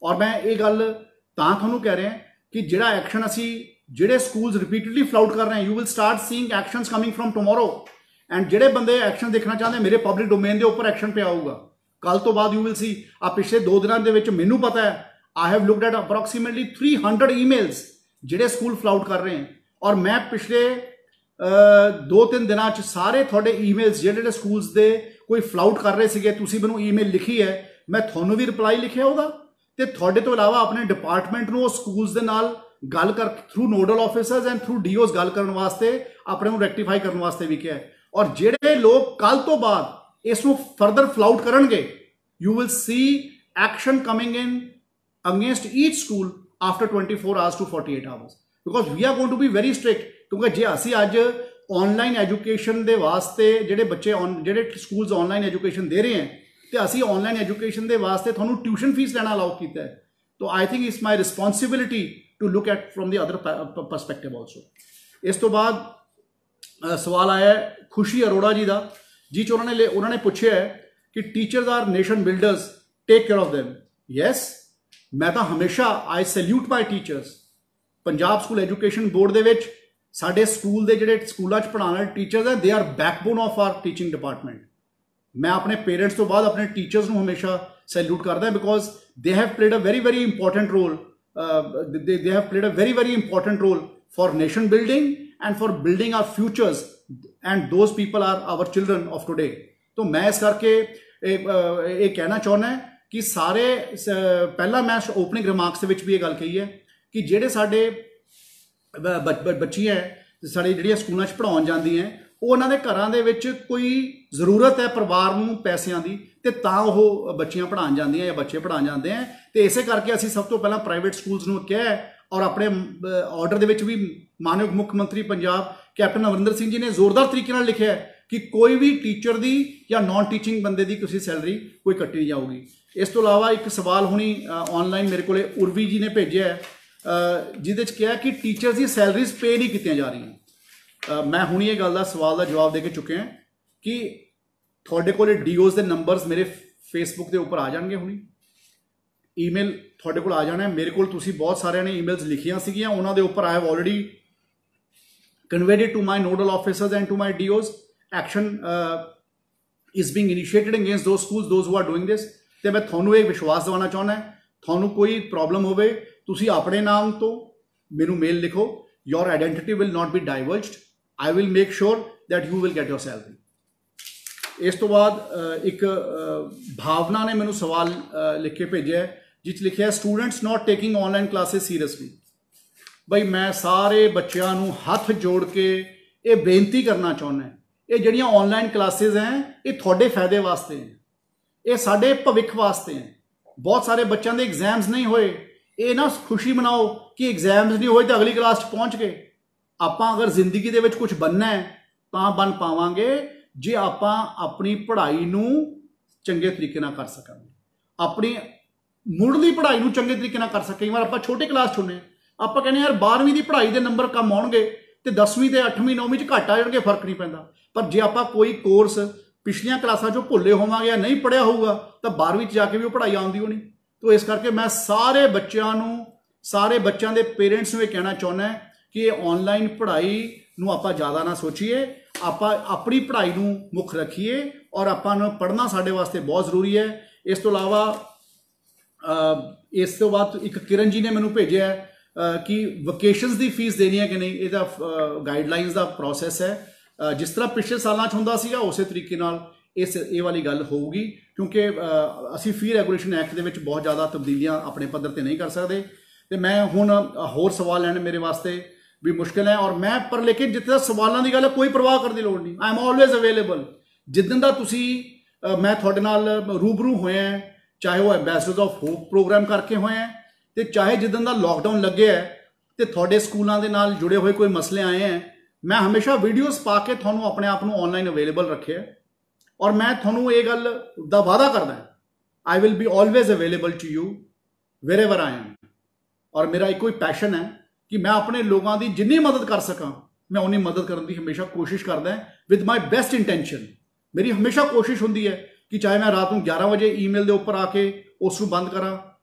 ਔਰ ਮੈਂ ਇਹ ਗੱਲ ਤਾਂ ਤੁਹਾਨੂੰ ਕਹਿ ਰਿਹਾ ਕਿ ਜਿਹੜਾ ਐਕਸ਼ਨ ਅਸੀਂ ਜਿਹੜੇ ਸਕੂਲਸ ਰਿਪੀਟਡਲੀ ਫਲਾਊਟ ਕਰ ਰਹੇ you will start seeing actions coming firm tomorrow. And ਜਿਹੜੇ ਬੰਦੇ ਐਕਸ਼ਨ ਦੇਖਣਾ ਚਾਹੁੰਦੇ ਮੇਰੇ ਪਬਲਿਕ ਡੋਮੇਨ ਦੇ ਉੱਪਰ ਐਕਸ਼ਨ ਪਿਆ ਹੋਊਗਾ ਕੱਲ ਤੋਂ ਬਾਅਦ। ਯੂ ਵਿਲ ਸੀ ਆ ਪਿਛਲੇ 2 ਦਿਨਾਂ ਦੇ ਵਿੱਚ ਮੈਨੂੰ ਪਤਾ ਹੈ I have looked at approximately 300 emails ਜਿਹੜੇ ਸਕੂਲ ਫਲਾਊਟ ਕਰ ਰਹੇ ਹਨ। ਔਰ ਮੈਂ ਪਿਛਲੇ 2-3 ਦਿਨਾਂ 'ਚ ਸਾਰੇ ਤੁਹਾਡੇ ਈਮੇਲਸ ਜਿਹੜੇ ਸਕੂਲਸ ਦੇ ਕੋਈ ਫਲਾਊਟ ਕਰ ਰਹੇ ਸੀਗੇ ਤੁਸੀਂ ਮੈਨੂੰ ਈਮੇਲ ਲਿਖੀ ਹੈ, ਮੈਂ ਤੁਹਾਨੂੰ ਵੀ ਰਿਪਲਾਈ ਲਿਖਿਆ ਉਹਦਾ, ਤੇ ਤੁਹਾਡੇ ਤੋਂ ਇਲਾਵਾ ਆਪਣੇ ਡਿਪਾਰਟਮੈਂਟ ਨੂੰ ਉਹ ਸਕੂਲਸ ਦੇ ਨਾਲ ਗੱਲ ਕਰ through nodal officers and throw dues ਗੱਲ ਕਰਨ ਵਾਸਤੇ ਆਪਣੇ ਨੂੰ ਰੈਕਟੀਫਾਈ ਕਰਨ ਵਾਸਤੇ ਵੀ ਕਿਹਾ ਹੈ। ਔਰ ਜਿਹੜੇ ਲੋਕ ਕੱਲ ਤੋਂ ਬਾਅਦ ਇਸ ਨੂੰ ਫਰਦਰ ਫਲਾਊਟ ਕਰਨਗੇ you will see action coming in against each school after 24 hours to 48 hours, because we are going to be very strict। ਕਿਉਂਕਿ ਜੇ ਅਸੀਂ ਅੱਜ ਆਨਲਾਈਨ ਐਜੂਕੇਸ਼ਨ ਦੇ ਵਾਸਤੇ ਜਿਹੜੇ ਬੱਚੇ ਜਿਹੜੇ ਸਕੂਲਸ ਆਨਲਾਈਨ ਐਜੂਕੇਸ਼ਨ ਦੇ ਰਹੇ ਹਨ ਤੇ ਅਸੀਂ ਆਨਲਾਈਨ ਐਜੂਕੇਸ਼ਨ ਦੇ ਵਾਸਤੇ ਤੁਹਾਨੂੰ ਟਿਊਸ਼ਨ ਫੀਸ ਲੈਣਾ ਅਲਾਉ ਕੀਤਾ ਹੈ, ਤਾਂ I think it's my responsibility to look at from the other perspective also. ਇਸ ਤੋਂ ਬਾਅਦ ਸਵਾਲ ਆਇਆ ਖੁਸ਼ੀ ਅਰੋੜਾ ਜੀ ਦਾ, ਜਿਸ 'ਚ ਉਹਨਾਂ ਨੇ ਪੁੱਛਿਆ ਹੈ ਕਿ teachers are nation builders, take care of them. Yes, ਮੈਂ ਤਾਂ ਹਮੇਸ਼ਾ I salute my teachers. Punjab school education board ਦੇ ਵਿੱਚ ਸਾਡੇ ਸਕੂਲ ਦੇ ਜਿਹੜੇ ਸਕੂਲਾਂ 'ਚ ਪੜ੍ਹਾਉਣ ਵਾਲੇ ਟੀਚਰਸ ਹੈ they are backbone of R teaching department. ਮੈਂ ਆਪਣੇ ਪੇਰੈਂਟਸ ਤੋਂ ਬਾਅਦ ਆਪਣੇ ਟੀਚਰਸ ਨੂੰ ਹਮੇਸ਼ਾ ਸੈਲਿਊਟ ਕਰਦਾ because they have played a very important role they have played a very important role for nation building and for building our futures, and those people are our children of today। तो मैं इस करके ये कहना चाहना है कि सारे पहला मैं ओपनिंग रिमार्क्स ਦੇ ਵਿੱਚ ਵੀ ਇਹ ਗੱਲ ਕਹੀ ਹੈ ਕਿ ਜਿਹੜੇ ਸਾਡੇ ਬੱਚੀਆਂ ਸਾਡੇ ਜਿਹੜੀਆਂ ਸਕੂਲਾਂ 'ਚ ਪੜ੍ਹਾਉਣ ਜਾਂਦੀਆਂ ਉਹ ਉਹਨਾਂ ਦੇ ਘਰਾਂ ਦੇ ਵਿੱਚ ਕੋਈ ਜ਼ਰੂਰਤ ਹੈ ਪਰਿਵਾਰ ਨੂੰ ਪੈਸਿਆਂ ਦੀ ਤੇ ਤਾਂ ਉਹ ਬੱਚੀਆਂ ਪੜ੍ਹਾਉਣ ਜਾਂਦੀਆਂ ਜਾਂ ਬੱਚੇ ਪੜ੍ਹਾਉਣ ਜਾਂਦੇ ਆ। ਤੇ ਇਸੇ ਕਰਕੇ ਅਸੀਂ ਸਭ ਤੋਂ ਪਹਿਲਾਂ ਪ੍ਰਾਈਵੇਟ ਸਕੂਲਸ ਨੂੰ ਕਿਹਾ ਔਰ ਆਪਣੇ ਆਰਡਰ ਦੇ ਵਿੱਚ ਵੀ ਮਾਨਯੋਗ ਮੁੱਖ ਮੰਤਰੀ ਪੰਜਾਬ ਕੈਪਟਨ ਅਮਰਿੰਦਰ ਸਿੰਘ ਜੀ ਨੇ ਜ਼ੋਰਦਾਰ ਤਰੀਕੇ ਨਾਲ ਲਿਖਿਆ कि कोई भी टीचर की या नॉन टीचिंग बंदे की किसी सैलरी कोई कट्टी नहीं जाऊगी। इस तो इलावा एक सवाल हुणी ऑनलाइन मेरे को उर्वी जी ने भेजा है जिहदे च कहा कि टीचर्स की सैलरीज पे नहीं की जा रही। मैं हुणी ये गल का सवाल का जवाब दे के चुके हैं कि थोड़े को डीओज के नंबरस मेरे फेसबुक के उपर आ जाएंगे, हुणी ईमेल थोड़े को आ जाना है मेरे को। तुसी बहुत सारे ने ईमेल्स लिखियां सीगियां, उन्होंने उपर I have already conveyed it to my nodal officers and to my DOs. Action is being initiated against those schools those who are doing this. तो मैं थोनू एक विश्वास दिवाना चाहना है, थोनू कोई प्रॉब्लम होवे तुसी अपने नाम तो मैनू मेल लिखो, your identity will not be divulged, I will make sure that you will get your salary. इस तो बाद एक भावना ने मैनू सवाल लिख के भेजा है जिस लिखा है students not taking online classes seriously. बई मैं सारे बच्चों को हाथ जोड़ के ये बेनती करना चाहना है, ये जड़ियाँ ऑनलाइन क्लासेस हैं ये थोड़े फायदे वास्ते हैं, ये साडे भविख वास्ते हैं। बहुत सारे बच्चों के एग्जाम्स नहीं होए, ये ना खुशी मनाओ कि एग्जाम्स नहीं होए तो अगली क्लास पहुँच गए। आपां अगर जिंदगी दे विच कुछ बनना है तो बन पावांगे जे आपां अपनी पढ़ाई नूं चंगे तरीके नाल कर सकांगे, अपनी मुढ़ली पढ़ाई नूं चंगे तरीके नाल कर सकांगे। कई बार आपां छोटे क्लास चुने आप कहने यार 12वीं की पढ़ाई के नंबर कम आउणगे तो 10वीं तो 8वीं 9वीं च घट आ जाएंगे, फर्क नहीं पैंदा। पर जे आप कोई कोर्स पिछलियां क्लासां चों भुल्ले होवांगे या नहीं पढ़िया होऊगा तो 12वीं जाके भी वो पढ़ाई आउंदी होनी। तो इस करके मैं सारे बच्चों के पेरेंट्स में कहना चाहुंदा कि ऑनलाइन पढ़ाई नूं आपां ज़्यादा ना सोचीए, आपां अपनी पढ़ाई नूं मुख रखीए और आपां नूं पढ़ना साडे वास्ते बहुत जरूरी है। इस तो इलावा इस तो बाद एक किरण जी ने मैनू भेजा है कि वकेशनस की फीस देनी है कि नहीं, ये गाइडलाइनस का प्रोसैस है। जिस तरह पिछले सालों होंदा सीगा उस तरीके नाल ये वाली गल होगी, क्योंकि असी फी रेगूलेशन एक्ट के बहुत ज़्यादा तब्दीलियां अपने पद्धर पर नहीं कर सकते। तो मैं हुण होर सवाल लैने मेरे वास्ते भी मुश्किल है, और मैं पर लेकिन जितने सवालों की गल है कोई परवाह करने की लोड़ नहीं, आई एम ऑलवेज अवेलेबल। जिदन का तुसी मैं थोड़े नाल रूबरू होए हैं, चाहे वो एम्बेसडर्स ऑफ होप प्रोग्राम करके होए हैं, तो चाहे जिदन का लॉकडाउन लगे है तो थोड़े स्कूलों के नाल जुड़े हुए कोई मसले आए हैं, मैं हमेशा वीडियोस पा के थोनू अपने आप को ऑनलाइन अवेलेबल रखे है। और मैं थोनू ये गल दा वादा करदा I will be always available to you wherever I am. और मेरा एक कोई पैशन है कि मैं अपने लोगों की जिन्नी मदद कर सका मैं उन्नी मदद करने की हमेशा कोशिश करदा विद माई बेस्ट इंटेंशन। मेरी हमेशा कोशिश होंदी है कि चाहे मैं रात को 11 बजे ईमेल के उपर आके उसको बंद करा,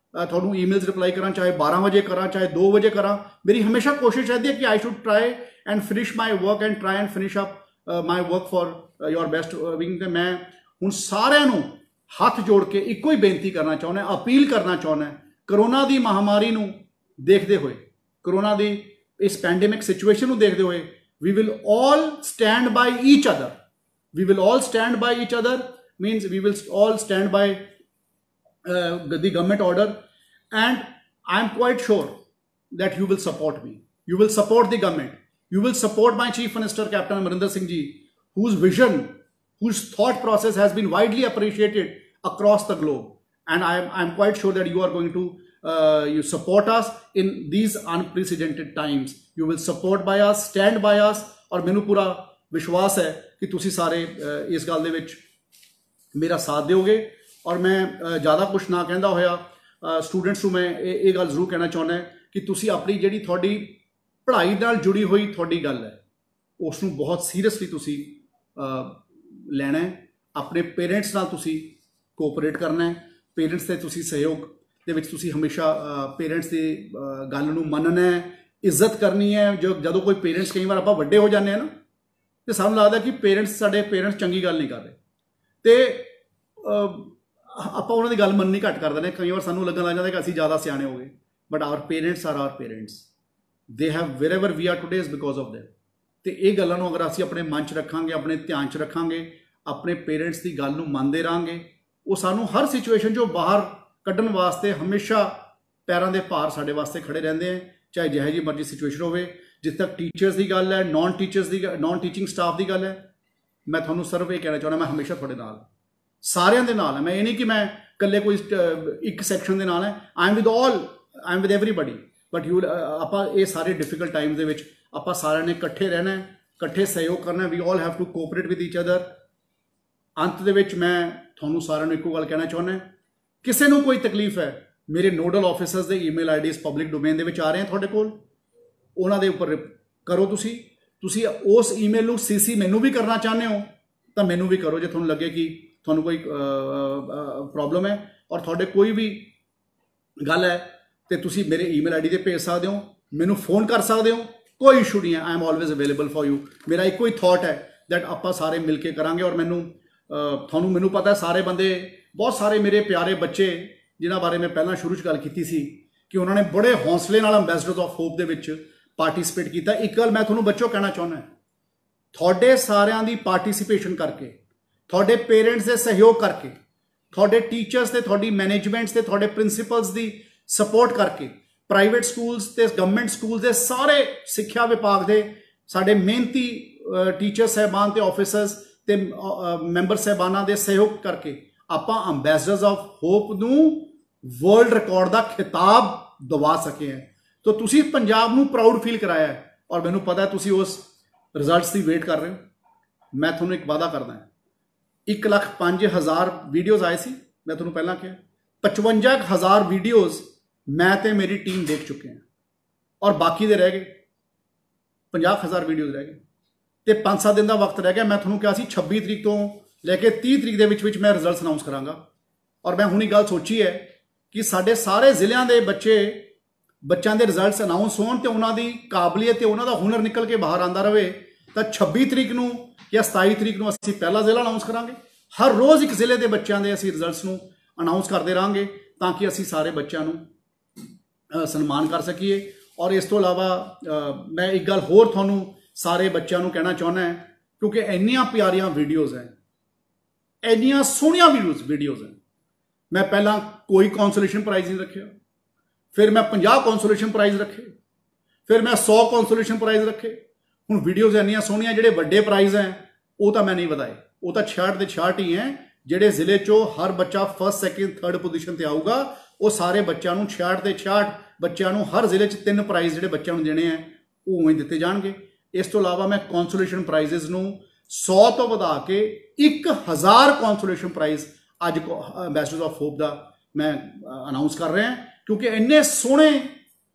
थोनू ईमेल्स रिप्लाई करा, चाहे 12 बजे करा चाहे 2 बजे करा, मेरी हमेशा कोशिश रहती है कि I should try and finish my work and try and finish up my work for your best wing. मैं हूँ सारिਆਂ हाथ जोड़ के एको ही बेनती करना चाहना, अपील करना चाहना, करोना की महामारी देखते हुए, करोना की इस पैंडेमिक सिचुएशन देखते हुए we will all stand by each other, we will all stand by each other means we will all stand by the government order, and I am quite sure that you will support me, you will support the government, you will support my Chief Minister Captain Amarinder Singh ji, whose vision, whose thought process has been widely appreciated across the globe, and I am quite sure that you are going to you support us in these unprecedented times, you will support by us, stand by us। और मैनू पूरा विश्वास है कि तुसी सारे इस गल दे विच मेरा साथ दोगे। और मैं ज़्यादा कुछ ना कहता होया स्टूडेंट्स को मैं ये गल जरूर कहना चाहना कि तुसी अपनी जिहड़ी थोड़ी पढ़ाई नाल जुड़ी हुई थोड़ी गल है उसनूं बहुत सीरियसली तुसी लैना है, अपने पेरेंट्स नाल तुसी कोऑपरेट करना है, पेरेंट्स के तुसी सहयोग दे विच तुसी हमेशा पेरेंट्स की गल नूं मनना है, इज्जत करनी है। जदों कोई पेरेंट्स कई बार आपां वड्डे हो जाते हैं ना तो सानूं लगदा कि पेरेंट्स साडे पेरेंट्स चंगी गल नहीं कर रहे, तो ਆਪਾਂ ਉਹਨਾਂ ਦੀ ਗੱਲ ਮੰਨਣੀ ਘੱਟ ਕਰ ਦਿੰਦੇ। ਕਈ ਵਾਰ ਸਾਨੂੰ ਲੱਗਣ ਲੱਗ ਜਾਂਦਾ ਕਿ ਅਸੀਂ ਜ਼ਿਆਦਾ ਸਿਆਣੇ ਹੋ ਗਏ, but our parents are our parents, they have where ever we are today is because of them. ਅਤੇ ਇਹ ਗੱਲਾਂ ਨੂੰ ਅਗਰ ਅਸੀਂ ਆਪਣੇ ਮਨ 'ਚ ਰੱਖਾਂਗੇ, ਆਪਣੇ ਧਿਆਨ 'ਚ ਰੱਖਾਂਗੇ, ਆਪਣੇ ਪੇਰੈਂਟਸ ਦੀ ਗੱਲ ਨੂੰ ਮੰਨਦੇ ਰਹਾਂਗੇ, ਉਹ ਸਾਨੂੰ ਹਰ ਸਿਚੁਏਸ਼ਨ 'ਚੋਂ ਬਾਹਰ ਕੱਢਣ ਵਾਸਤੇ ਹਮੇਸ਼ਾ ਪੈਰਾਂ ਦੇ ਭਾਰ ਸਾਡੇ ਵਾਸਤੇ ਖੜੇ ਰਹਿੰਦੇ ਹੈ, ਚਾਹੇ ਜਿਹੋ ਜਿਹੀ ਮਰਜ਼ੀ ਸਿਚੁਏਸ਼ਨ ਹੋਵੇ। ਜਿੱਥੇ ਤੱਕ ਟੀਚਰਸ ਦੀ ਗੱਲ ਹੈ, ਨॉन ਟੀਚਿੰਗ ਸਟਾਫ ਦੀ ਗੱਲ ਹੈ, ਮੈਂ ਤੁਹਾਨੂੰ ਸਿਰਫ ਇਹ ਕਹਿਣਾ ਚਾਹੁੰਦਾ ਮੈਂ ਹਮੇਸ਼ਾ ਤੁਹਾਡੇ ਨਾਲ ਸਾਰਿਆਂ ਦੇ ਨਾਲ ਹੈ। ਮੈਂ ਇਹ ਨਹੀਂ ਕਿ ਮੈਂ ਇਕੱਲੇ ਕੋਈ ਇੱਕ ਸੈਕਸ਼ਨ ਦੇ ਨਾਲ ਹੈ, I am with all, I am with everybody, but you ਆਪਾਂ ਇਹ ਸਾਰੇ ਡਿਫਿਕਲਟ ਟਾਈਮਸ ਦੇ ਵਿੱਚ ਆਪਾਂ ਸਾਰਿਆਂ ਨੇ ਇਕੱਠੇ ਰਹਿਣਾ ਹੈ, ਇਕੱਠੇ ਸਹਿਯੋਗ ਕਰਨਾ। We all have to cooperate with each other. ਅੰਤ ਦੇ ਵਿੱਚ ਮੈਂ ਤੁਹਾਨੂੰ ਸਾਰਿਆਂ ਨੂੰ ਇੱਕੋ ਗੱਲ ਕਹਿਣਾ ਚਾਹੁੰਦਾ, ਕਿਸੇ ਨੂੰ ਕੋਈ ਤਕਲੀਫ ਹੈ, ਮੇਰੇ ਨੋਡਲ ਆਫਿਸਰਸ ਦੇ ਈਮੇਲ ਆਈਡੀਜ਼ ਪਬਲਿਕ ਡੋਮੇਨ ਦੇ ਵਿੱਚ ਆ ਰਹੇ ਆ ਤੁਹਾਡੇ ਕੋਲ, ਉਹਨਾਂ ਦੇ ਉੱਪਰ ਕਰੋ। ਤੁਸੀਂ ਉਸ ਈਮੇਲ ਨੂੰ ਸੀਸੀ ਮੈਨੂੰ ਵੀ ਕਰਨਾ ਚਾਹੁੰਦੇ ਹੋ ਤਾਂ ਮੈਨੂੰ ਵੀ ਕਰੋ, ਜੇ ਤੁਹਾਨੂੰ ਲੱਗੇ ਕਿ ਤੁਹਾਨੂੰ ਕੋਈ ਪ੍ਰੋਬਲਮ ਹੈ ਔਰ ਤੁਹਾਡੇ ਕੋਈ ਵੀ ਗੱਲ ਹੈ ਤੇ ਤੁਸੀਂ ਮੇਰੇ ਈਮੇਲ ਆਈਡੀ ਤੇ ਭੇਜ ਸਕਦੇ ਹੋ, ਮੈਨੂੰ ਫੋਨ ਕਰ ਸਕਦੇ ਹੋ, ਕੋਈ ਇਸ਼ੂ ਨਹੀਂ ਹੈ। I am always available for you. ਮੇਰਾ ਇੱਕੋ ਹੀ ਥਾਟ ਹੈ ਦੈਟ ਆਪਾਂ ਸਾਰੇ ਮਿਲ ਕੇ ਕਰਾਂਗੇ। ਔਰ ਮੈਨੂੰ ਪਤਾ ਸਾਰੇ ਬੰਦੇ, ਬਹੁਤ ਸਾਰੇ ਮੇਰੇ ਪਿਆਰੇ ਬੱਚੇ ਜਿਨ੍ਹਾਂ ਬਾਰੇ ਮੈਂ ਪਹਿਲਾਂ ਸ਼ੁਰੂ 'ਚ ਗੱਲ ਕੀਤੀ ਸੀ ਕਿ ਉਹਨਾਂ ਨੇ ਬੜੇ ਹੌਸਲੇ ਨਾਲ ਅੰਬੈਸਡਰਸ ਆਫ ਹੋਪ ਦੇ ਵਿੱਚ ਪਾਰਟਿਸਿਪੇਟ ਕੀਤਾ। ਇੱਕ ਗੱਲ ਮੈਂ ਤੁਹਾਨੂੰ ਬੱਚੋ ਕਹਿਣਾ ਚਾਹੁੰਦਾ, ਤੁਹਾਡੇ ਸਾਰਿਆਂ ਦੀ ਪਾਰਟਿਸਿਪੇਸ਼ਨ ਕਰਕੇ, ਤੁਹਾਡੇ ਪੇਰੈਂਟਸ ਦੇ ਸਹਿਯੋਗ ਕਰਕੇ, ਤੁਹਾਡੇ ਟੀਚਰਸ ਤੇ ਤੁਹਾਡੀ ਮੈਨੇਜਮੈਂਟਸ ਤੇ ਤੁਹਾਡੇ ਪ੍ਰਿੰਸੀਪਲਸ ਦੀ ਸਪੋਰਟ ਕਰਕੇ, ਪ੍ਰਾਈਵੇਟ ਸਕੂਲਸ ਤੇ ਗਵਰਨਮੈਂਟ ਸਕੂਲਸ ਦੇ ਸਾਰੇ ਸਿੱਖਿਆ ਵਿਭਾਗ ਦੇ ਸਾਡੇ ਮਿਹਨਤੀ ਟੀਚਰ ਸਾਹਿਬਾਨ ਤੇ ਆਫਿਸਰਸ ਤੇ ਮੈਂਬਰ ਸਾਹਿਬਾਨਾਂ ਦੇ ਸਹਿਯੋਗ ਕਰਕੇ ਆਪਾਂ ਅੰਬੈਸਡਰਸ ਆਫ ਹੋਪ ਨੂੰ ਵਰਲਡ ਰਿਕਾਰਡ ਦਾ ਖਿਤਾਬ ਦਿਵਾ ਸਕੇ ਹਾਂ। ਤਾਂ ਤੁਸੀਂ ਪੰਜਾਬ ਨੂੰ ਪ੍ਰਾਊਡ ਫੀਲ ਕਰਾਇਆ ਹੈ ਔਰ ਮੈਨੂੰ ਪਤਾ ਤੁਸੀਂ ਉਸ ਰਿਜ਼ਲਟਸ ਦੀ ਵੇਟ ਕਰ ਰਹੇ ਹੋ। ਮੈਂ ਤੁਹਾਨੂੰ ਇੱਕ ਵਾਅਦਾ ਕਰਦਾ, 1,05,000 ਵੀਡੀਓਜ਼ ਆਏ ਸੀ, ਮੈਂ ਤੁਹਾਨੂੰ ਪਹਿਲਾਂ ਕਿਹਾ 55,000 ਵੀਡੀਓਜ਼ ਮੈਂ ਤੇ ਮੇਰੀ ਟੀਮ ਦੇਖ ਚੁੱਕੇ ਹਾਂ ਔਰ ਬਾਕੀ ਦੇ ਰਹਿ ਗਏ 50,000 ਵੀਡੀਓਜ਼ ਰਹਿ ਗਏ ਤੇ 5-7 ਦਿਨ ਦਾ ਵਕਤ ਰਹਿ ਗਿਆ। ਮੈਂ ਤੁਹਾਨੂੰ ਕਿਹਾ ਸੀ 26 ਤਰੀਕ ਤੋਂ ਲੈ ਕੇ 30 ਤਰੀਕ ਦੇ ਵਿੱਚ ਮੈਂ ਰਿਜ਼ਲਟਸ ਅਨਾਉਂਸ ਕਰਾਂਗਾ ਔਰ ਮੈਂ ਹੁਣੀ ਗੱਲ ਸੋਚੀ ਹੈ ਕਿ ਸਾਡੇ ਸਾਰੇ ਜ਼ਿਲ੍ਹਿਆਂ ਦੇ ਬੱਚਿਆਂ ਦੇ ਰਿਜ਼ਲਟਸ ਅਨਾਉਂਸ ਹੋਣ ਤੇ ਉਹਨਾਂ ਦੀ ਕਾਬਲੀਅਤ ਤੇ ਉਹਨਾਂ ਦਾ ਹੁਨਰ ਨਿਕਲ ਕੇ ਬਾਹਰ ਆਉਂਦਾ ਰਹੇ ਤਾਂ 26 ਤਰੀਕ ਨੂੰ ਜਾਂ 27 ਤਰੀਕ ਨੂੰ ਅਸੀਂ ਪਹਿਲਾ ਜ਼ਿਲ੍ਹਾ ਅਨਾਉਂਸ ਕਰਾਂਗੇ। ਹਰ ਰੋਜ਼ ਇੱਕ ਜ਼ਿਲ੍ਹੇ ਦੇ ਬੱਚਿਆਂ ਦੇ ਅਸੀਂ ਰਿਜ਼ਲਟਸ ਨੂੰ ਅਨਾਉਂਸ ਕਰਦੇ ਰਹਾਂਗੇ ਤਾਂ ਕਿ ਅਸੀਂ ਸਾਰੇ ਬੱਚਿਆਂ ਨੂੰ ਸਨਮਾਨ ਕਰ ਸਕੀਏ। ਔਰ ਇਸ ਤੋਂ ਇਲਾਵਾ ਮੈਂ ਇੱਕ ਗੱਲ ਹੋਰ ਤੁਹਾਨੂੰ ਸਾਰੇ ਬੱਚਿਆਂ ਨੂੰ ਕਹਿਣਾ ਚਾਹੁੰਦਾ ਹੈ, ਕਿਉਂਕਿ ਇੰਨੀਆਂ ਪਿਆਰੀਆਂ ਵੀਡੀਓਜ਼ ਹੈ, ਇੰਨੀਆਂ ਸੋਹਣੀਆਂ ਵੀਡੀਓਜ਼ ਹੈ। ਮੈਂ ਪਹਿਲਾਂ ਕੋਈ ਕੌਂਸੋਲੇਸ਼ਨ ਪ੍ਰਾਈਜ਼ ਨਹੀਂ ਰੱਖਿਆ, ਫਿਰ ਮੈਂ 50 ਕੌਂਸੋਲੇਸ਼ਨ ਪ੍ਰਾਈਜ਼ ਰੱਖੇ, ਫਿਰ ਮੈਂ 100 ਕੌਂਸੋਲੇਸ਼ਨ ਪ੍ਰਾਈਜ਼ ਰੱਖੇ। ਹੁਣ ਵੀਡੀਓਜ਼ ਇੰਨੀਆਂ ਸੋਹਣੀਆਂ, ਜਿਹੜੇ ਵੱਡੇ ਪ੍ਰਾਈਜ਼ ਹੈ ਉਹ ਤਾਂ ਮੈਂ ਨਹੀਂ ਵਧਾਏ, ਉਹ ਤਾਂ 66 ਦੇ 66 ਹੀ ਹੈ। ਜਿਹੜੇ ਜ਼ਿਲ੍ਹੇ 'ਚੋਂ ਹਰ ਬੱਚਾ ਫਸਟ ਸੈਕਿੰਡ ਥਰਡ ਪੋਜੀਸ਼ਨ ਤੇ ਆਊਗਾ ਉਹ ਸਾਰੇ ਬੱਚਿਆਂ ਨੂੰ 66 ਦੇ 66 ਬੱਚਿਆਂ ਨੂੰ ਹਰ ਜ਼ਿਲ੍ਹੇ 'ਚ 3 ਪ੍ਰਾਈਜ਼ ਜਿਹੜੇ ਬੱਚਿਆਂ ਨੂੰ ਦੇਣੇ ਆ ਉਹ ਉਵੇਂ ਦਿੱਤੇ ਜਾਣਗੇ। ਇਸ ਤੋਂ ਇਲਾਵਾ ਮੈਂ ਕੌਂਸੋਲੇਸ਼ਨ ਪ੍ਰਾਈਜ਼ਸ ਨੂੰ 100 ਤੋਂ ਵਧਾ ਕੇ 1000 ਕੌਂਸੋਲੇਸ਼ਨ ਪ੍ਰਾਈਜ਼ ਅੱਜ ਅੰਬੈਸਡਰਸ ਆਫ ਹੋਪ ਦਾ ਮੈਂ ਅਨਾਉਂਸ ਕਰ ਰਿਹਾ, ਕਿਉਂਕਿ ਇੰਨੇ ਸੋਹਣੇ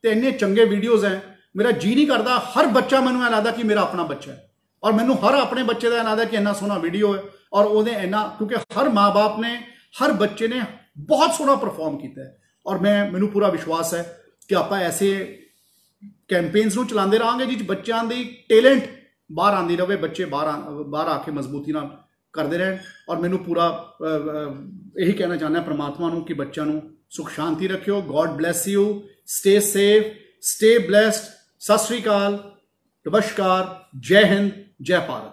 ਤੇ ਇੰਨੇ ਚੰਗੇ ਵੀਡੀਓਜ਼ ਹੈ। ਮੇਰਾ ਜੀ ਨਹੀਂ ਕਰਦਾ, ਹਰ ਬੱਚਾ ਮੈਨੂੰ ਇਹ ਲੱਗਦਾ ਕਿ ਮੇਰਾ ਆਪਣਾ ਬੱਚਾ ਹੈ ਔਰ ਮੈਨੂੰ ਹਰ ਆਪਣੇ ਬੱਚੇ ਦਾ ਇਹ ਲੱਗਦਾ ਕਿ ਇੰਨਾ ਸੋਹਣਾ ਵੀਡੀਓ ਹੈ ਔਰ ਉਹਦੇ ਇੰਨਾ, ਕਿਉਂਕਿ ਹਰ ਮਾਂ-ਬਾਪ ਨੇ, ਹਰ ਬੱਚੇ ਨੇ ਬਹੁਤ ਸੋਹਣਾ ਪਰਫਾਰਮ ਕੀਤਾ ਹੈ ਔਰ ਮੈਨੂੰ ਪੂਰਾ ਵਿਸ਼ਵਾਸ ਹੈ ਕਿ ਆਪਾਂ ਐਸੇ ਕੈਂਪੇਨਸ ਨੂੰ ਚਲਾਉਂਦੇ ਰਹਾਂਗੇ ਜਿਸ ਬੱਚਿਆਂ ਦੀ ਟੈਲੈਂਟ ਬਾਹਰ ਆਉਂਦੀ ਰਹੇ, ਬੱਚੇ ਬਾਹਰ ਆ ਕੇ ਮਜ਼ਬੂਤੀ ਨਾਲ ਕਰਦੇ ਰਹਿਣ। ਔਰ ਮੈਨੂੰ ਪੂਰਾ ਇਹੀ ਕਹਿਣਾ ਚਾਹੁੰਦਾ ਪ੍ਰਮਾਤਮਾ ਨੂੰ ਕਿ ਬੱਚਿਆਂ ਨੂੰ ਸੁਖ ਸ਼ਾਂਤੀ ਰੱਖਿਓ। God bless you, stay safe, stay blessed. ਸਤਿ ਸ਼੍ਰੀ ਅਕਾਲ, ਨਮਸਕਾਰ, ਜੈ ਹਿੰਦ, ਜੈ ਭਾਰਤ।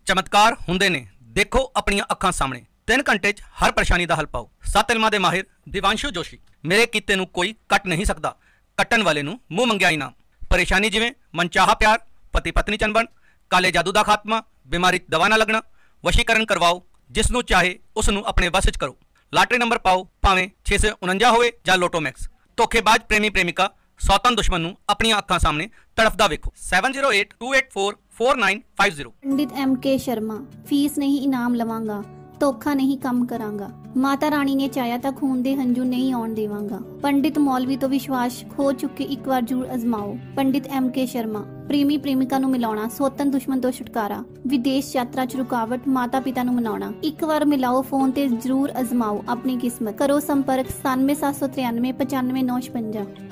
ਚਮਤਕਾਰ ਹੁੰਦੇ ਨੇ, ਦੇਖੋ ਆਪਣੀਆਂ ਅੱਖਾਂ ਸਾਹਮਣੇ। 3 ਘੰਟੇ 'ਚ ਹਰ ਪਰੇਸ਼ਾਨੀ ਦਾ ਹੱਲ ਪਾਓ। 7 ਇਲਮਾਂ ਦੇ ਮਾਹਿਰ ਦਿਵਾਂਸ਼ੂ ਜੋਸ਼ੀ। ਮੇਰੇ ਕੀਤੇ ਨੂੰ ਕੋਈ ਕੱਟ ਨਹੀਂ ਸਕਦਾ, ਕੱਟਣ ਵਾਲੇ ਨੂੰ ਮੂੰਹ ਮੰਗਿਆ ਇਨਾਮ। ਪਰੇਸ਼ਾਨੀ ਜਿਵੇਂ ਮਨਚਾਹਾ ਪਿਆਰ, ਪਤੀ ਪਤਨੀ ਚੰਬਣ, ਕਾਲੇ ਜਾਦੂ ਦਾ ਖਾਤਮਾ, ਬਿਮਾਰੀ ਦਵਾ ਨਾ ਲੱਗਣਾ, ਵਸ਼ੀਕਰਨ ਕਰਵਾਓ, ਜਿਸ ਨੂੰ ਚਾਹੇ ਉਸ ਨੂੰ ਆਪਣੇ ਵਸ 'ਚ ਕਰੋ। ਲਾਟਰੀ ਨੰਬਰ ਪਾਓ, ਭਾਵੇਂ 649 ਹੋਵੇ ਜਾਂ ਲੋਟੋ ਮੈਕਸ। ਧੋਖੇਬਾਜ਼ ਪ੍ਰੇਮੀ ਪ੍ਰੇਮਿਕਾ, ਸੌਤਨ ਦੁਸ਼ਮਣ ਨੂੰ ਆਪਣੀਆਂ ਅੱਖਾਂ ਸਾਹਮਣੇ ਤੜਫਦਾ ਵੇਖੋ। 7082844950। पंडित MK शर्मा। फीस नहीं इनाम लवांगा, ਧੋਖਾ ਨਹੀਂ ਕੰਮ ਕਰਾਂਗਾ। ਮਾਤਾ ਰਾਣੀ ਨੇ ਚਾਹਿਆ ਤਾਂ ਖੂਨ ਦੇ ਹੰਝੂ ਨਹੀਂ ਆਉਣ ਦੇਵਾਂਗਾ। ਪੰਡਿਤ ਮੌਲਵੀ ਤੋਂ ਵਿਸ਼ਵਾਸ ਖੋ ਚੁੱਕੇ ਇੱਕ ਵਾਰ ਜ਼ਰੂਰ ਅਜ਼ਮਾਓ। ਪੰਡਿਤ MK ਸ਼ਰਮਾ। ਪ੍ਰੇਮੀ ਪ੍ਰੇਮਿਕਾ ਨੂੰ ਮਿਲਾਉਣਾ, ਸੌਤਨ ਦੁਸ਼ਮਣ ਤੋਂ ਛੁਟਕਾਰਾ, ਵਿਦੇਸ਼ ਯਾਤਰਾ 'ਚ ਰੁਕਾਵਟ, ਮਾਤਾ ਪਿਤਾ ਨੂੰ ਮਨਾਉਣਾ। ਇੱਕ ਵਾਰ ਮਿਲਾਓ, ਫੋਨ ਤੇ ਜ਼ਰੂਰ ਅਜ਼ਮਾਓ ਆਪਣੀ ਕਿਸਮਤ। ਕਰੋ ਸੰਪਰਕ 9779395956।